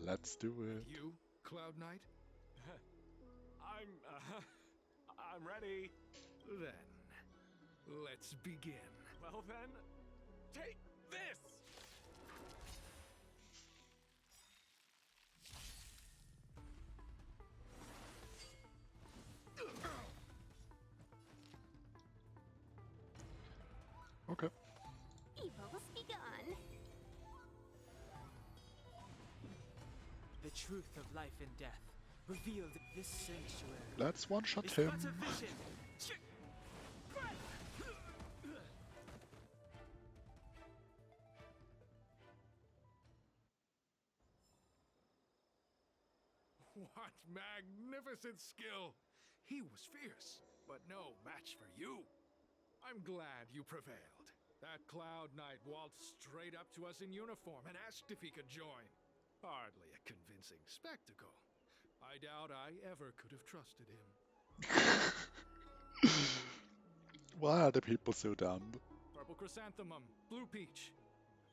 Let's do it. You, Cloud Knight? I'm ready. Then, let's begin. Well then, take this! Okay. Evils be gone. The truth of life and death, revealed in this sanctuary. Let's one-shot It's him. but a vision. What magnificent skill! He was fierce, but no match for you. I'm glad you prevailed. That Cloud Knight waltzed straight up to us in uniform and asked if he could join. Hardly a convincing spectacle. I doubt I ever could have trusted him. Why are the people so dumb? Purple chrysanthemum, blue peach.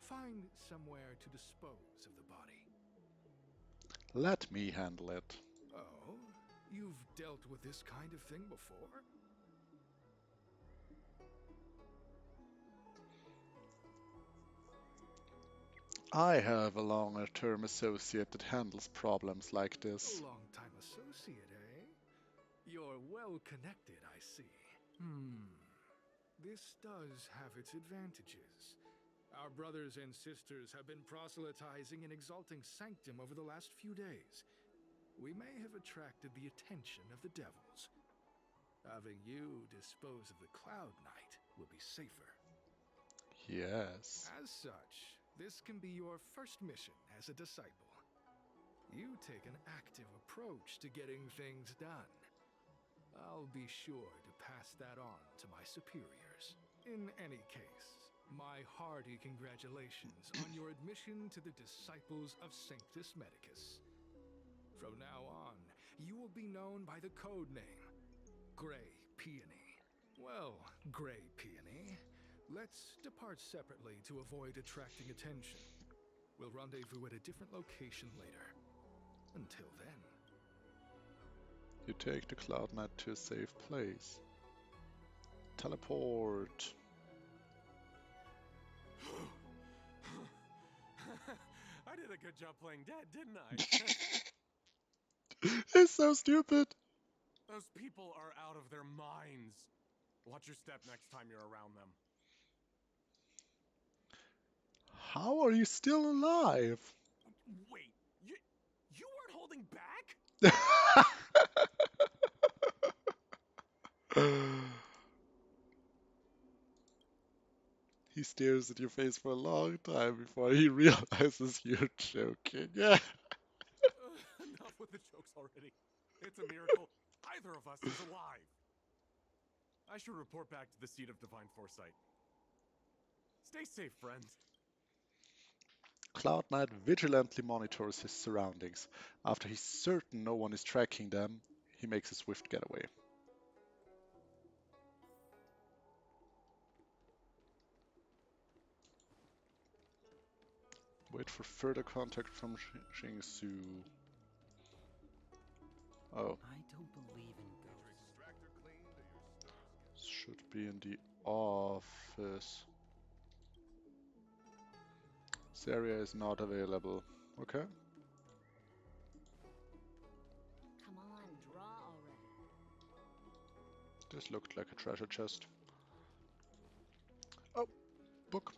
Find somewhere to dispose of the body. Let me handle it. Oh, you've dealt with this kind of thing before? I have a longer-term associate that handles problems like this. A long-time associate, eh? You're well-connected, I see. This does have its advantages. Our brothers and sisters have been proselytizing in Exalting Sanctum over the last few days. We may have attracted the attention of the devils. Having you dispose of the Cloud Knight will be safer. Yes. As such, this can be your first mission as a disciple. You take an active approach to getting things done. I'll be sure to pass that on to my superiors. In any case, my hearty congratulations on your admission to the Disciples of Sanctus Medicus. From now on, you will be known by the code name, Grey Peony. Well, Grey Peony, let's depart separately to avoid attracting attention. We'll rendezvous at a different location later. Until then. You take the Cloud Knight to a safe place. Teleport. I did a good job playing dead, didn't I? It's so stupid. Those people are out of their minds. Watch your step next time you're around them. How are you still alive? Wait, you weren't holding back? He stares at your face for a long time before he realizes you're joking. Yeah. Enough with the jokes already. It's a miracle either of us is alive. I should report back to the seat of divine foresight. Stay safe, friend. Cloud Knight vigilantly monitors his surroundings. After he's certain no one is tracking them, he makes a swift getaway. Wait for further contact from Jingsu. Oh. I don't believe in ghosts. Should be in the office. This area is not available. Okay. Come on, draw already. This looked like a treasure chest. Oh, book.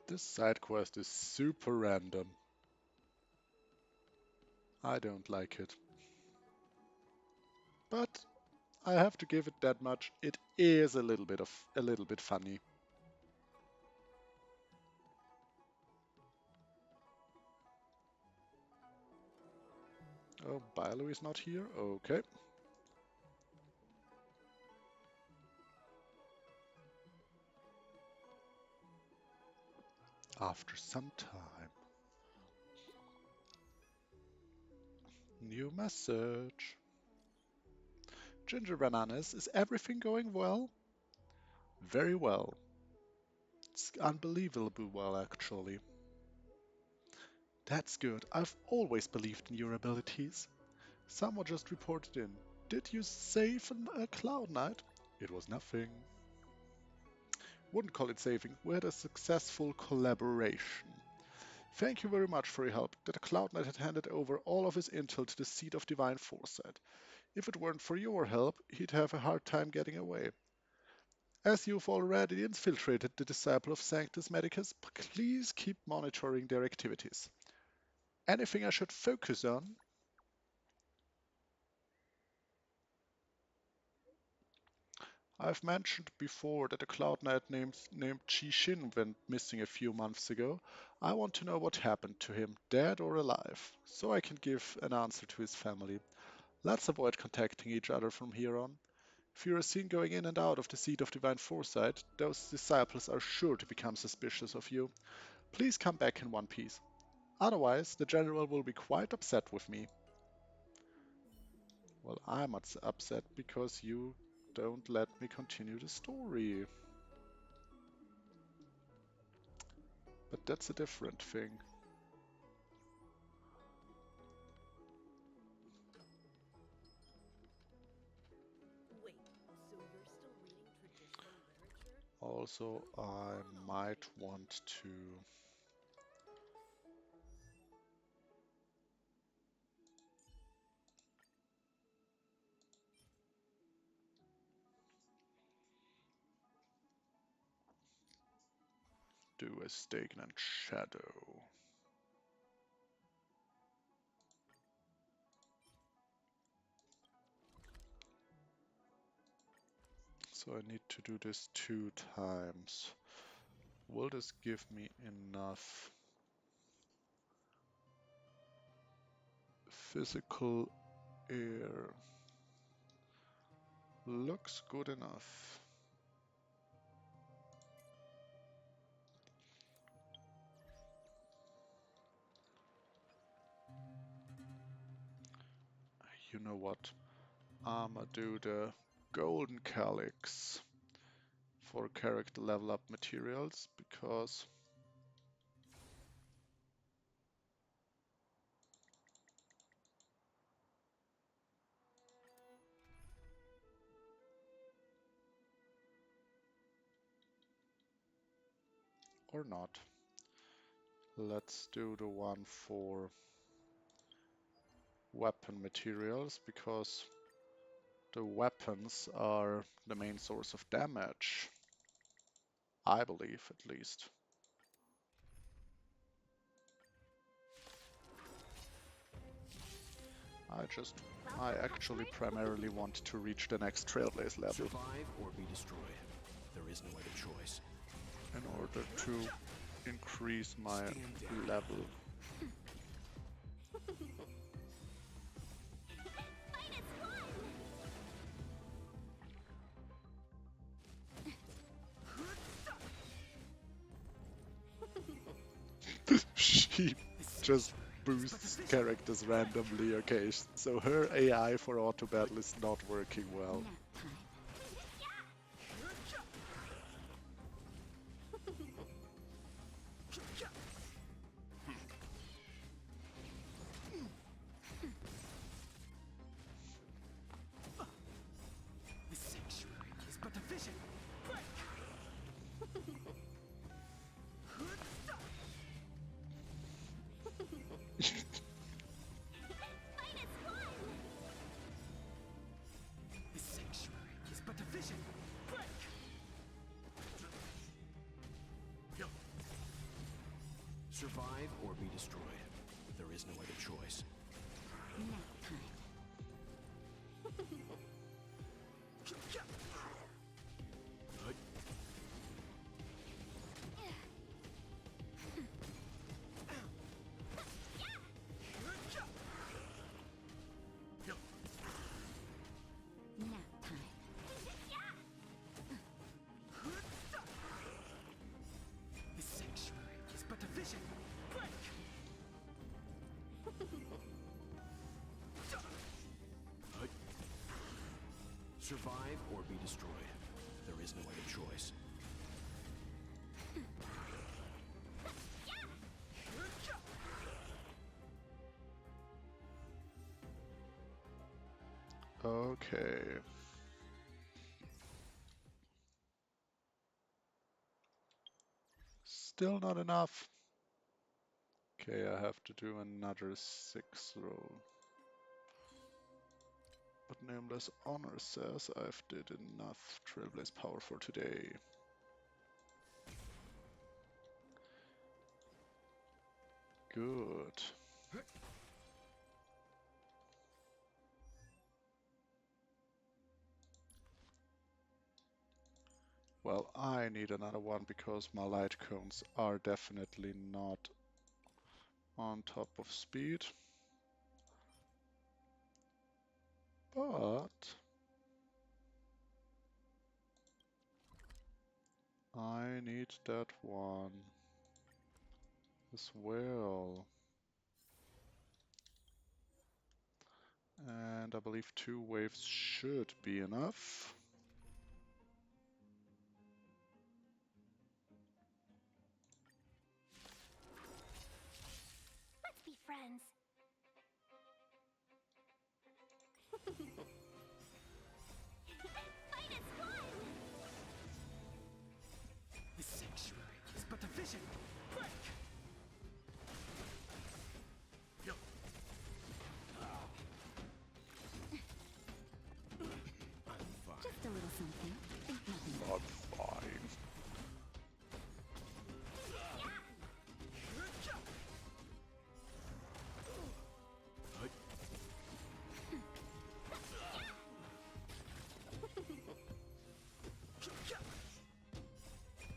This side quest is super random. I don't like it. But I have to give it that much. It is a little bit funny. Oh, Bilo is not here. Okay. After some time. New message. Ginger Bananas, is everything going well? Very well. It's unbelievably well, actually. That's good. I've always believed in your abilities. Someone just reported in. Did you save a Cloud Knight? It was nothing. Wouldn't call it saving. We had a successful collaboration. Thank you very much for your help. That Cloud Knight had handed over all of his intel to the Seat of Divine Foresight. If it weren't for your help, he'd have a hard time getting away. As you've already infiltrated the Disciple of Sanctus Medicus, please keep monitoring their activities. Anything I should focus on? I've mentioned before that a Cloud Knight named Chi Shin went missing a few months ago. I want to know what happened to him, dead or alive, so I can give an answer to his family. Let's avoid contacting each other from here on. If you are seen going in and out of the Seat of Divine Foresight, those disciples are sure to become suspicious of you. Please come back in one piece. Otherwise, the General will be quite upset with me. Well, I'm upset because you don't let me continue the story. But that's a different thing. Wait, so you're still reading traditional literature? Also, I might want to do a stagnant shadow. So I need to do this 2 times. Will this give me enough physical air? Looks good enough. You know what? I'ma do the golden calyx for character level up materials because or not. Let's do the one for weapon materials because the weapons are the main source of damage. I believe, at least. I actually primarily want to reach the next Trailblaze level. Survive or be destroyed. There is no other choice. In order to increase my level. She just boosts characters randomly. Okay, so her AI for auto battle is not working well. The sanctuary Survive or be destroyed. There is no other choice. Nap time. Nap time. The sanctuary is but a vision. Break! Survive or be destroyed. There is no other choice. Okay. Still not enough. Okay, I have to do another 6 roll. But Nameless Honor says I've did enough Trailblaze power for today. Good. Well, I need another one because my light cones are definitely not on top of speed. But I need that one as well. And I believe 2 waves should be enough. Let's be friends. Fight is one! The sanctuary is but a vision. Break! Just a little something. Think nothing. Not fine.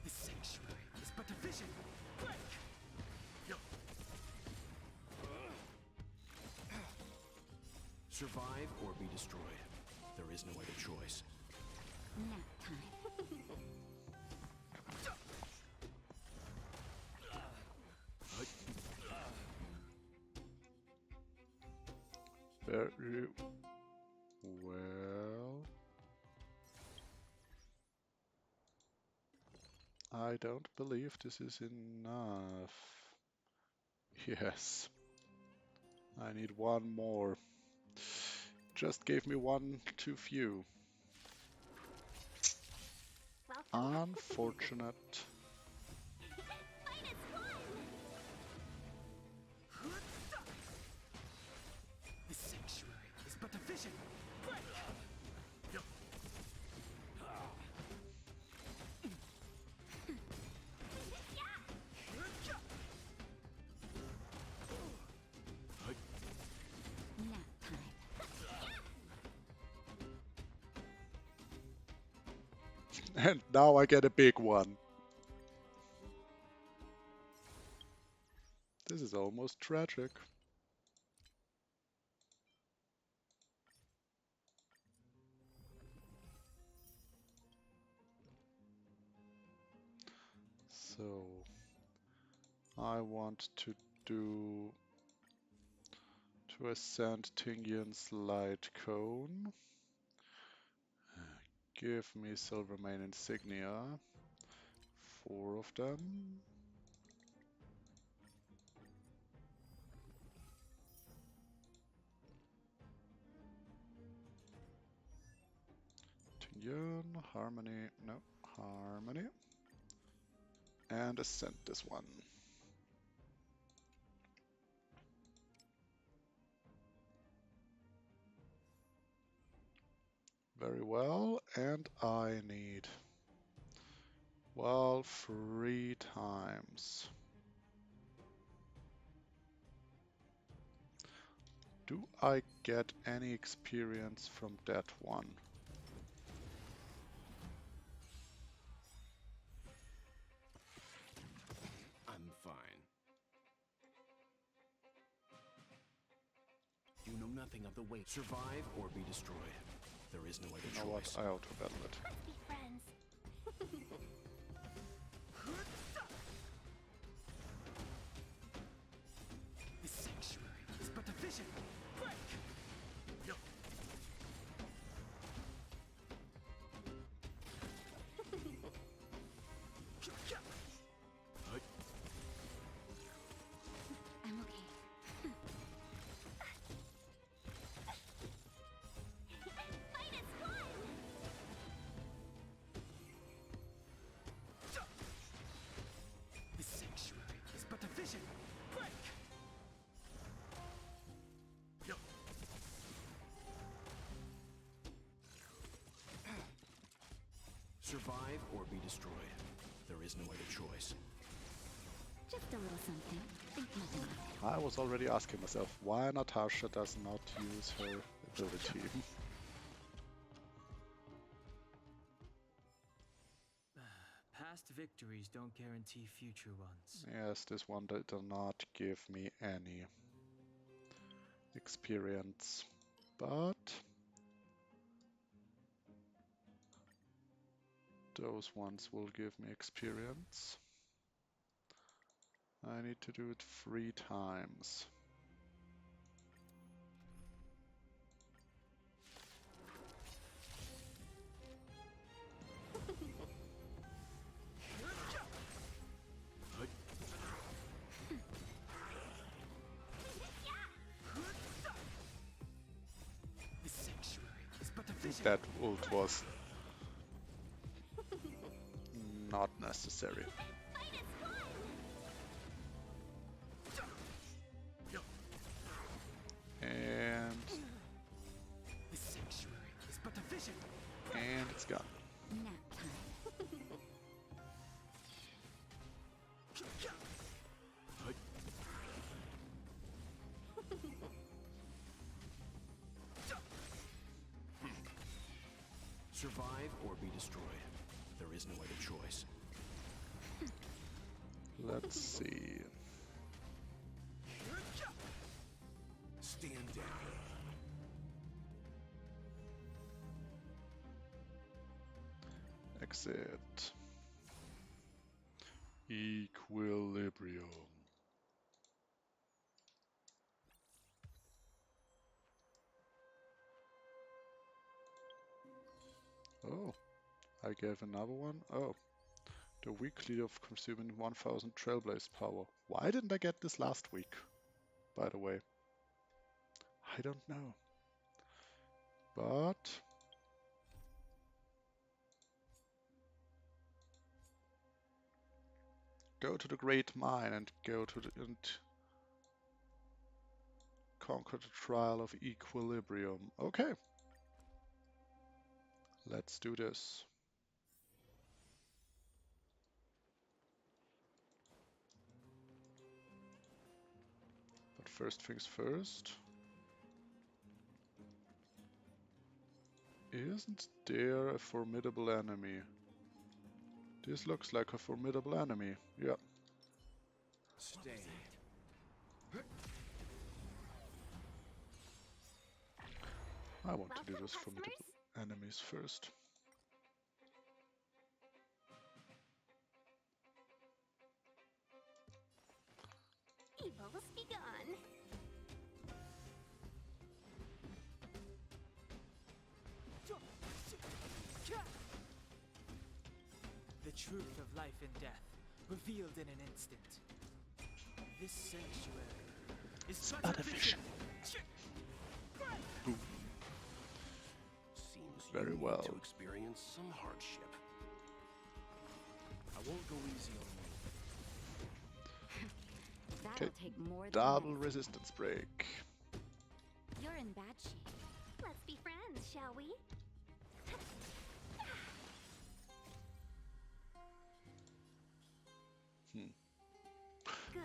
The sanctuary is but a vision. Break! Survive or be destroyed. There is no other choice. Nap time. Very well. I don't believe this is enough. Yes. I need one more. Just gave me one too few. Unfortunate. Fight is one! The sanctuary is but a vision. Break! Nap time. And now I get a big one. This is almost tragic. So I want to do to ascend Tingyan's light cone. Give me Silvermane insignia. 4 of them. Tingyan, Harmony, no, Harmony. And ascend this one. Very well, and I need, well, 3 times. Do I get any experience from that one? I'm fine. You know nothing of the way. Survive or be destroyed. There is no other You know what? choice. I auto-battle it. Let's be friends. The sanctuary is but a vision. Quick! Yup. I'm okay. Minus one! The sanctuary is but a vision. Quick! Yup. Survive or be destroyed. There is no other choice. Just a little something. Think nothing of it. I was already asking myself why Natasha does not use her ability. Past victories don't guarantee future ones. Yes, this one did not give me any experience, but those ones will give me experience. I need to do it 3 times. The sanctuary is but a vision. That ult was not necessary. And The sanctuary is but a vision. it's gone. Nap time. Survive or be destroyed. There is no other choice. Let's see. Stand down. Exit. Equilibrium. Oh, I gave another one. Oh, the weekly of consuming 1000 Trailblaze power. Why didn't I get this last week, by the way? I don't know. But go to the Great Mine and go to the and conquer the Trial of Equilibrium. Okay. Let's do this. But first things first. Isn't there a formidable enemy? This looks like a formidable enemy. Yeah. Stay. I want to do Welcome, those formidable customers. enemies first. Evil be gone. The truth of life and death, revealed in an instant. This sanctuary is but a vision. Boom. Seems Very you need well. to experience some hardship. I won't go easy on you. That'll take more than Double medicine. resistance break. You're in bad shape. Let's be friends, shall we?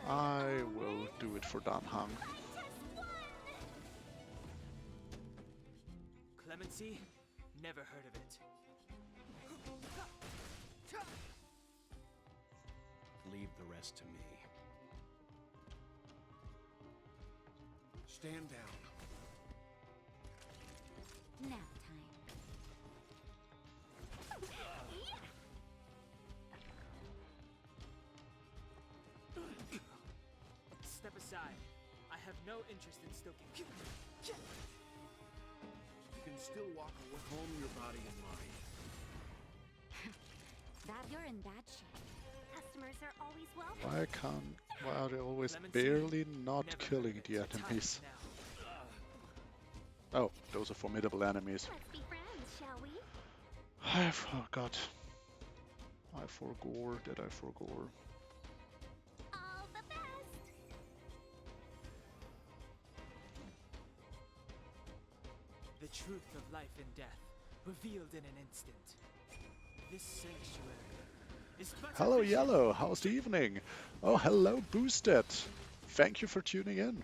I will do it for Dan Hang. Clemency? Never heard of it. Leave the rest to me. Stand down. Nap time. Step aside. I have no interest in stoking. You can still walk away. Calm your body and mind. That you're in bad shape. Customers are always welcome. Why are they always Clemency, barely not never killing heard of the it. Time enemies? now. Oh, those are formidable enemies. Let's be friends, shall we? I forgot. I forgore. Did I forgore? All the best. The truth of life and death, revealed in an instant. This sanctuary is but a Hello, vision. Yellow. How's the evening? Oh, hello, Boosted. Thank you for tuning in.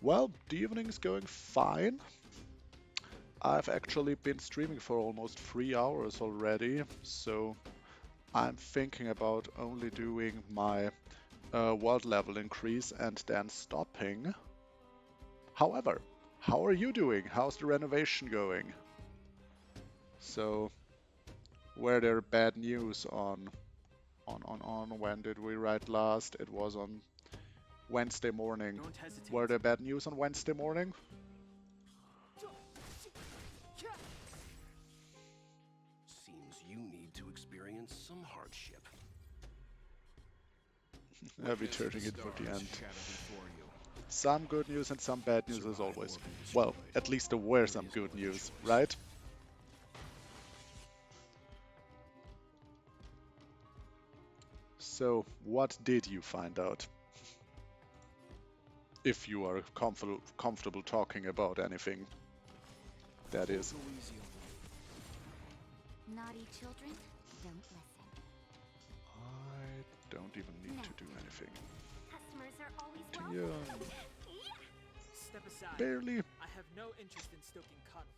Well, the evening is going fine. I've actually been streaming for almost 3 hours already, so I'm thinking about only doing my world level increase and then stopping. However, how are you doing? How's the renovation going? So, were there bad news on when did we write last? It was on Wednesday morning. Don't hesitate. Were there bad news on Wednesday morning? Seems you need to experience some hardship. I'll be turning it for the end. Some good news and some bad news as always. Well, at least there were some good news, right? So, what did you find out? If you are comfortable talking about anything, that is. Naughty children, don't listen. I don't even need to do anything. Customers are always Yeah, welcome. Step aside. barely. I have no interest in stoking conflict.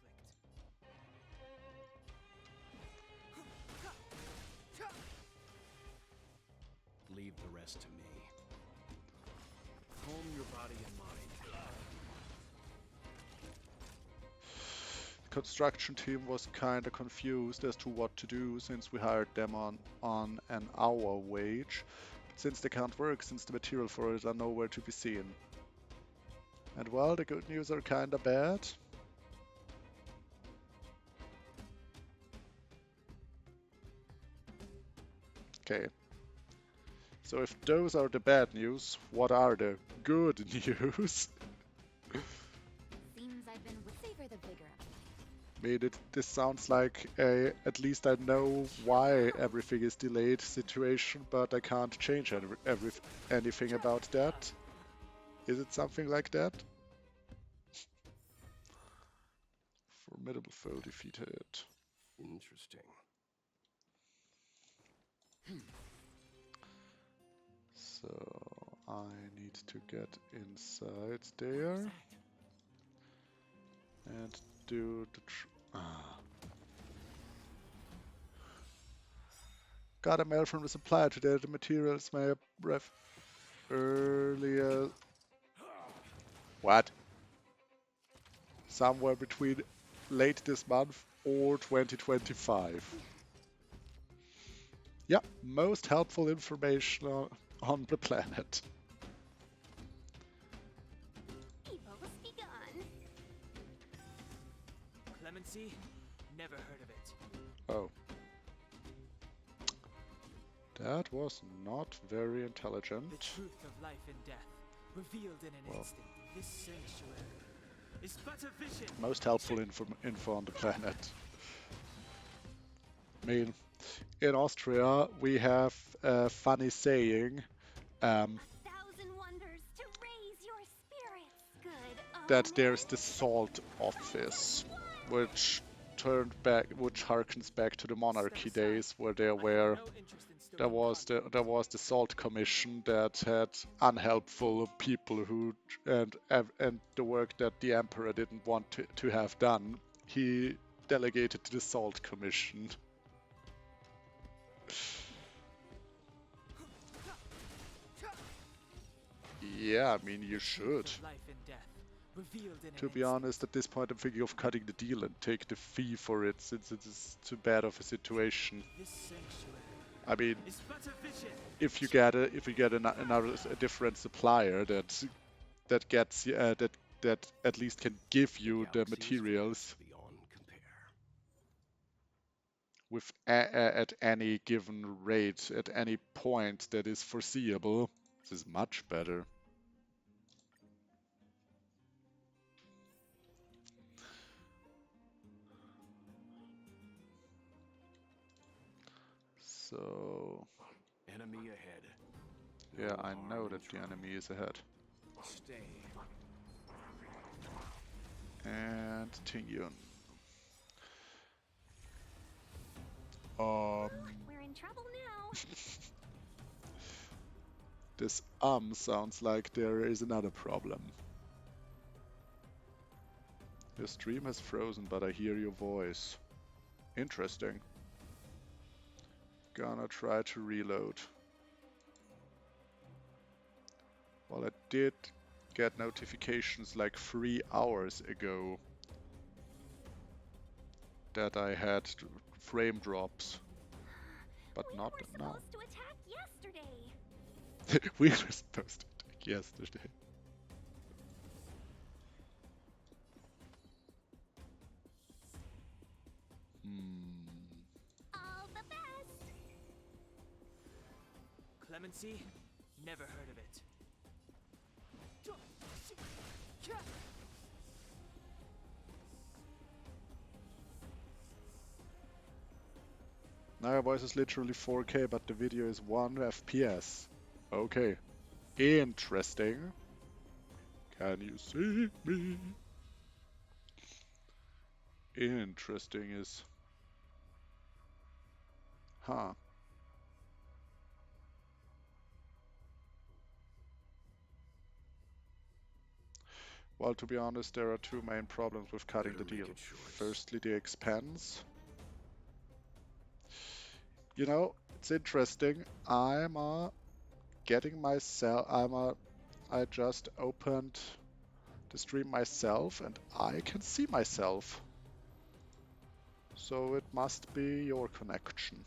Leave the rest to me. Calm your body and mind. Construction team was kinda confused as to what to do since we hired them on an hour wage. But since they can't work, since the material for it are nowhere to be seen. And well, the good news are kinda bad. Okay. So if those are the bad news, what are the good news? Seems I've been savor the vigor of life. I mean, this sounds like a at least I know why everything is delayed situation, but I can't change anything about that. Is it something like that? Formidable foe defeated. Interesting. So I need to get inside there and do the Got a mail from the supplier today. The materials may arrive earlier. What? Somewhere between late this month or 2025. Yeah, most helpful information on the planet. Evil's begun. Clemency? Never heard of it. Oh. That was not very intelligent. The truth of life and death, revealed in an instant. This sanctuary is but a vision. Most helpful info on the planet. I mean, in Austria, we have a funny saying Thousand wonders to raise your spirits. Good. that there's the salt office, which harkens back to the monarchy days, where there was the salt commission that had unhelpful people and the work that the emperor didn't want to have done. He delegated to the Salt Commission. Yeah, I mean, you should. To be honest, at this point I'm thinking of cutting the deal and take the fee for it, since it is too bad of a situation. I mean, if you get a different supplier that gets that at least can give you the materials with at any given rate at any point that is foreseeable, this is much better. So enemy ahead. Yeah, I know that the enemy is ahead. Stay. And Tingyun. We're in trouble now. This sounds like there is another problem. Your stream has frozen, but I hear your voice. Interesting. Gonna try to reload. Well, I did get notifications like 3 hours ago that I had frame drops, but not now. To attack yesterday. We were supposed to attack yesterday. All the best. Clemency? Never heard of it. Now your voice is literally 4K, but the video is 1 FPS. Okay. Interesting. Can you see me? Interesting is... Huh. Well, to be honest, there are two main problems with cutting the deal. Firstly, the expense. You know, it's interesting. Getting myself. I just opened the stream myself, and I can see myself. So it must be your connection.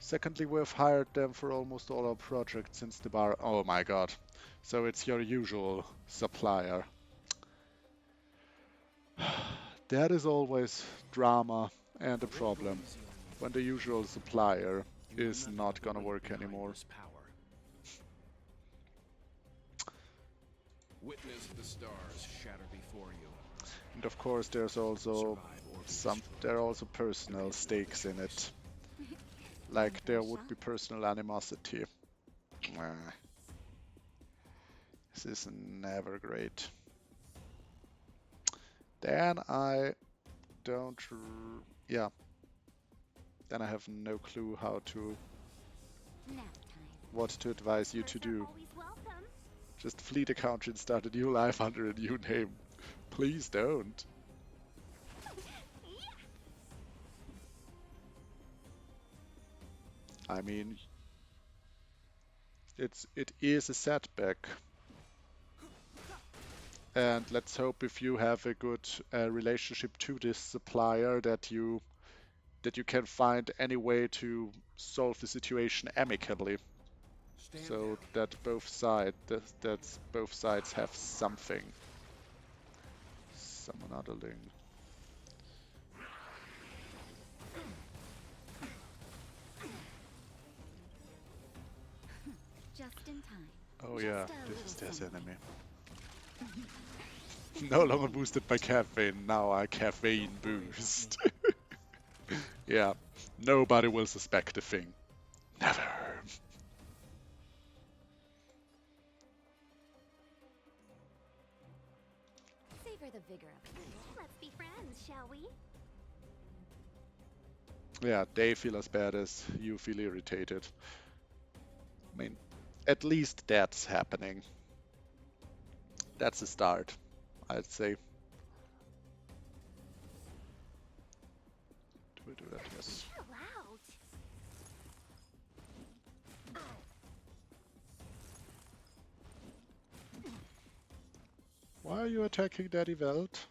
Secondly, we've hired them for almost all our projects since the bar. Oh my god. So it's your usual supplier. That is always drama and a problem when the usual supplier is not gonna work anymore. Witness the stars shatter before you. And of course there's also there are also personal stakes in it. Like there would be personal animosity. This is never great. Then I don't... Yeah. Then I have no clue how to... what to advise you to do. Just flee the country and start a new life under a new name. Please don't. I mean, it is a setback. And let's hope if you have a good relationship to this supplier that you can find any way to solve the situation amicably, so that both sides have something. Summon otherling. Just in time. Oh yeah, this is this enemy. No longer boosted by caffeine, now I caffeine boost. Yeah, nobody will suspect a thing. Never. Savor the vigor of it. Let's be friends, shall we? Yeah, they feel as bad as you feel irritated. I mean, at least that's happening. That's a start, I'd say. do that, yes. Chill out. Why are you attacking Daddy Welt?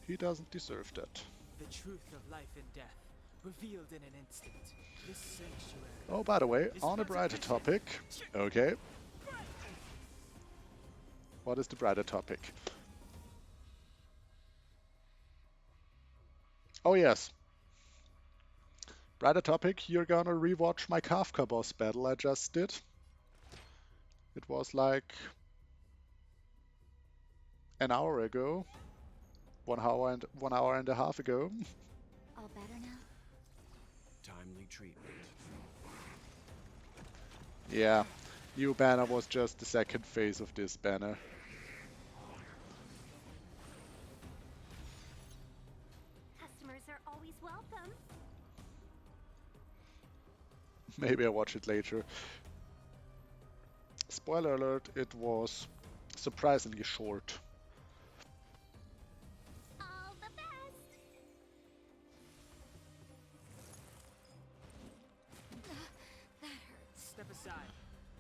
He doesn't deserve that. The truth of life and death, revealed in an instant. This sanctuary. Oh, by the way, is on a but brighter vision. topic. Okay. What is the brighter topic? Oh yes. Brighter topic, you're gonna rewatch my Kafka boss battle I just did. It was like an hour ago. 1 hour and a half ago. All better now? Timely treatment. Yeah, new banner was just the second phase of this banner. Customers are always welcome. Maybe I'll watch it later. Spoiler alert, it was surprisingly short. All the best. That hurts. Step aside.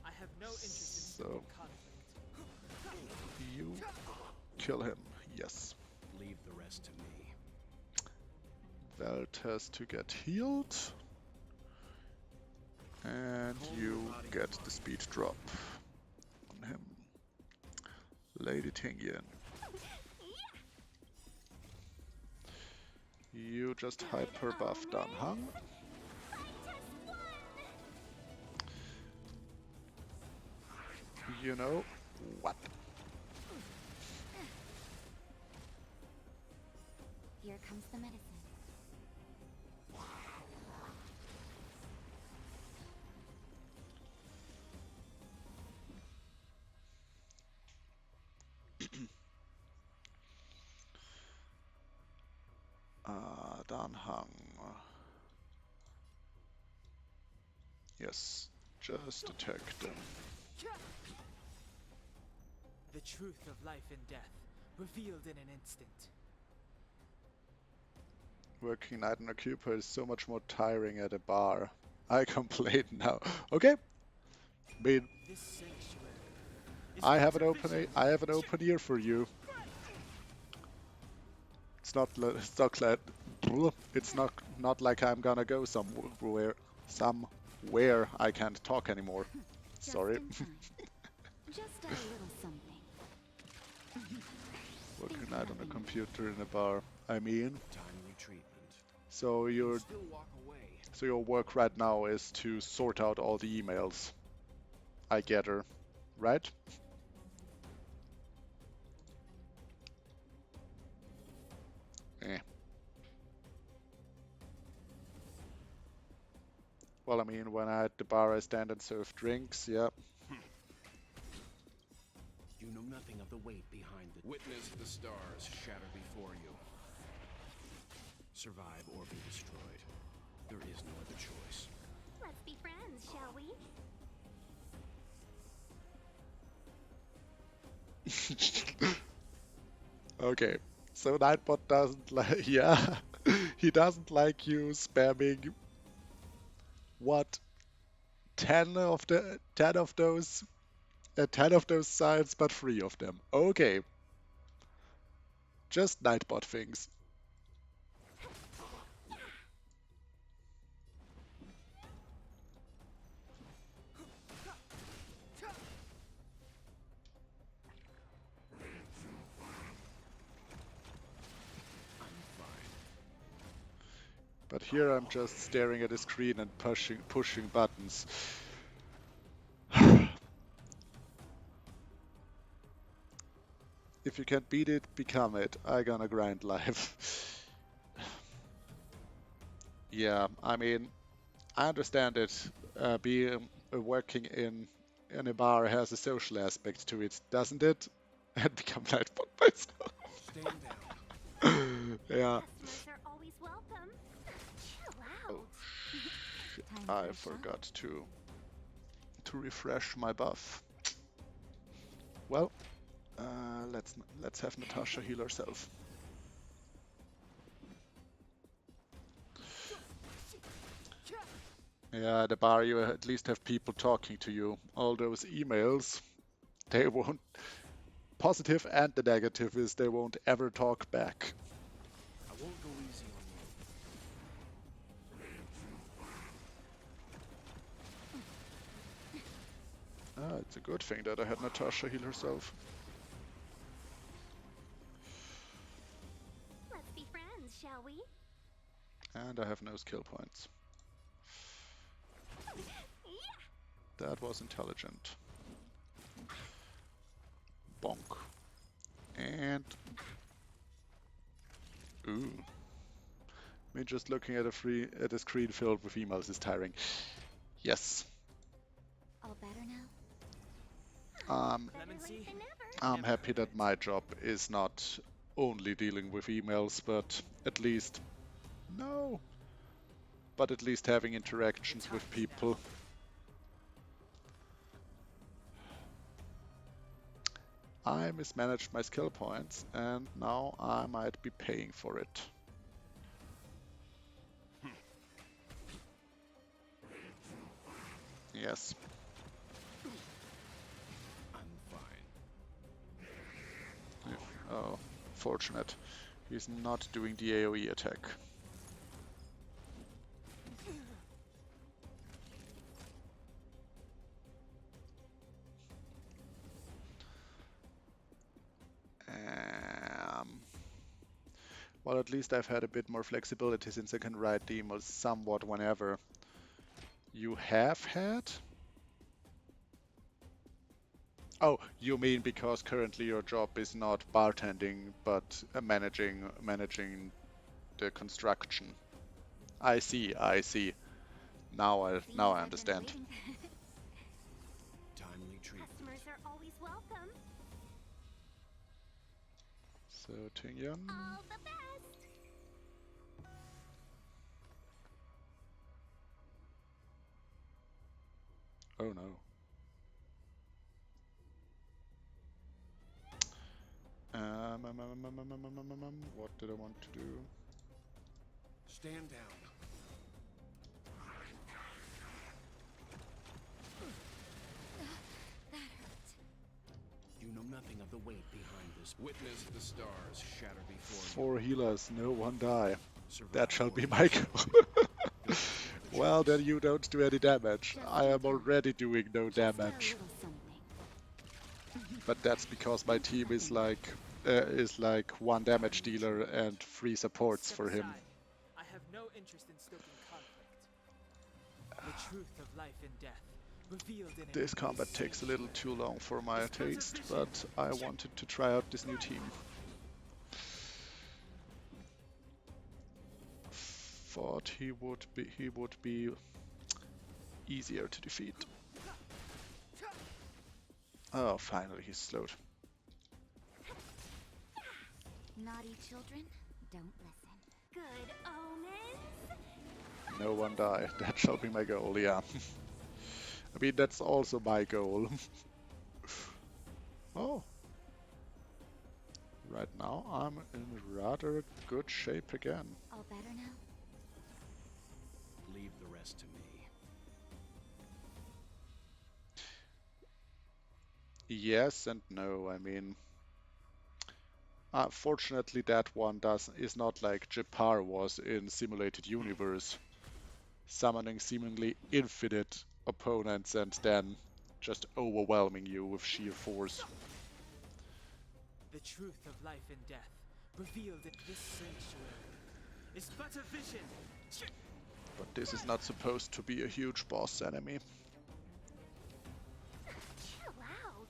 I have no interest in So, civil conflict. you kill him, yes. Leave the rest to me. Welt has to get healed. And you get the speed drop on him. Lady Tingian. You just hyper buff Danhang. You know what? Here comes the medicine. Danhang. Yes, just attack them. The truth of life and death, revealed in an instant. Working night on a Cooper is so much more tiring at a bar. I complain now. Okay. I mean, This sanctuary is I have but an a open vision. I have an open ear for you. It's not not like I'm gonna go somewhere I can't talk anymore. Sorry. Just a little something. Working night on a computer in a bar. I mean, Timely treatment. so You still walk away. so your work right now is to sort out all the emails. I get her, right? Eh. Well, I mean, when I at the bar I stand and serve drinks, yeah. You know nothing of the weight behind it. Witness the stars shatter before you. Survive or be destroyed. There is no other choice. Let's be friends, shall we? Okay, so Nightbot doesn't like, yeah, he doesn't like you spamming, what, 10 of those, 10 of those signs, but 3 of them. Okay, just Nightbot things. But here I'm just staring at a screen and pushing buttons. If you can't beat it, become it. I gonna grind live. Yeah, I mean, I understand it. Being working in a bar has a social aspect to it, doesn't it? And become Nightbot myself. Stand down. Yeah. Customers are always welcome. Chill out. Oh, shit. I forgot to refresh my buff. Well, let's have Natasha heal herself. Yeah, at the bar you at least have people talking to you. All those emails, they won't. Positive and the negative is they won't ever talk back. I won't go easy on you. It's a good thing that I had Natasha heal herself. Let's be friends, shall we? And I have no skill points. That was intelligent. Bonk. And... Ooh. I mean, just looking at a screen filled with emails is tiring. Yes. All better now? I'm happy that my job is not only dealing with emails, but at least... No! But at least having interactions with people. I mismanaged my skill points, and now I might be paying for it. Yes. I'm fine. Oh, fortunate. He's not doing the AoE attack. Well, at least I've had a bit more flexibility since I can write the emails somewhat whenever. You have had? Oh, you mean because currently your job is not bartending, but managing the construction. I see, I see. Now I understand. Timely treatment. Customers are always welcome. So, Tingyan. All the best. Oh no. What did I want to do? Stand down. That hurt. You know nothing of the weight behind this. Witness the stars shatter before you. 4 healers, no one die. Survival That shall be is my goal. Well, then you don't do any damage. I am already doing no damage. But that's because my team is like 1 damage dealer and 3 supports for him. I have no interest in stoking conflict. The truth of life and death revealed in This combat takes a little too long for my taste, but I wanted to try out this new team. Thought he would be easier to defeat. Oh, finally he's slowed. Naughty children, don't listen. Good omens. No one die. That shall be my goal, yeah. I mean, that's also my goal. Oh. Right now I'm in rather good shape again. All better now? Leave the rest to me. Yes and no. I mean, fortunately that one is not like Japar was in Simulated Universe, summoning seemingly infinite opponents and then just overwhelming you with sheer force. The truth of life and death revealed in this sanctuary is but a vision. But this is not supposed to be a huge boss enemy. Chill out.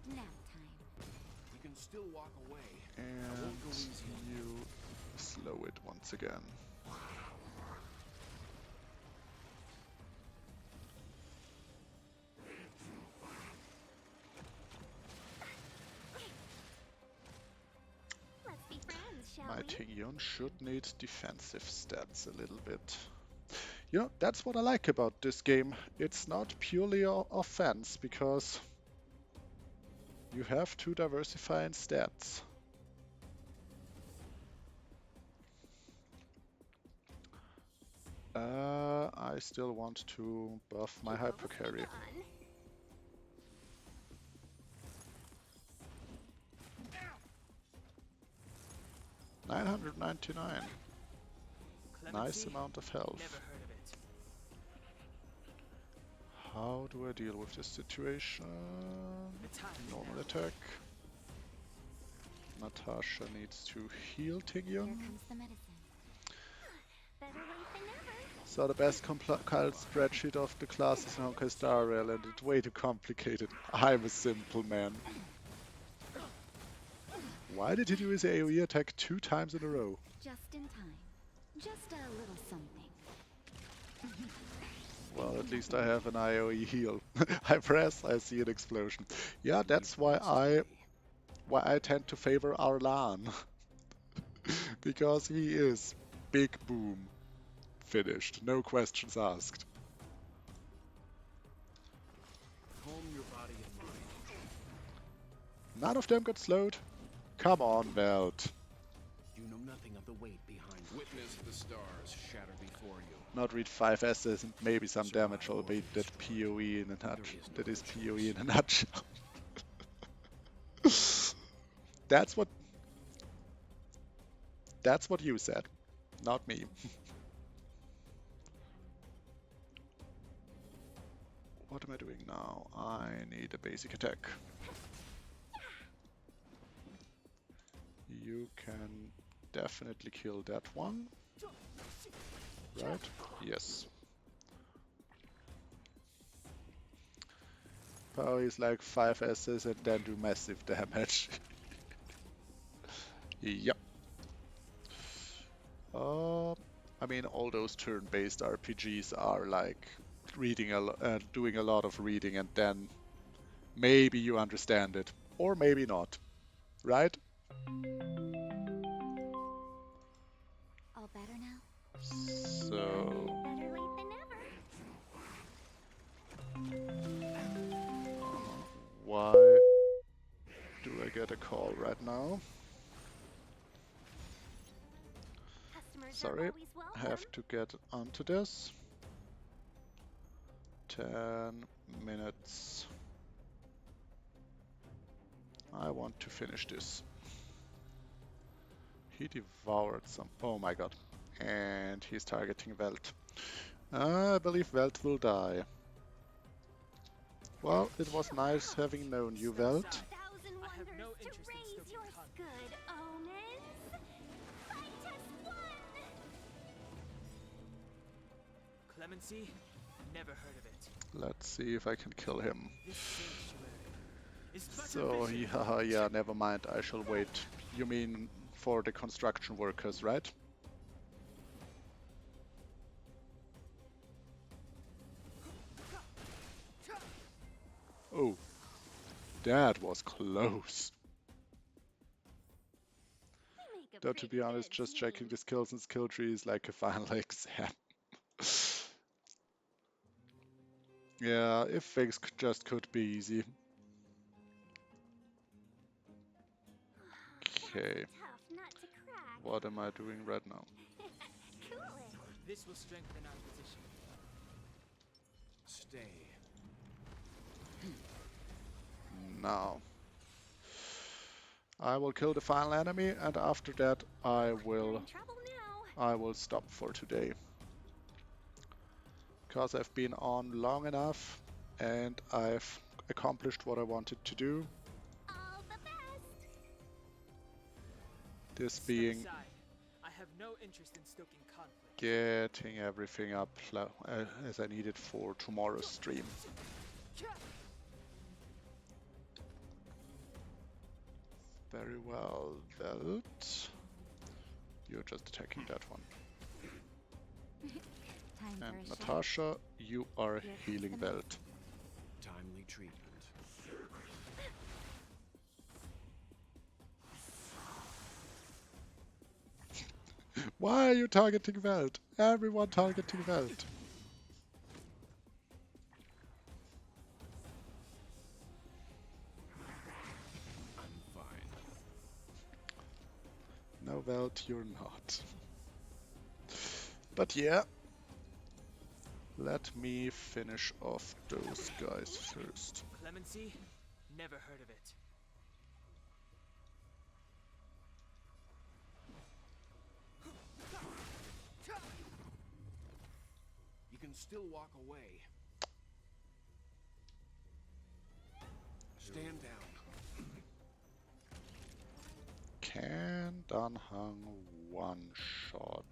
Nap time. You can still walk away. And you slow it once again. Let's be friends, shall My we? Tingyun should need defensive stats a little bit. You know, that's what I like about this game. It's not purely offense, because you have to diversify in stats. I still want to buff my hyper carry. 999. Nice amount of health. Never heard of it. How do I deal with this situation? Normal attack. Natasha needs to heal Tingyan. Here comes the medicine. So the best compiled spreadsheet of the class is Honkai Star Rail, and it's way too complicated. I'm a simple man. Why did he do his AoE attack 2 times in a row? Just in time. Just a little something. Well, at least I have an AoE heal. I press, I see an explosion. Yeah, that's why I tend to favor Arlan. Because he is big boom. Finished. No questions asked. Calm your body and mind. None of them got slowed. Come on, Veld. You know nothing of the weight behind. Witness the stars shatter before you. Not read 5 S's and maybe some damage, albeit that PoE in a nutshell. That is PoE in a nutshell. That's what you said, not me. What am I doing now? I need a basic attack. You can definitely kill that one. Right? Yes. Power is like 5 S's and then do massive damage. Yep. I mean, all those turn-based RPGs are like reading doing a lot of reading, and then maybe you understand it, or maybe not, right? All better now? So... why do I get a call right now? Sorry, I have to get onto this. 10 minutes. I want to finish this. He devoured some. Oh my god. And he's targeting Veld. I believe Veld will die. Well, it was nice having known you, Veld. I have no interest in stoking conflict. Clemency? Never heard of it. Let's see if I can kill him. This sanctuary is but a So, vision. yeah, never mind. I shall wait. You mean for the construction workers, right? Oh, that was close. Though to be honest, just checking the skills and skill tree is like a final exam. Yeah, if things just could be easy. Okay. What am I doing right now? This will strengthen our position. Stay. Now. I will kill the final enemy, and after that I will stop for today. Because I've been on long enough and I've accomplished what I wanted to do. This being I have no interest in stoking conflict. getting everything up as I need it for tomorrow's stream. Very well, Veld. You're just attacking that one. And Natasha, you are healing Veld. Timely treatment. Why are you targeting Veld? Everyone targeting Veld. I'm fine. No, Veld, you're not. But yeah. Let me finish off those guys first. Clemency? Never heard of it. You can still walk away. Stand down. Can Danhang one-shot?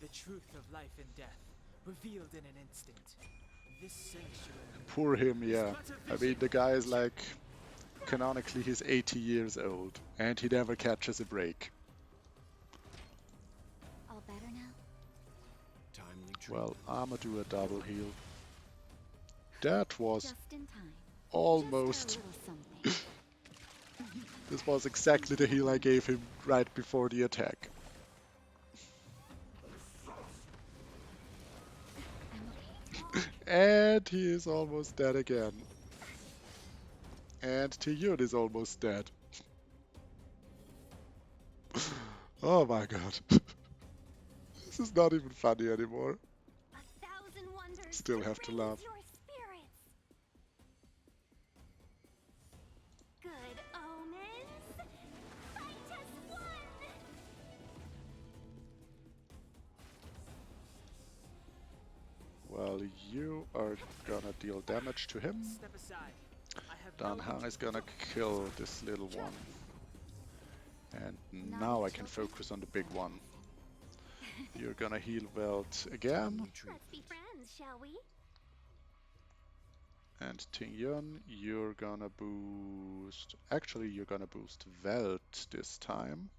The truth of life and death, revealed in an instant. This sanctuary. Poor him, yeah. I mean, the guy is like, canonically he's 80 years old, and he never catches a break. All better now? Well, I'ma do a double heal. That was Just in time. almost... Just a little something. This was exactly the heal I gave him right before the attack. And he is almost dead again. And Tiyun is almost dead. Oh my god. This is not even funny anymore. Still have to laugh. Good omens. Fight as one. Well, you are gonna deal damage to him. Step aside. Danhang is gonna kill this little one. And now I can focus on the big one. You're gonna heal Velt again. Let's be friends, shall we? And Tingyun, you're gonna boost... Actually, you're gonna boost Velt this time.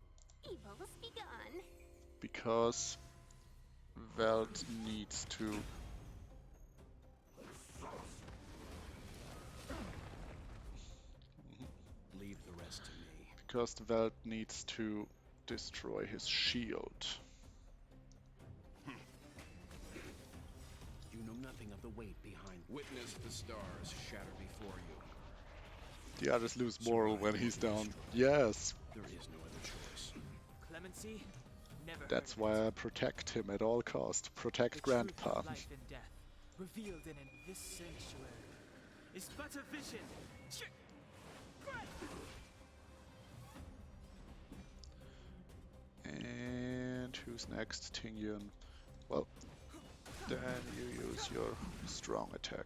Evil's begun. Because Velt needs to... Leave the rest to me. Because the Velt needs to destroy his shield. You know nothing of the weight behind. Witness the stars shatter before you. The others lose moral when he's down. Yes. There is no other choice. Clemency? Never That's why I protect him at all cost. Protect Grandpa. Life and death, revealed in this sanctuary, is but a vision. And who's next? Tingyun. Well, then you use your strong attack.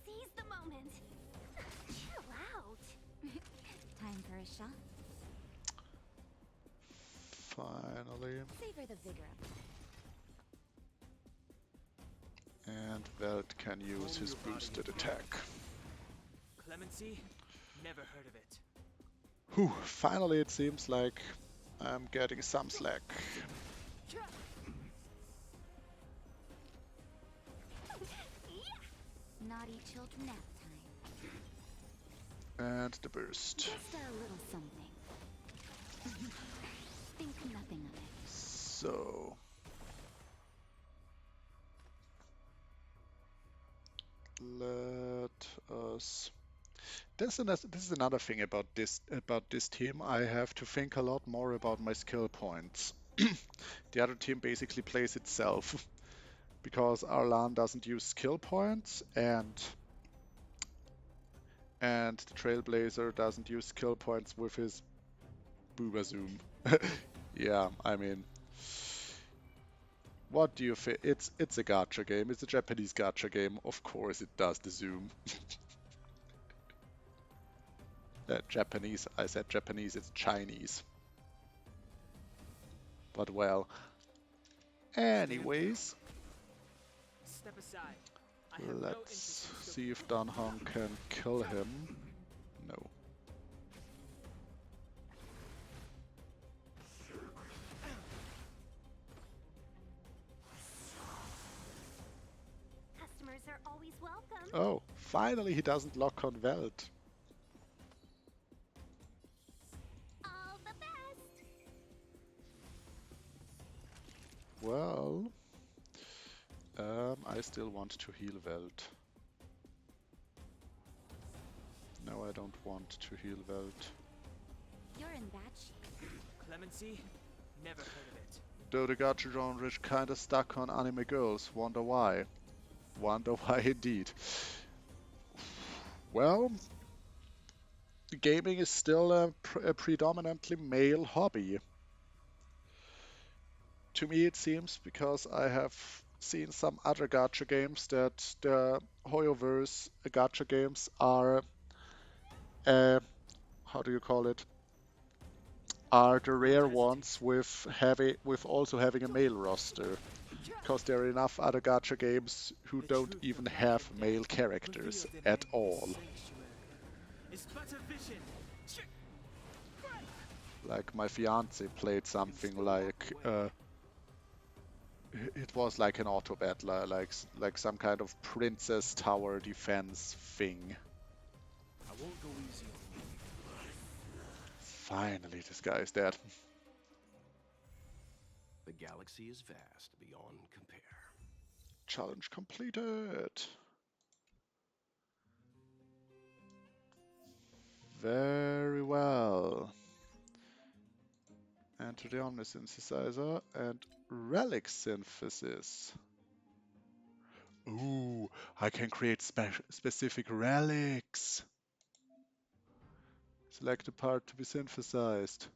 Seize the moment. Chill out. Time for a shot. Finally. Savor the vigor of it. And Velt can use his boosted attack. Clemency? Never heard of it. Whew, finally it seems like I'm getting some slack. Naughty children nap time. And the burst. Just a little something. Think nothing of it. So... let us... This is another thing about this team. I have to think a lot more about my skill points. The other team basically plays itself. Because Arlan doesn't use skill points and the Trailblazer doesn't use skill points with his Booba Zoom. Yeah, I mean, what do you think? It's a gacha game. It's a Japanese gacha game. Of course, it does the zoom. Japanese. I said Japanese. It's Chinese. But well. Anyways. Step aside. Let's see if Danhang can kill him. No. Customers are always welcome. Oh, finally he doesn't lock on Velt. All the best. Well, I still want to heal Velt. No, I don't want to heal Velt. You're in bad shape. Clemency? Never heard of it. Though the gacha genre is kinda stuck on anime girls. Wonder why. Wonder why indeed. Well, gaming is still a predominantly male hobby. To me it seems, because I have seen some other gacha games, that the Hoyoverse gacha games are, how do you call it? Are the rare ones with also having a male roster. Because there are enough other gacha games who don't even have male characters at all. Like my fiance played something like it was like an auto battler, like some kind of princess tower defense thing. I won't go easy on you. Finally, this guy is dead. The galaxy is vast beyond compare. Challenge completed. Very well. Enter the Omni synthesizer and relic synthesis. Ooh, I can create specific relics. Select a part to be synthesized.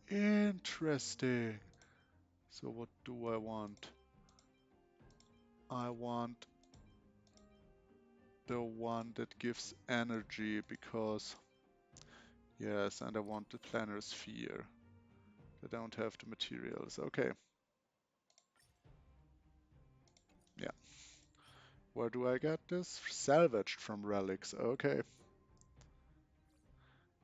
Interesting. So what do I want? I want the one that gives energy, because yes, and I want the planar sphere. I don't have the materials. Okay. Yeah. Where do I get this? Salvaged from relics. Okay.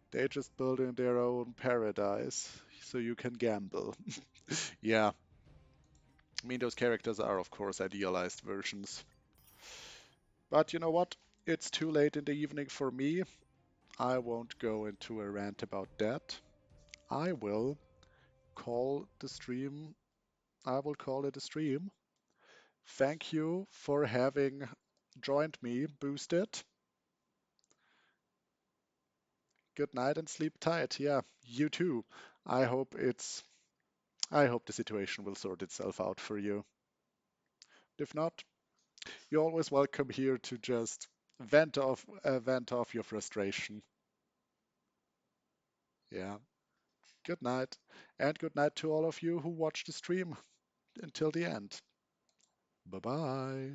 They just building their own paradise, so you can gamble. Yeah. I mean, those characters are, of course, idealized versions. But you know what? It's too late in the evening for me. I won't go into a rant about that. I will call the stream. I will call it a stream. Thank you for having joined me, Boosted. Good night and sleep tight. Yeah, you too. I hope it's I hope the situation will sort itself out for you. If not, you're always welcome here to just vent off your frustration. Yeah. Good night. And good night to all of you who watched the stream until the end. Bye-bye.